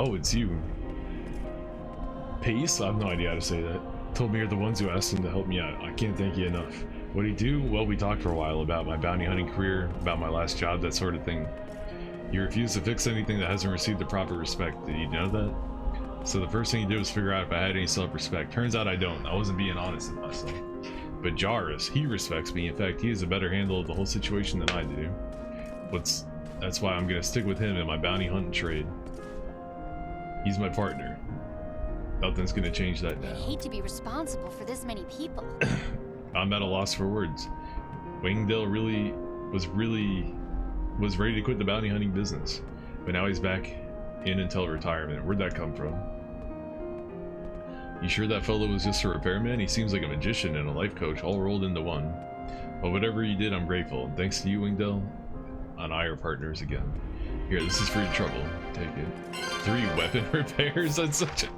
Oh, it's you. Pace? I have no idea how to say that. Told me you're the ones who asked him to help me out. I can't thank you enough. What do you do? Well, we talked for a while about my bounty hunting career, about my last job, that sort of thing. You refuse to fix anything that hasn't received the proper respect. Did you know that? So the first thing you did was figure out if I had any self-respect. Turns out I don't. I wasn't being honest with myself. But Jarrus, he respects me. In fact, he has a better handle of the whole situation than I do. That's why I'm gonna stick with him in my bounty hunting trade. He's my partner. Nothing's gonna change that now. I'd hate to be responsible for this many people. I'm at a loss for words. Wingdell was ready to quit the bounty hunting business, but now he's back in until retirement. Where'd that come from? You sure that fellow was just a repairman? He seems like a magician and a life coach all rolled into one. But whatever you did, I'm grateful. And thanks to you, Wingdell, and I are partners again. Here, this is for your trouble. Take it. 3 weapon repairs? That's such a...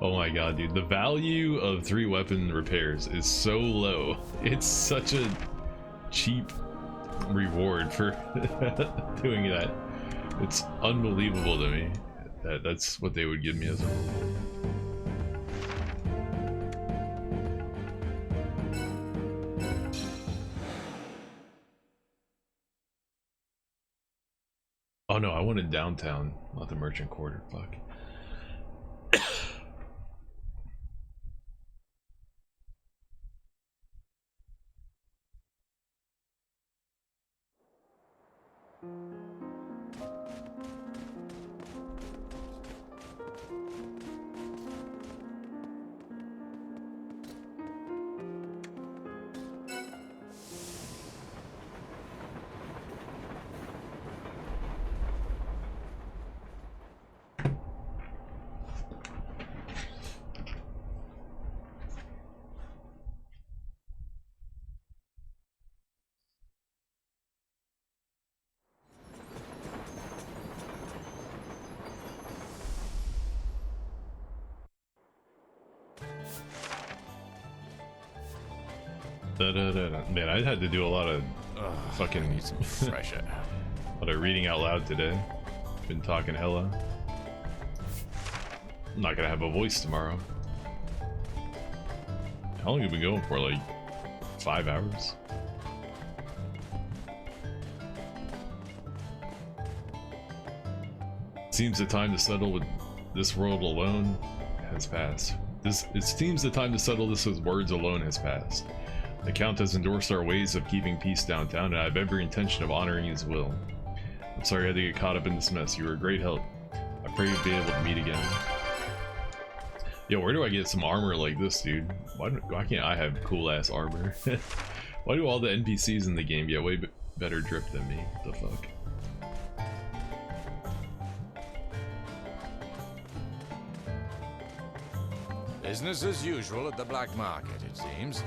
Oh my god, dude. The value of 3 weapon repairs is so low. It's such a cheap reward for doing that. It's unbelievable to me that that's what they would give me as a reward. Oh no, I wanted downtown, not the merchant quarter. Fuck. Man, I had to do a lot of fucking I need some fresh air. a lot of reading out loud today. Been talking hella. I'm not gonna have a voice tomorrow. How long have we been going for? Like 5 hours? Seems the time to settle with this world alone has passed. It seems the time to settle this with words alone has passed. The Count has endorsed our ways of keeping peace downtown, and I have every intention of honoring his will. I'm sorry I had to get caught up in this mess. You were a great help. I pray you'll be able to meet again. Yo, where do I get some armor like this, dude? Why can't I have cool-ass armor? Why do all the NPCs in the game get way better drip than me? What the fuck? Business as usual at the black market, it seems.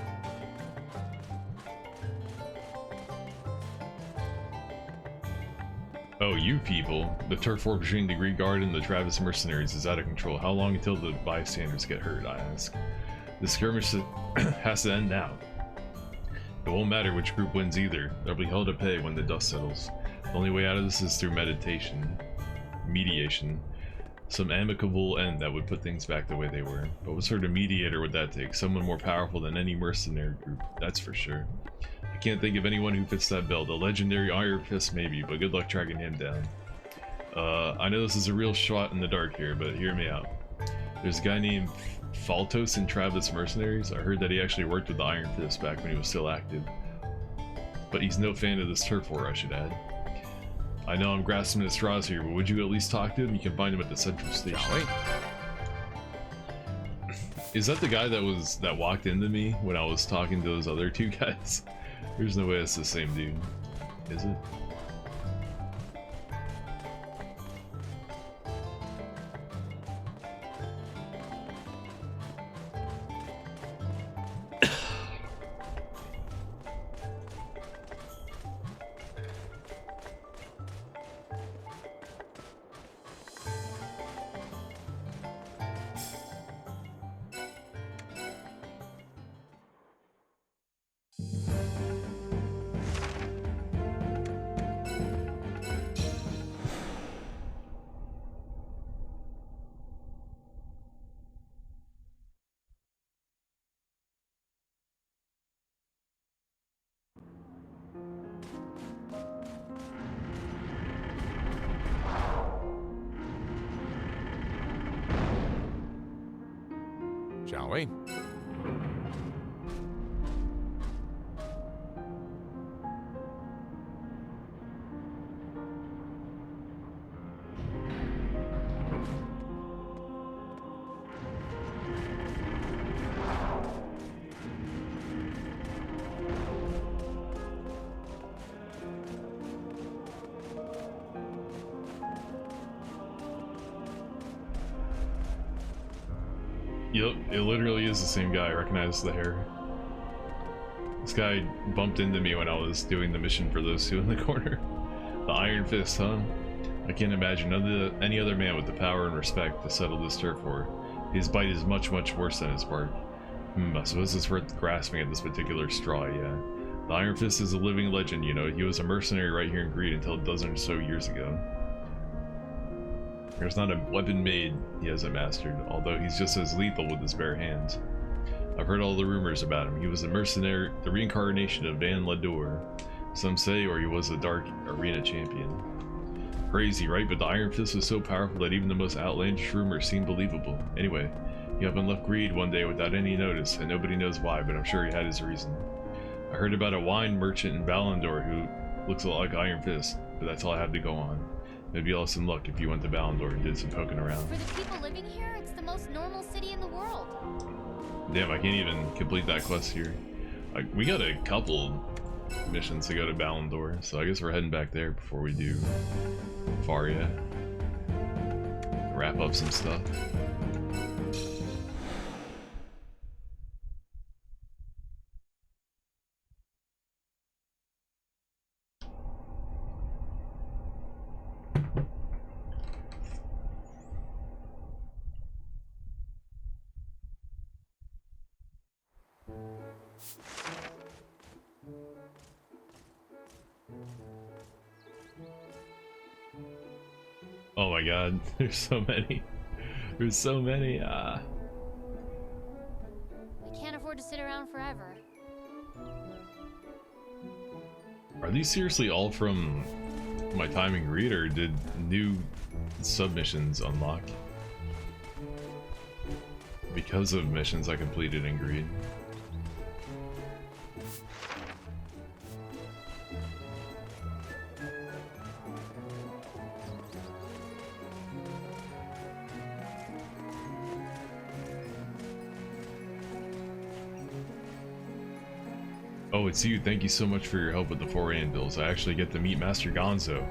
Oh, you people. The turf war between the Greek Guard and the Travis mercenaries is out of control. How long until the bystanders get hurt, I ask. The skirmish has to end now. It won't matter which group wins either. There'll be hell to pay when the dust settles. The only way out of this is through mediation. Some amicable end that would put things back the way they were. But what sort of mediator would that take? Someone more powerful than any mercenary group, that's for sure. I can't think of anyone who fits that bill. The legendary Iron Fist maybe, but good luck tracking him down. I know this is a real shot in the dark here, but hear me out. There's a guy named Faltos in Travis Mercenaries. I heard that he actually worked with the Iron Fist back when he was still active. But he's no fan of this turf war, I should add. I know I'm grasping at straws here, but would you at least talk to him? You can find him at the central station. Is that the guy that walked into me when I was talking to those other 2 guys? There's no way it's the same dude. Is it? Shall we? Yep, it literally is the same guy. I recognize the hair. This guy bumped into me when I was doing the mission for those two in the corner. The Iron Fist, huh? I can't imagine any other man with the power and respect to settle this turf war. His bite is much, much worse than his bark. I suppose it's worth grasping at this particular straw, yeah. The Iron Fist is a living legend, you know. He was a mercenary right here in Greed until a dozen or so years ago. There's not a weapon made he hasn't mastered, although he's just as lethal with his bare hands. I've heard all the rumors about him. He was a mercenary, the reincarnation of Van Lador, some say, or he was a dark arena champion. Crazy, right? But the Iron Fist was so powerful that even the most outlandish rumors seemed believable. Anyway, he up and left Greed one day without any notice, and nobody knows why, but I'm sure he had his reason. I heard about a wine merchant in Valandor who looks a lot like Iron Fist, but that's all I have to go on. Maybe you'll have some luck if you went to Valandor and did some poking around. For the people living here, it's the most normal city in the world. Damn, I can't even complete that quest here. We got a couple missions to go to Valandor, so I guess we're heading back there before we do Faria. Wrap up some stuff. Oh my god, there's so many. There's so many. We can't afford to sit around forever. Are these seriously all from my time in Greed, or did new submissions unlock because of missions I completed in Greed? Oh, it's you. Thank you so much for your help with the 4 anvils. I actually get to meet Master Gonzo.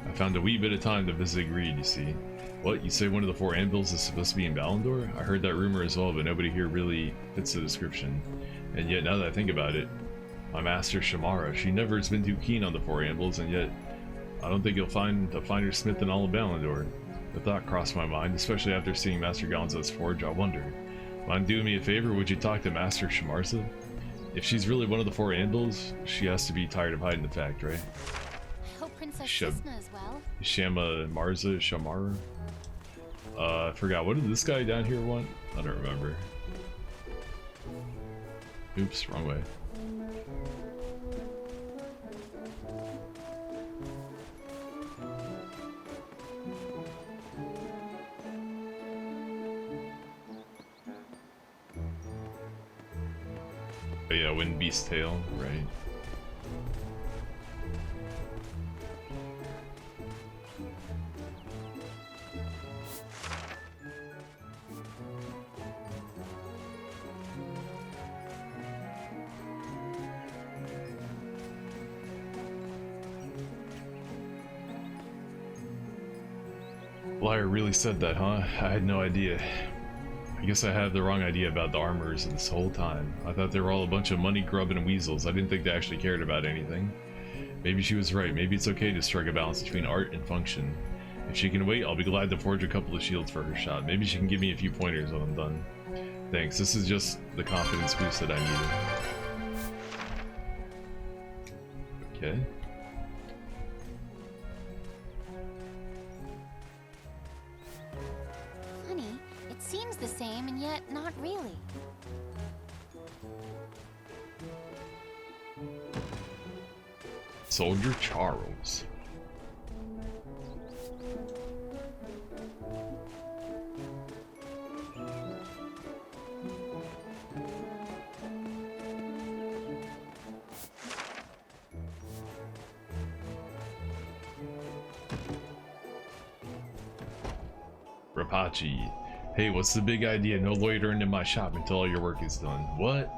I found a wee bit of time to visit Greed, you see. What? You say one of the 4 anvils is supposed to be in Valandor? I heard that rumor as well, but nobody here really fits the description. And yet, now that I think about it, my Master Shamara, she never has been too keen on the 4 anvils, and yet I don't think you'll find a finer smith in all of Valandor. The thought crossed my mind, especially after seeing Master Gonzo's forge. I wonder, mind doing me a favor, would you talk to Master Shamarza? If she's really one of the 4 anvils, she has to be tired of hiding the fact, right? I hope Princess Cisna as well. Shamara? I forgot. What did this guy down here want? I don't remember. Oops, wrong way. Oh yeah, Wind Beast Tail, right. Liar really said that, huh? I had no idea. I guess I had the wrong idea about the armorers this whole time. I thought they were all a bunch of money-grubbing weasels. I didn't think they actually cared about anything. Maybe she was right. Maybe it's okay to strike a balance between art and function. If she can wait, I'll be glad to forge a couple of shields for her shot. Maybe she can give me a few pointers when I'm done. Thanks, this is just the confidence boost that I needed. Okay. Funny, it seems the same and yet not really. Soldier Charles. Rapachi. Hey, what's the big idea? No loitering in my shop until all your work is done. What?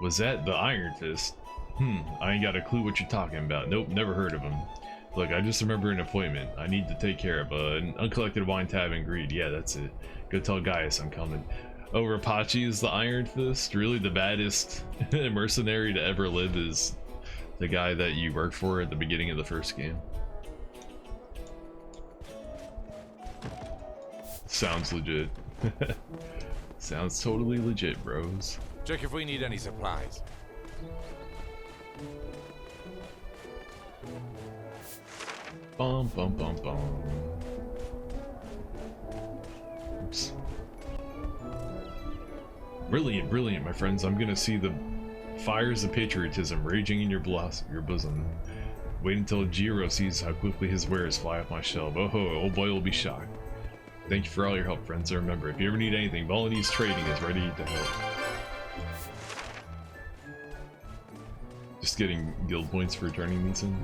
Was that the Iron Fist? I ain't got a clue what you're talking about. Nope, never heard of him. Look, I just remember an appointment. I need to take care of an uncollected wine tab in Greed. Yeah, that's it. Go tell Gaius I'm coming. Oh, Rapachi is the Iron Fist? Really, the baddest mercenary to ever live is the guy that you work for at the beginning of the first game. Sounds legit. Sounds totally legit, bros. Check if we need any supplies. Bum bum bum bum. Oops. Brilliant, brilliant, my friends. I'm gonna see the fires of patriotism raging in your bosom. Wait until Jiro sees how quickly his wares fly off my shelf. Oh ho, old boy will be shocked. Thank you for all your help, friends. And remember, if you ever need anything, Balinese Trading is ready to help. Just getting guild points for turning these in.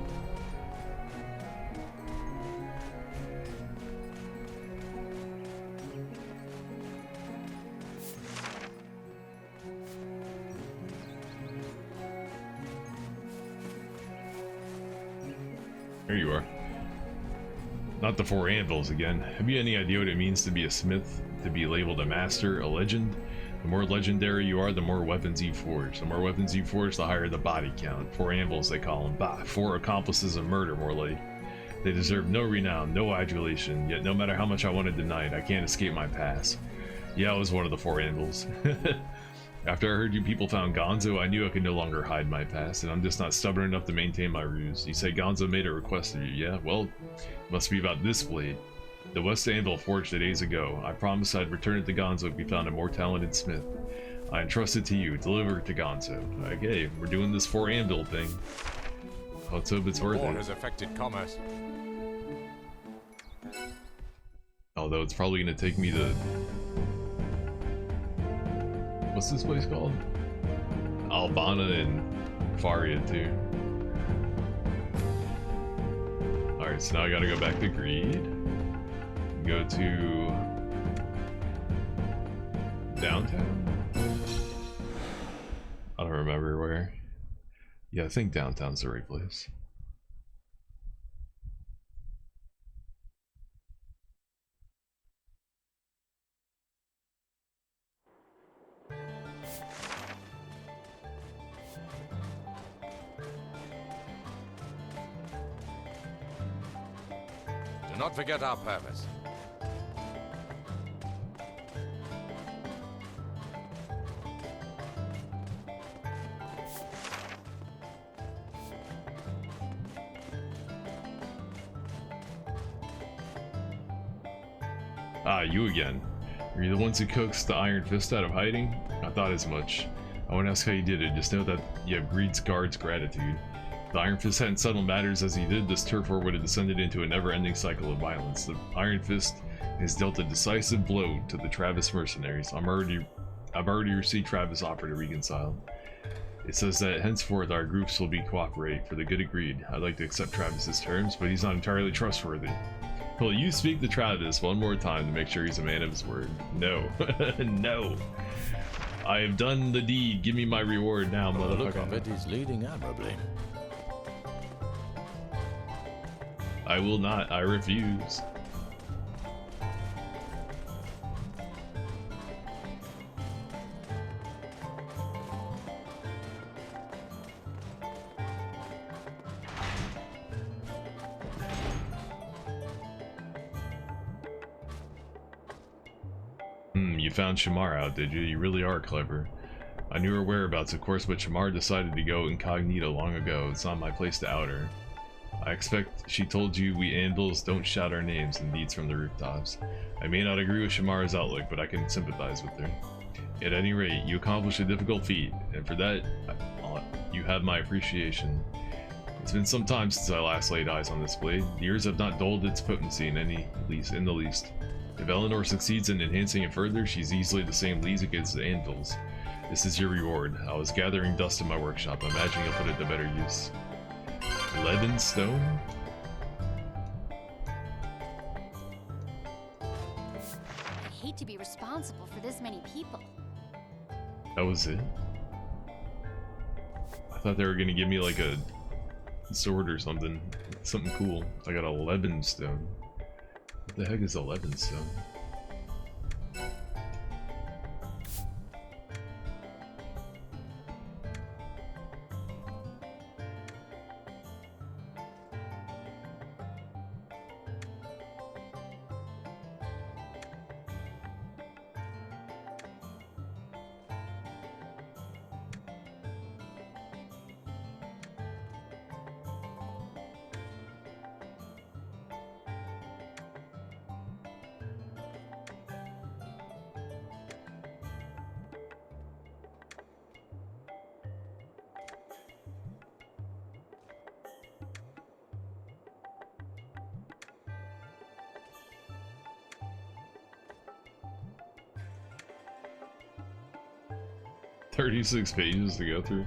There you are. Not the 4 anvils again. Have you any idea what it means to be a smith? To be labeled a master, a legend? The more legendary you are, the more weapons you forge. The more weapons you forge, the higher the body count. 4 anvils, they call them. Bah, 4 accomplices of murder, more like. They deserve no renown, no adulation, yet no matter how much I want to deny it, I can't escape my past. Yeah, I was one of the 4 anvils. After I heard you people found Gonzo, I knew I could no longer hide my past, and I'm just not stubborn enough to maintain my ruse. You say Gonzo made a request of you, yeah? Well, it must be about this blade. The West Anvil forged it days ago. I promised I'd return it to Gonzo if we found a more talented smith. I entrust it to you. Deliver it to Gonzo. Okay, we're doing this 4 anvil thing. Let's hope it's worth War it. has affected commerce. Although it's probably going to take me to... What's this place called? Albana and Faria too. Alright, so now I gotta go back to Greed. Go to... downtown? I don't remember where. Yeah, I think downtown's the right place. Do not forget our purpose. Ah, you again. Are you the ones who cooks the Iron Fist out of hiding? I thought as much. I won't ask how you did it, just know that you have Greed's guard's gratitude. If the Iron Fist hadn't settled matters as he did, this turf war would have descended into a never-ending cycle of violence. The Iron Fist has dealt a decisive blow to the Travis mercenaries. I've already received Travis' offer to reconcile. It says that henceforth our groups will be cooperate for the good of Greed. I'd like to accept Travis's terms, but he's not entirely trustworthy. Will you speak to Travis one more time to make sure he's a man of his word? No. No. I have done the deed. Give me my reward now, The motherfucker. look of it is leading admirably. I will not. I refuse. You found Shamar out, did you? You really are clever. I knew her whereabouts, of course, but Shamar decided to go incognito long ago. It's not my place to out her. I expect she told you we Anvils don't shout our names and deeds from the rooftops. I may not agree with Shamar's outlook, but I can sympathize with her. At any rate, you accomplished a difficult feat, and for that, you have my appreciation. It's been some time since I last laid eyes on this blade. Years have not dulled its potency in the least. If Eleanor succeeds in enhancing it further, she's easily the same leads against the Anvils. This is your reward. I was gathering dust in my workshop. I imagine you'll put it to better use. 11 stone? I'd hate to be responsible for this many people. That was it? I thought they were gonna give me like a sword or something. Something cool. I got 11 stone. What the heck is 11 stone? 36 pages to go through.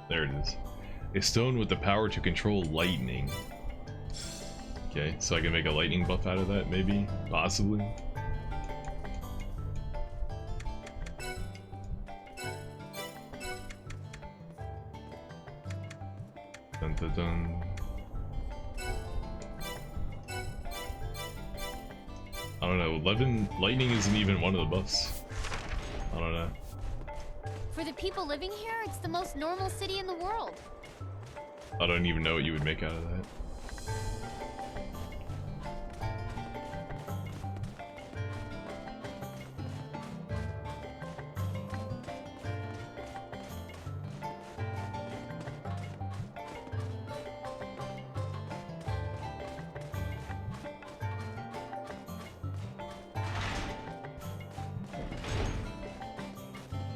There it is. A stone with the power to control lightning. Okay, so I can make a lightning buff out of that, maybe? Possibly? Dun dun dun. I don't know, lightning isn't even one of the buffs. I don't know. For the people living here, it's the most normal city in the world. I don't even know what you would make out of that.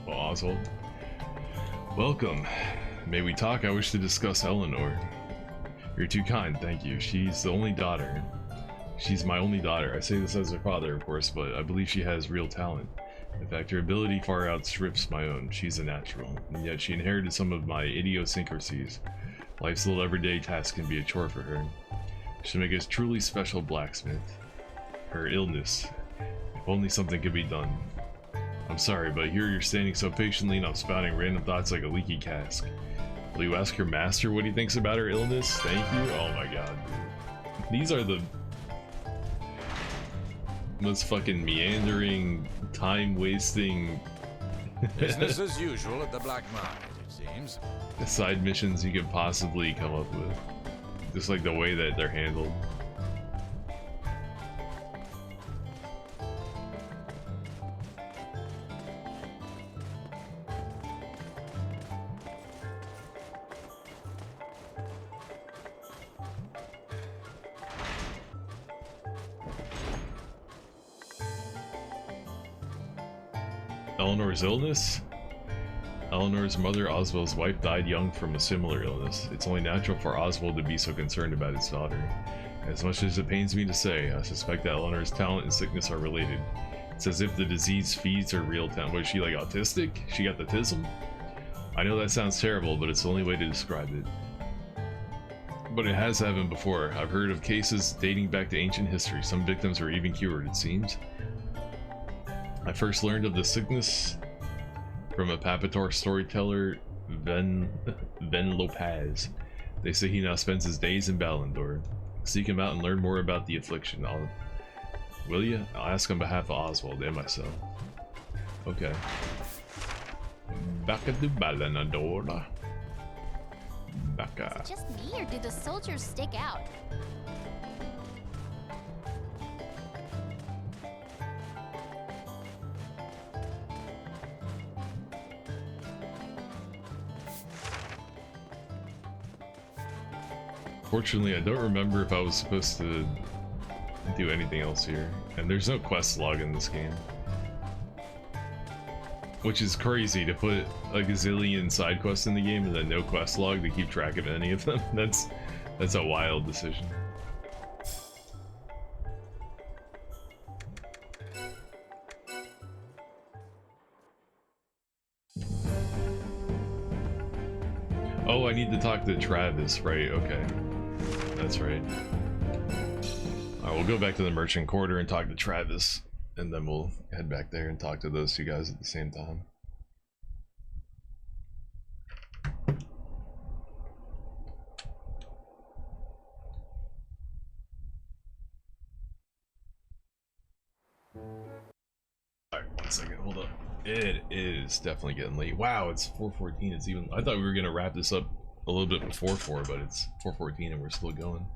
Well, Oswald. Welcome. May we talk? I wish to discuss Eleanor. You're too kind, thank you. She's the only daughter. She's my only daughter. I say this as her father, of course, but I believe she has real talent. In fact, her ability far outstrips my own. She's a natural, and yet she inherited some of my idiosyncrasies. Life's little everyday tasks can be a chore for her. She'll make a truly special blacksmith. Her illness. If only something could be done. I'm sorry, but here you're standing so patiently and I'm spouting random thoughts like a leaky cask. Will you ask your master what he thinks about her illness? Thank you? Oh my god, dude. These are the most fucking meandering, time-wasting Business as usual at the black market, it seems. side missions you could possibly come up with. Just like the way that they're handled. Eleanor's illness? Eleanor's mother, Oswald's wife, died young from a similar illness. It's only natural for Oswald to be so concerned about his daughter. As much as it pains me to say, I suspect that Eleanor's talent and sickness are related. It's as if the disease feeds her real talent. Was she like autistic? She got the tism? I know that sounds terrible, but it's the only way to describe it. But it has happened before. I've heard of cases dating back to ancient history. Some victims were even cured, it seems. I first learned of the sickness from a Papator storyteller, Ben Lopez. They say he now spends his days in Ballandor. Seek him out and learn more about the affliction. Will you? I'll ask on behalf of Oswald and myself. Okay. Back at the Ballandor. Back. Is it just me, or do the soldiers stick out? Fortunately, I don't remember if I was supposed to do anything else here. And there's no quest log in this game. Which is crazy to put a gazillion side quests in the game and then no quest log to keep track of any of them. That's a wild decision. Oh, I need to talk to Travis, right? Okay. That's right. Alright, we'll go back to the merchant quarter and talk to Travis, and then we'll head back there and talk to those two guys at the same time. Alright, 1 second, hold up. It is definitely getting late. Wow, it's 4:14. It's even. I thought we were gonna wrap this up a little bit before 4, but it's 4:14 and we're still going.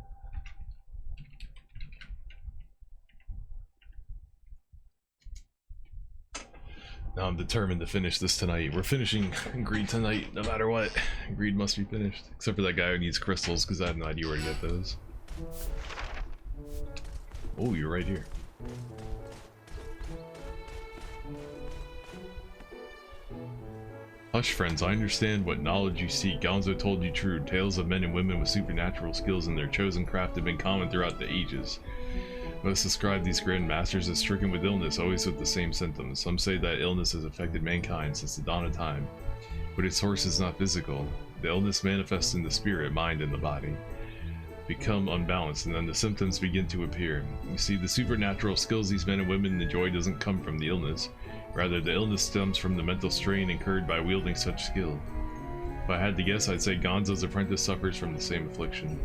Now I'm determined to finish this tonight. We're finishing Greed tonight, no matter what. Greed must be finished. Except for that guy who needs crystals, because I have no idea where to get those. Oh, you're right here. Hush, friends, I understand what knowledge you seek. Gonzo told you true. Tales of men and women with supernatural skills in their chosen craft have been common throughout the ages. Most describe these grand masters as stricken with illness, always with the same symptoms. Some say that illness has affected mankind since the dawn of time, but its source is not physical. The illness manifests in the spirit, mind, and the body. Become unbalanced, and then the symptoms begin to appear. You see, the supernatural skills these men and women enjoy doesn't come from the illness. Rather, the illness stems from the mental strain incurred by wielding such skill. If I had to guess, I'd say Gonzo's apprentice suffers from the same affliction.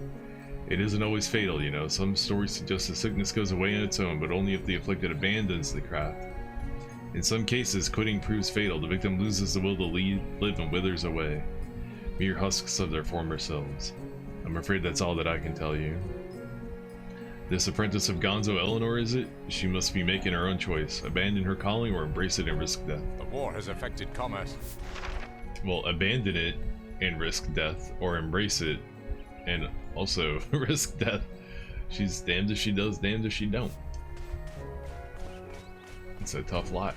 It isn't always fatal, you know. Some stories suggest the sickness goes away on its own, but only if the afflicted abandons the craft. In some cases, quitting proves fatal. The victim loses the will to live and withers away, mere husks of their former selves. I'm afraid that's all that I can tell you. This apprentice of Gonzo, Eleanor, is it? She must be making her own choice. Abandon her calling or embrace it and risk death. The war has affected commerce. Well, abandon it and risk death, or embrace it and also risk death. She's damned if she does, damned if she don't. It's a tough lot.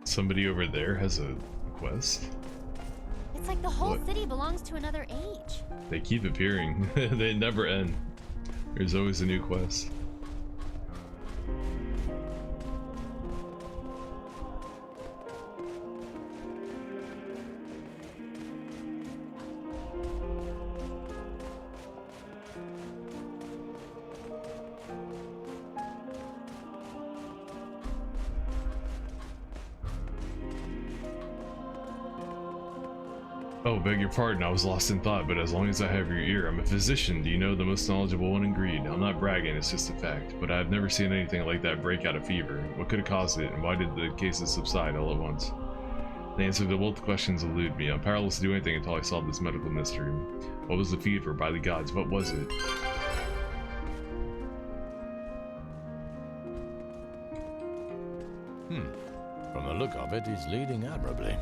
Somebody over there has a quest? It's like the whole What? city belongs to another age. They keep appearing. They never end. There's always a new quest. Oh, beg your pardon, I was lost in thought, but as long as I have your ear, I'm a physician. Do you know the most knowledgeable one in Greed? I'm not bragging, it's just a fact, but I've never seen anything like that break out of fever. What could have caused it, and why did the cases subside all at once? The answer to both questions elude me. I'm powerless to do anything until I solve this medical mystery. What was the fever? By the gods, what was it? From the look of it, he's leading admirably.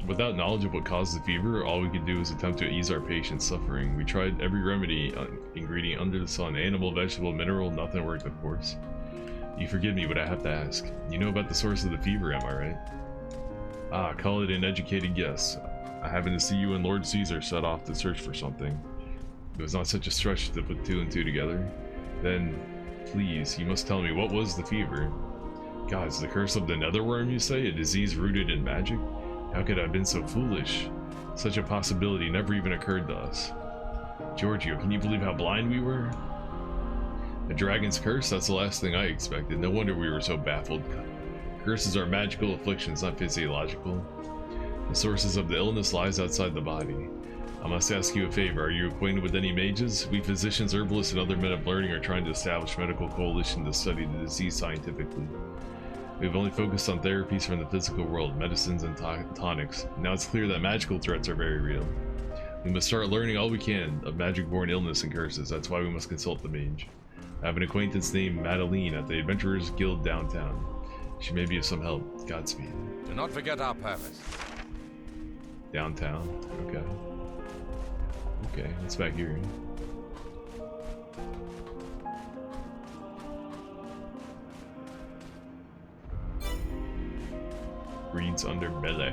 Without knowledge of what caused the fever, all we could do is attempt to ease our patient's suffering. We tried every remedy, ingredient under the sun, animal, vegetable, mineral, nothing worked, of course. You forgive me, but I have to ask. You know about the source of the fever, am I right? Ah, call it an educated guess. I happen to see you and Lord Caesar set off to search for something. It was not such a stretch to put two and two together. Then, please, you must tell me, what was the fever? Gods, the curse of the netherworm, you say? A disease rooted in magic? How could I have been so foolish? Such a possibility never even occurred to us. Giorgio, can you believe how blind we were? A dragon's curse? That's the last thing I expected. No wonder we were so baffled. Curses are magical afflictions, not physiological. The sources of the illness lies outside the body. I must ask you a favor. Are you acquainted with any mages? We physicians, herbalists, and other men of learning are trying to establish a medical coalition to study the disease scientifically. We've only focused on therapies from the physical world, medicines and tonics. Now it's clear that magical threats are very real. We must start learning all we can of magic-born illness and curses. That's why we must consult the mage. I have an acquaintance named Madeline at the Adventurers Guild downtown. She may be of some help. Godspeed. Do not forget our purpose. Downtown. Okay. Okay, it's back here. Reads under melee.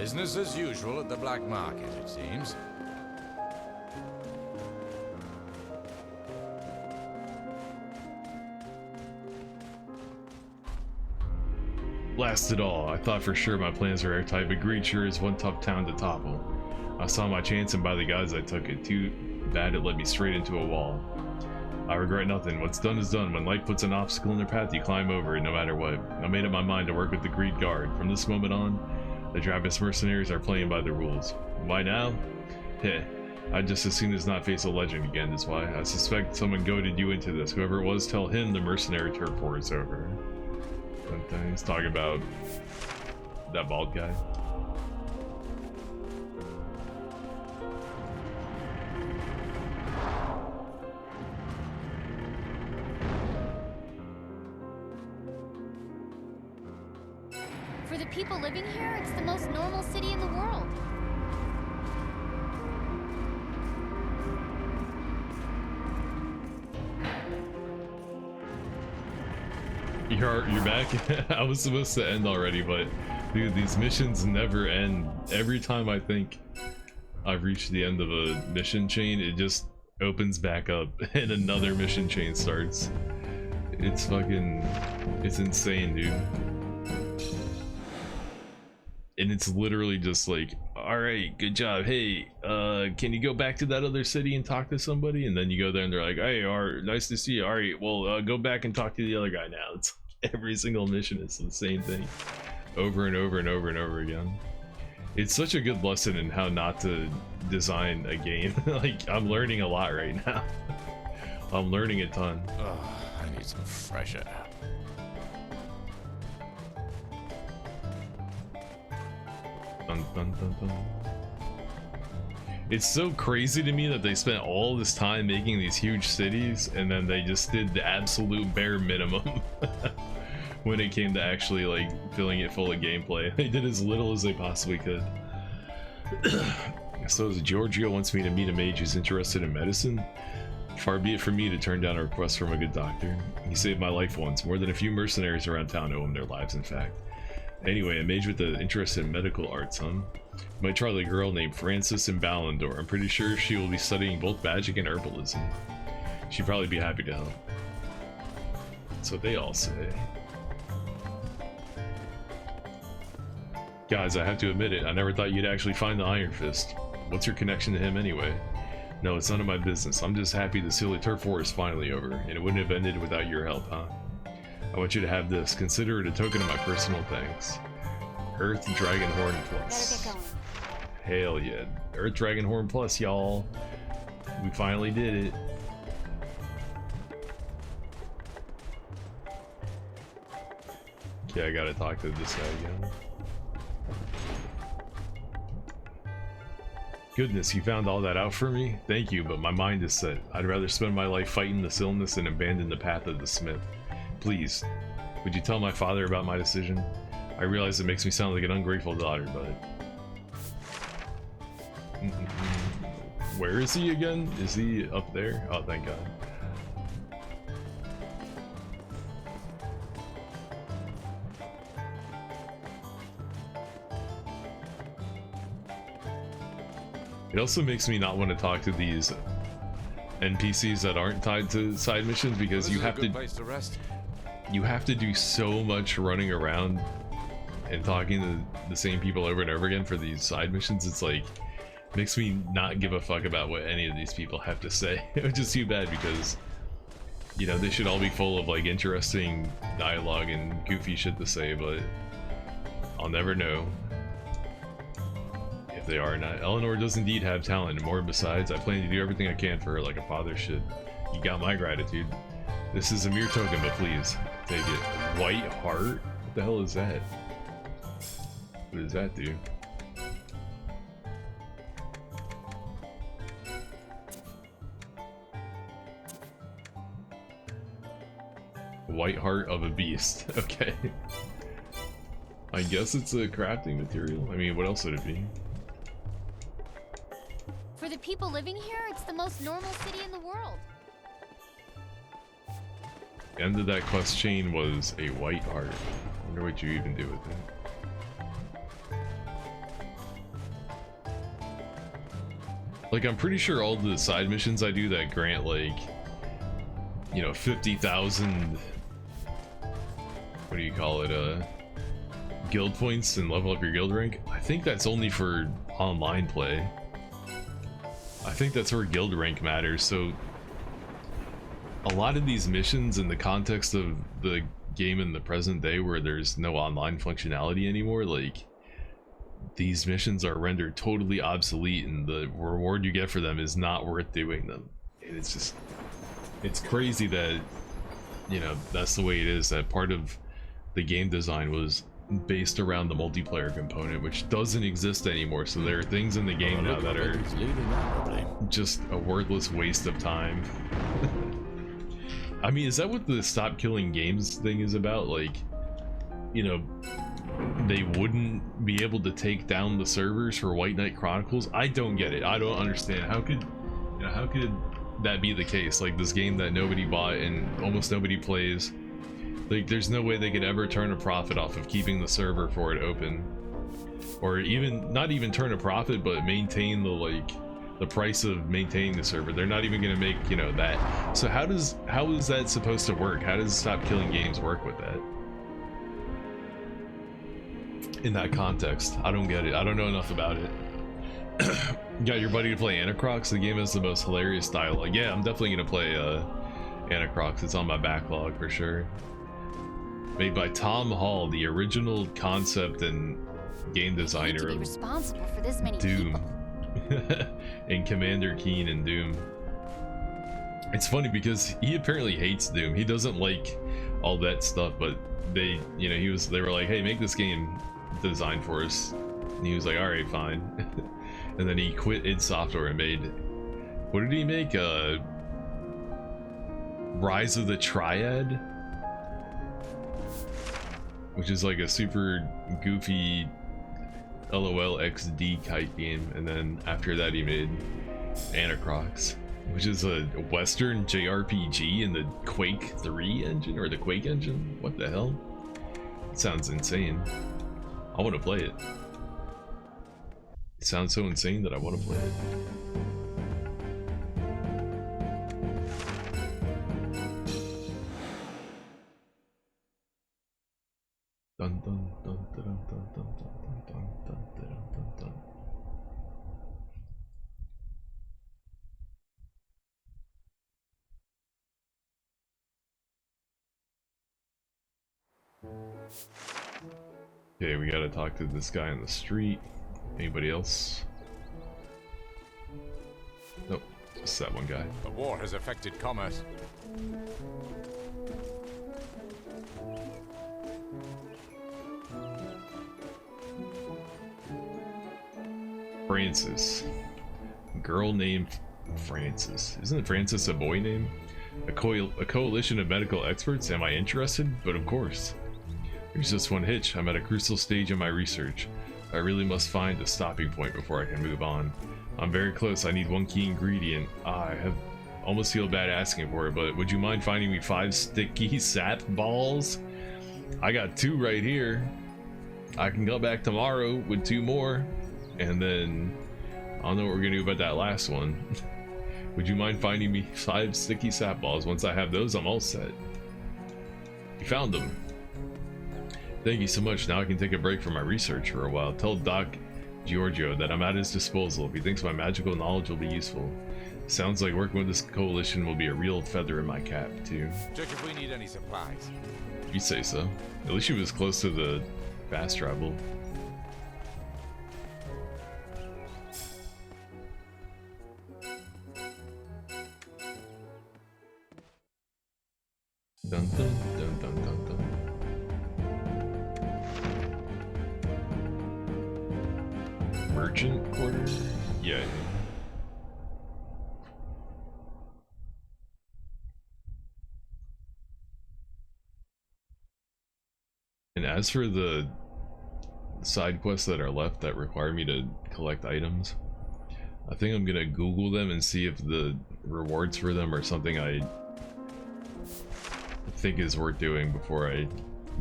Business as usual at the black market, it seems. Blast it all. I thought for sure my plans were airtight, but greed sure is one tough town to topple. I saw my chance, and by the guys I took it. Too bad it led me straight into a wall. I regret nothing. What's done is done. When life puts an obstacle in their path, you climb over it no matter what. I made up my mind to work with the Greed Guard. From this moment on, the Drabbus mercenaries are playing by the rules. Why now? Heh. I'd just as soon as not face a legend again, is why. I suspect someone goaded you into this. Whoever it was, tell him the mercenary turf war is over. He's talking about that bald guy. For the people living here, it's the most normal city in the world. You're back? I was supposed to end already, but dude, these missions never end. Every time I think I've reached the end of a mission chain, it just opens back up and another mission chain starts. It's fucking, it's insane, dude. And it's literally just like, all right, good job. Hey, can you go back to that other city and talk to somebody? And then you go there and they're like, hey, nice to see you. All right, well, go back and talk to the other guy now. It's every single mission is the same thing over and over and over and over again. It's such a good lesson in how not to design a game. Like, I'm learning a lot right now. I'm learning a ton. Oh, I need some fresh air. Dun, dun, dun, dun. It's so crazy to me that they spent all this time making these huge cities and then they just did the absolute bare minimum when it came to actually like filling it full of gameplay. They did as little as they possibly could. So Giorgio wants me to meet a mage who's interested in medicine. Far be it from me to turn down a request from a good doctor. He saved my life once. More than a few mercenaries around town owe him their lives, in fact. Anyway, a mage with an interest in medical arts, huh? Might try a girl named Frances in Ballendor. I'm pretty sure she will be studying both magic and herbalism. She'd probably be happy to help. That's what they all say. Guys, I have to admit it, I never thought you'd actually find the Iron Fist. What's your connection to him anyway? No, it's none of my business. I'm just happy the silly turf war is finally over, and it wouldn't have ended without your help, huh? I want you to have this. Consider it a token of my personal thanks. Earth Dragonhorn Plus. Better get going. Hell yeah. Earth Dragonhorn Plus, y'all. We finally did it. Okay, I gotta talk to this guy again. Goodness, you found all that out for me? Thank you, but my mind is set. I'd rather spend my life fighting this illness than abandon the path of the smith. Please, would you tell my father about my decision? I realize it makes me sound like an ungrateful daughter, but... Where is he again? Is he up there? Oh, thank God. It also makes me not want to talk to these NPCs that aren't tied to side missions because you have to do so much running around and talking to the same people over and over again for these side missions. It's like, makes me not give a fuck about what any of these people have to say, which is too bad because, you know, they should all be full of like interesting dialogue and goofy shit to say, but I'll never know if they are or not. Eleanor does indeed have talent and more. Besides, I plan to do everything I can for her like a father should. You got my gratitude. This is a mere token, but please take it. White heart? What the hell is that? What does that do? White heart of a beast. Okay. I guess it's a crafting material. I mean, what else would it be? For the people living here, it's the most normal city in the world. The end of that quest chain was a white heart. I wonder what you even do with it. Like, I'm pretty sure all the side missions I do that grant, like, you know, 50,000, what do you call it, guild points and level up your guild rank. I think that's only for online play. I think that's where guild rank matters. So a lot of these missions in the context of the game in the present day where there's no online functionality anymore, like, these missions are rendered totally obsolete and the reward you get for them is not worth doing them. And it's just, it's crazy that, you know, that's the way it is, that part of the game design was based around the multiplayer component, which doesn't exist anymore. So there are things in the game now that are just a worthless waste of time. I mean, is that what the stop killing games thing is about? Like, you know, they wouldn't be able to take down the servers for White Knight Chronicles? I don't get it. I don't understand. How could, you know, how could that be the case? Like, this game that nobody bought and almost nobody plays, like, there's no way they could ever turn a profit off of keeping the server for it open, or even not even turn a profit, but maintain the, like, the price of maintaining the server. They're not even gonna make, you know, that. So how is that supposed to work? How does Stop Killing Games work with that in that context? I don't get it. I don't know enough about it. You got your buddy to play Anacrox? The game has the most hilarious dialogue. Yeah, I'm definitely gonna play Anacrox. It's on my backlog for sure. Made by Tom Hall, the original concept and game designer To be of responsible for this many Doom people. and Commander Keen in Doom. It's funny because he apparently hates Doom. He doesn't like all that stuff, but they, you know, they were like, hey, make this game design for us. And he was like, all right, fine. And then he quit id Software and made, what did he make? Rise of the Triad, which is like a super goofy LOL XD kite game. And then after that he made Anacrox, which is a Western JRPG in the Quake 3 engine, or the Quake engine. What the hell? It sounds insane. I want to play it. It sounds so insane that I want to play it. Dun dun dun dun dun dun dun dun dun dun dun dun. Okay, we gotta talk to this guy on the street. Anybody else? Nope, just that one guy. The war has affected commerce. Francis. Girl named Francis. Isn't Francis a boy name? A coalition of medical experts? Am I interested? But of course. There's just one hitch. I'm at a crucial stage in my research. I really must find a stopping point before I can move on. I'm very close. I need one key ingredient. I have almost feel bad asking for it, but would you mind finding me 5 sticky sap balls? I got 2 right here. I can go back tomorrow with 2 more. And then I don't know what we're gonna do about that last one. Would you mind finding me 5 sticky sap balls? Once I have those, I'm all set. You found them. Thank you so much. Now I can take a break from my research for a while. Tell Doc Giorgio that I'm at his disposal if he thinks my magical knowledge will be useful. Sounds like working with this coalition will be a real feather in my cap, too. Check if we need any supplies. You say so. At least she was close to the fast travel. Dun dun dun dun dun dun. Merchant quarter? Yeah. And as for the side quests that are left that require me to collect items, I think I'm gonna Google them and see if the rewards for them are something I think is worth doing before I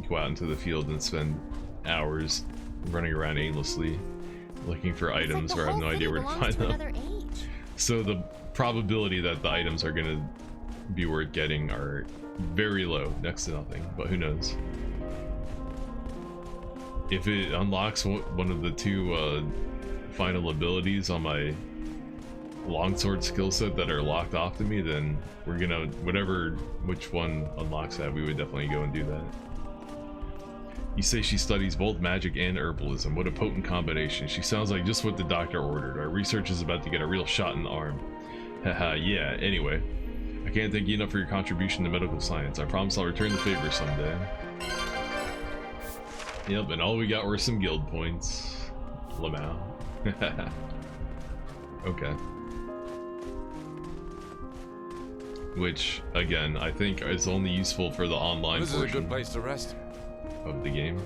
go out into the field and spend hours running around aimlessly looking for items where I have no idea where to find them. So the probability that the items are gonna be worth getting are very low, next to nothing, but who knows. If it unlocks one of the two final abilities on my longsword skill set that are locked off to me, then we're gonna, which one unlocks that, we would definitely go and do that. You say she studies both magic and herbalism. What a potent combination. She sounds like just what the doctor ordered. Our research is about to get a real shot in the arm. Haha, yeah, anyway. I can't thank you enough for your contribution to medical science. I promise I'll return the favor someday. Yep, and all we got were some guild points. Lamau. Okay. Which, again, I think is only useful for the online This is a portion good place to rest. of the game.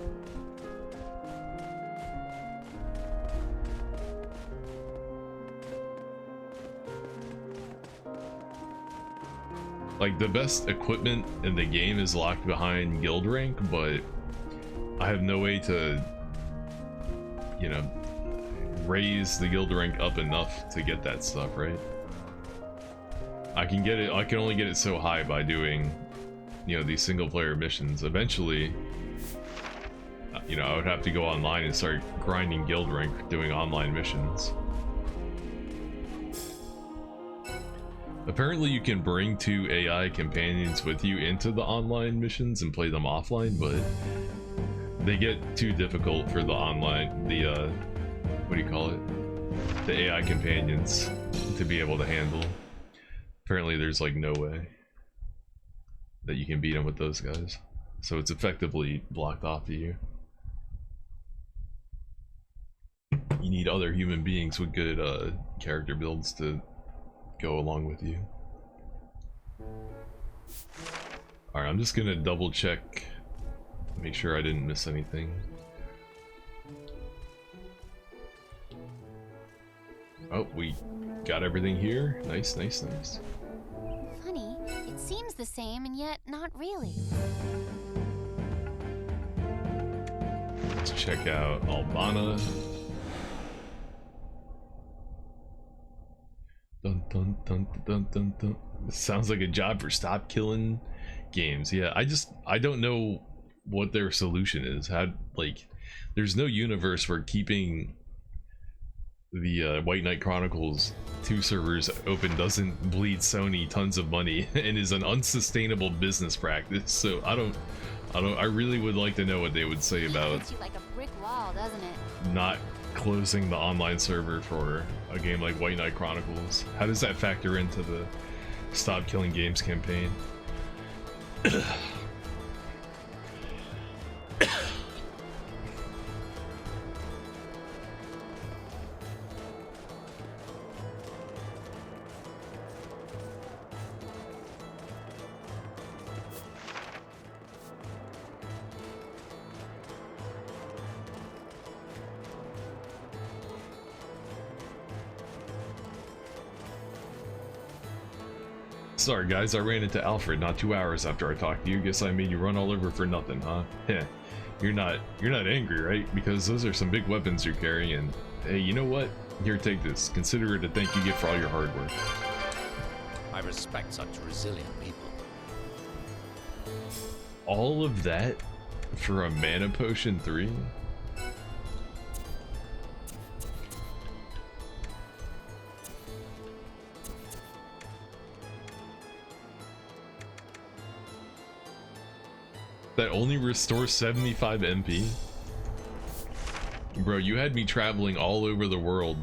Like, the best equipment in the game is locked behind guild rank, but I have no way to, you know, raise the guild rank up enough to get that stuff, right? I can get it, I can only get it so high by doing, you know, these single player missions. Eventually, you know, I would have to go online and start grinding guild rank doing online missions. Apparently you can bring 2 AI companions with you into the online missions and play them offline, but they get too difficult for the online, what do you call it? The AI companions to be able to handle. Apparently there's like no way that you can beat them with those guys. So it's effectively blocked off to you. You need other human beings with good character builds to go along with you. Alright, I'm just gonna double check, make sure I didn't miss anything. Oh, we got everything here. Nice, nice, nice. Funny, it seems the same and yet not really. Let's check out Albana. Dun dun dun dun dun dun. This sounds like a job for Stop Killing Games. Yeah, I don't know what their solution is. How, like, there's no universe where keeping the White Knight Chronicles 2 servers open doesn't bleed Sony tons of money and is an unsustainable business practice. So I really would like to know what they would say about Hits you like a brick wall, doesn't it? not closing the online server for a game like White Knight Chronicles. How does that factor into the Stop Killing Games campaign? Sorry guys, I ran into Alfred not 2 hours after I talked to you. Guess I made you run all over for nothing, huh? Heh. You're not angry, right? Because those are some big weapons you're carrying, and hey, you know what? Here, take this. Consider it a thank you gift for all your hard work. I respect such resilient people. All of that for a mana potion 3? That only restores 75 MP? Bro, you had me traveling all over the world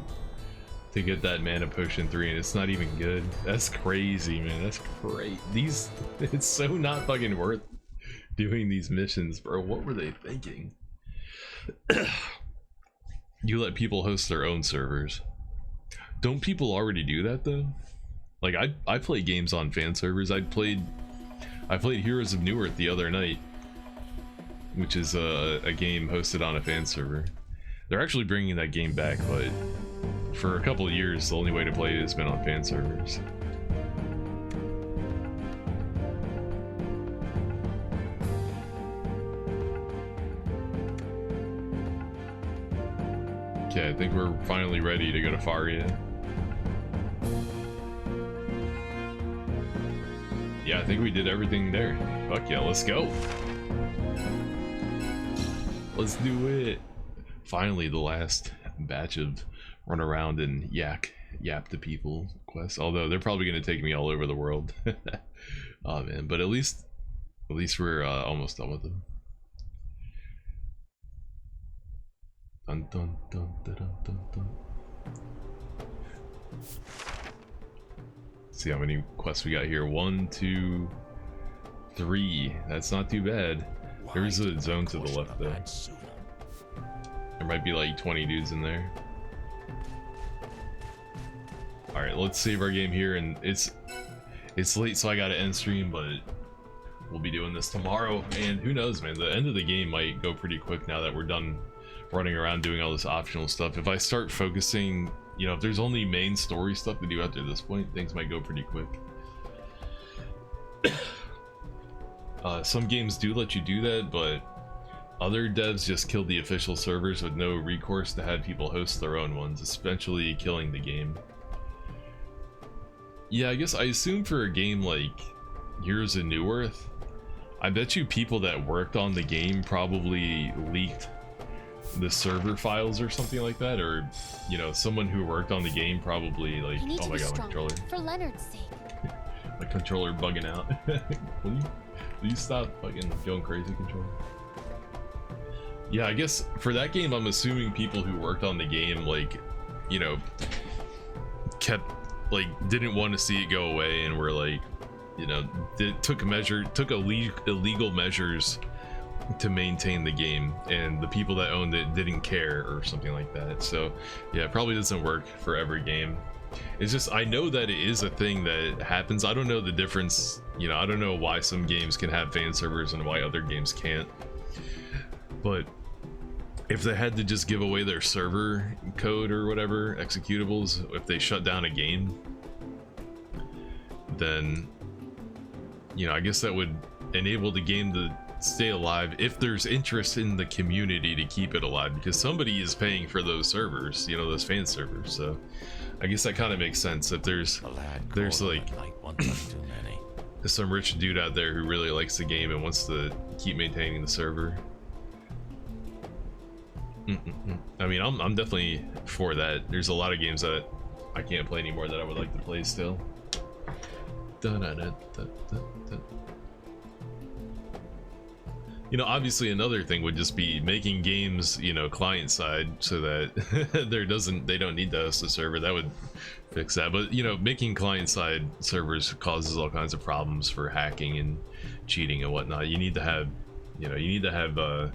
to get that mana potion 3 and it's not even good. That's crazy, man. That's great. It's so not fucking worth doing these missions, bro. What were they thinking? You let people host their own servers. Don't people already do that though? Like I play games on fan servers. I played Heroes of Newerth the other night, which is a game hosted on a fan server. They're actually bringing that game back, but for a couple of years, the only way to play it has been on fan servers. Okay, I think we're finally ready to go to Faria. yeah, I think we did everything there. Fuck yeah, let's go. Let's do it. Finally, the last batch of run around and yap to people quests. Although they're probably gonna take me all over the world. Oh man, but at least we're almost done with them. Dun, dun, dun, dun, dun, dun, dun. See how many quests we got here. 1, 2, 3. That's not too bad. There's a zone to the left though. There might be like 20 dudes in there. Alright, let's save our game here, and it's late, so I gotta end stream, but we'll be doing this tomorrow. And who knows, man, the end of the game might go pretty quick now that we're done running around doing all this optional stuff. If I start focusing, you know, if there's only main story stuff to do after this point, things might go pretty quick. Some games do let you do that, but other devs just kill the official servers with no recourse to have people host their own ones, essentially killing the game. Yeah, I guess I assume for a game like Heroes of New Earth, I bet you people that worked on the game probably leaked the server files or something like that, or you know, someone who worked on the game probably like, oh my god, my controller. For Leonard's sake. My controller bugging out. will you stop fucking going crazy, controller? Yeah, I guess for that game, I'm assuming people who worked on the game, like, you know, didn't want to see it go away, and were like, you know, took illegal measures to maintain the game, and the people that owned it didn't care or something like that. So yeah, it probably doesn't work for every game. It's just, I know that it is a thing that happens. I don't know the difference, you know, I don't know why some games can have fan servers and why other games can't, but if they had to just give away their server code or whatever, executables, if they shut down a game, then, you know, I guess that would enable the game to stay alive if there's interest in the community to keep it alive, because somebody is paying for those servers, you know, those fan servers. So I guess that kind of makes sense. If there's like some rich dude out there who really likes the game and wants to keep maintaining the server. I mean, I'm definitely for that. There's a lot of games that I can't play anymore that I would like to play still. You know, obviously another thing would just be making games, you know, client side, so that they don't need to host a server. That would fix that. But you know, making client side servers causes all kinds of problems for hacking and cheating and whatnot. You need to have, you know,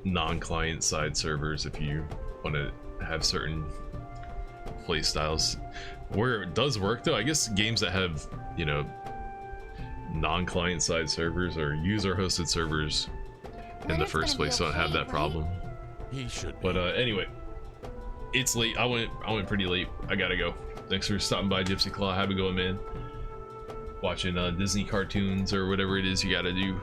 non-client side servers if you want to have certain play styles. Where it does work though, I guess games that have, you know, non-client side servers or user hosted servers in the first place don't have that problem. He should. But anyway, it's late. I went pretty late. I gotta go. Thanks for stopping by, Gypsy Claw. Have a go, man. Watching Disney cartoons or whatever it is you gotta do.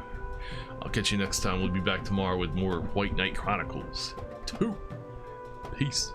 I'll catch you next time. We'll be back tomorrow with more White Knight Chronicles 2. Peace.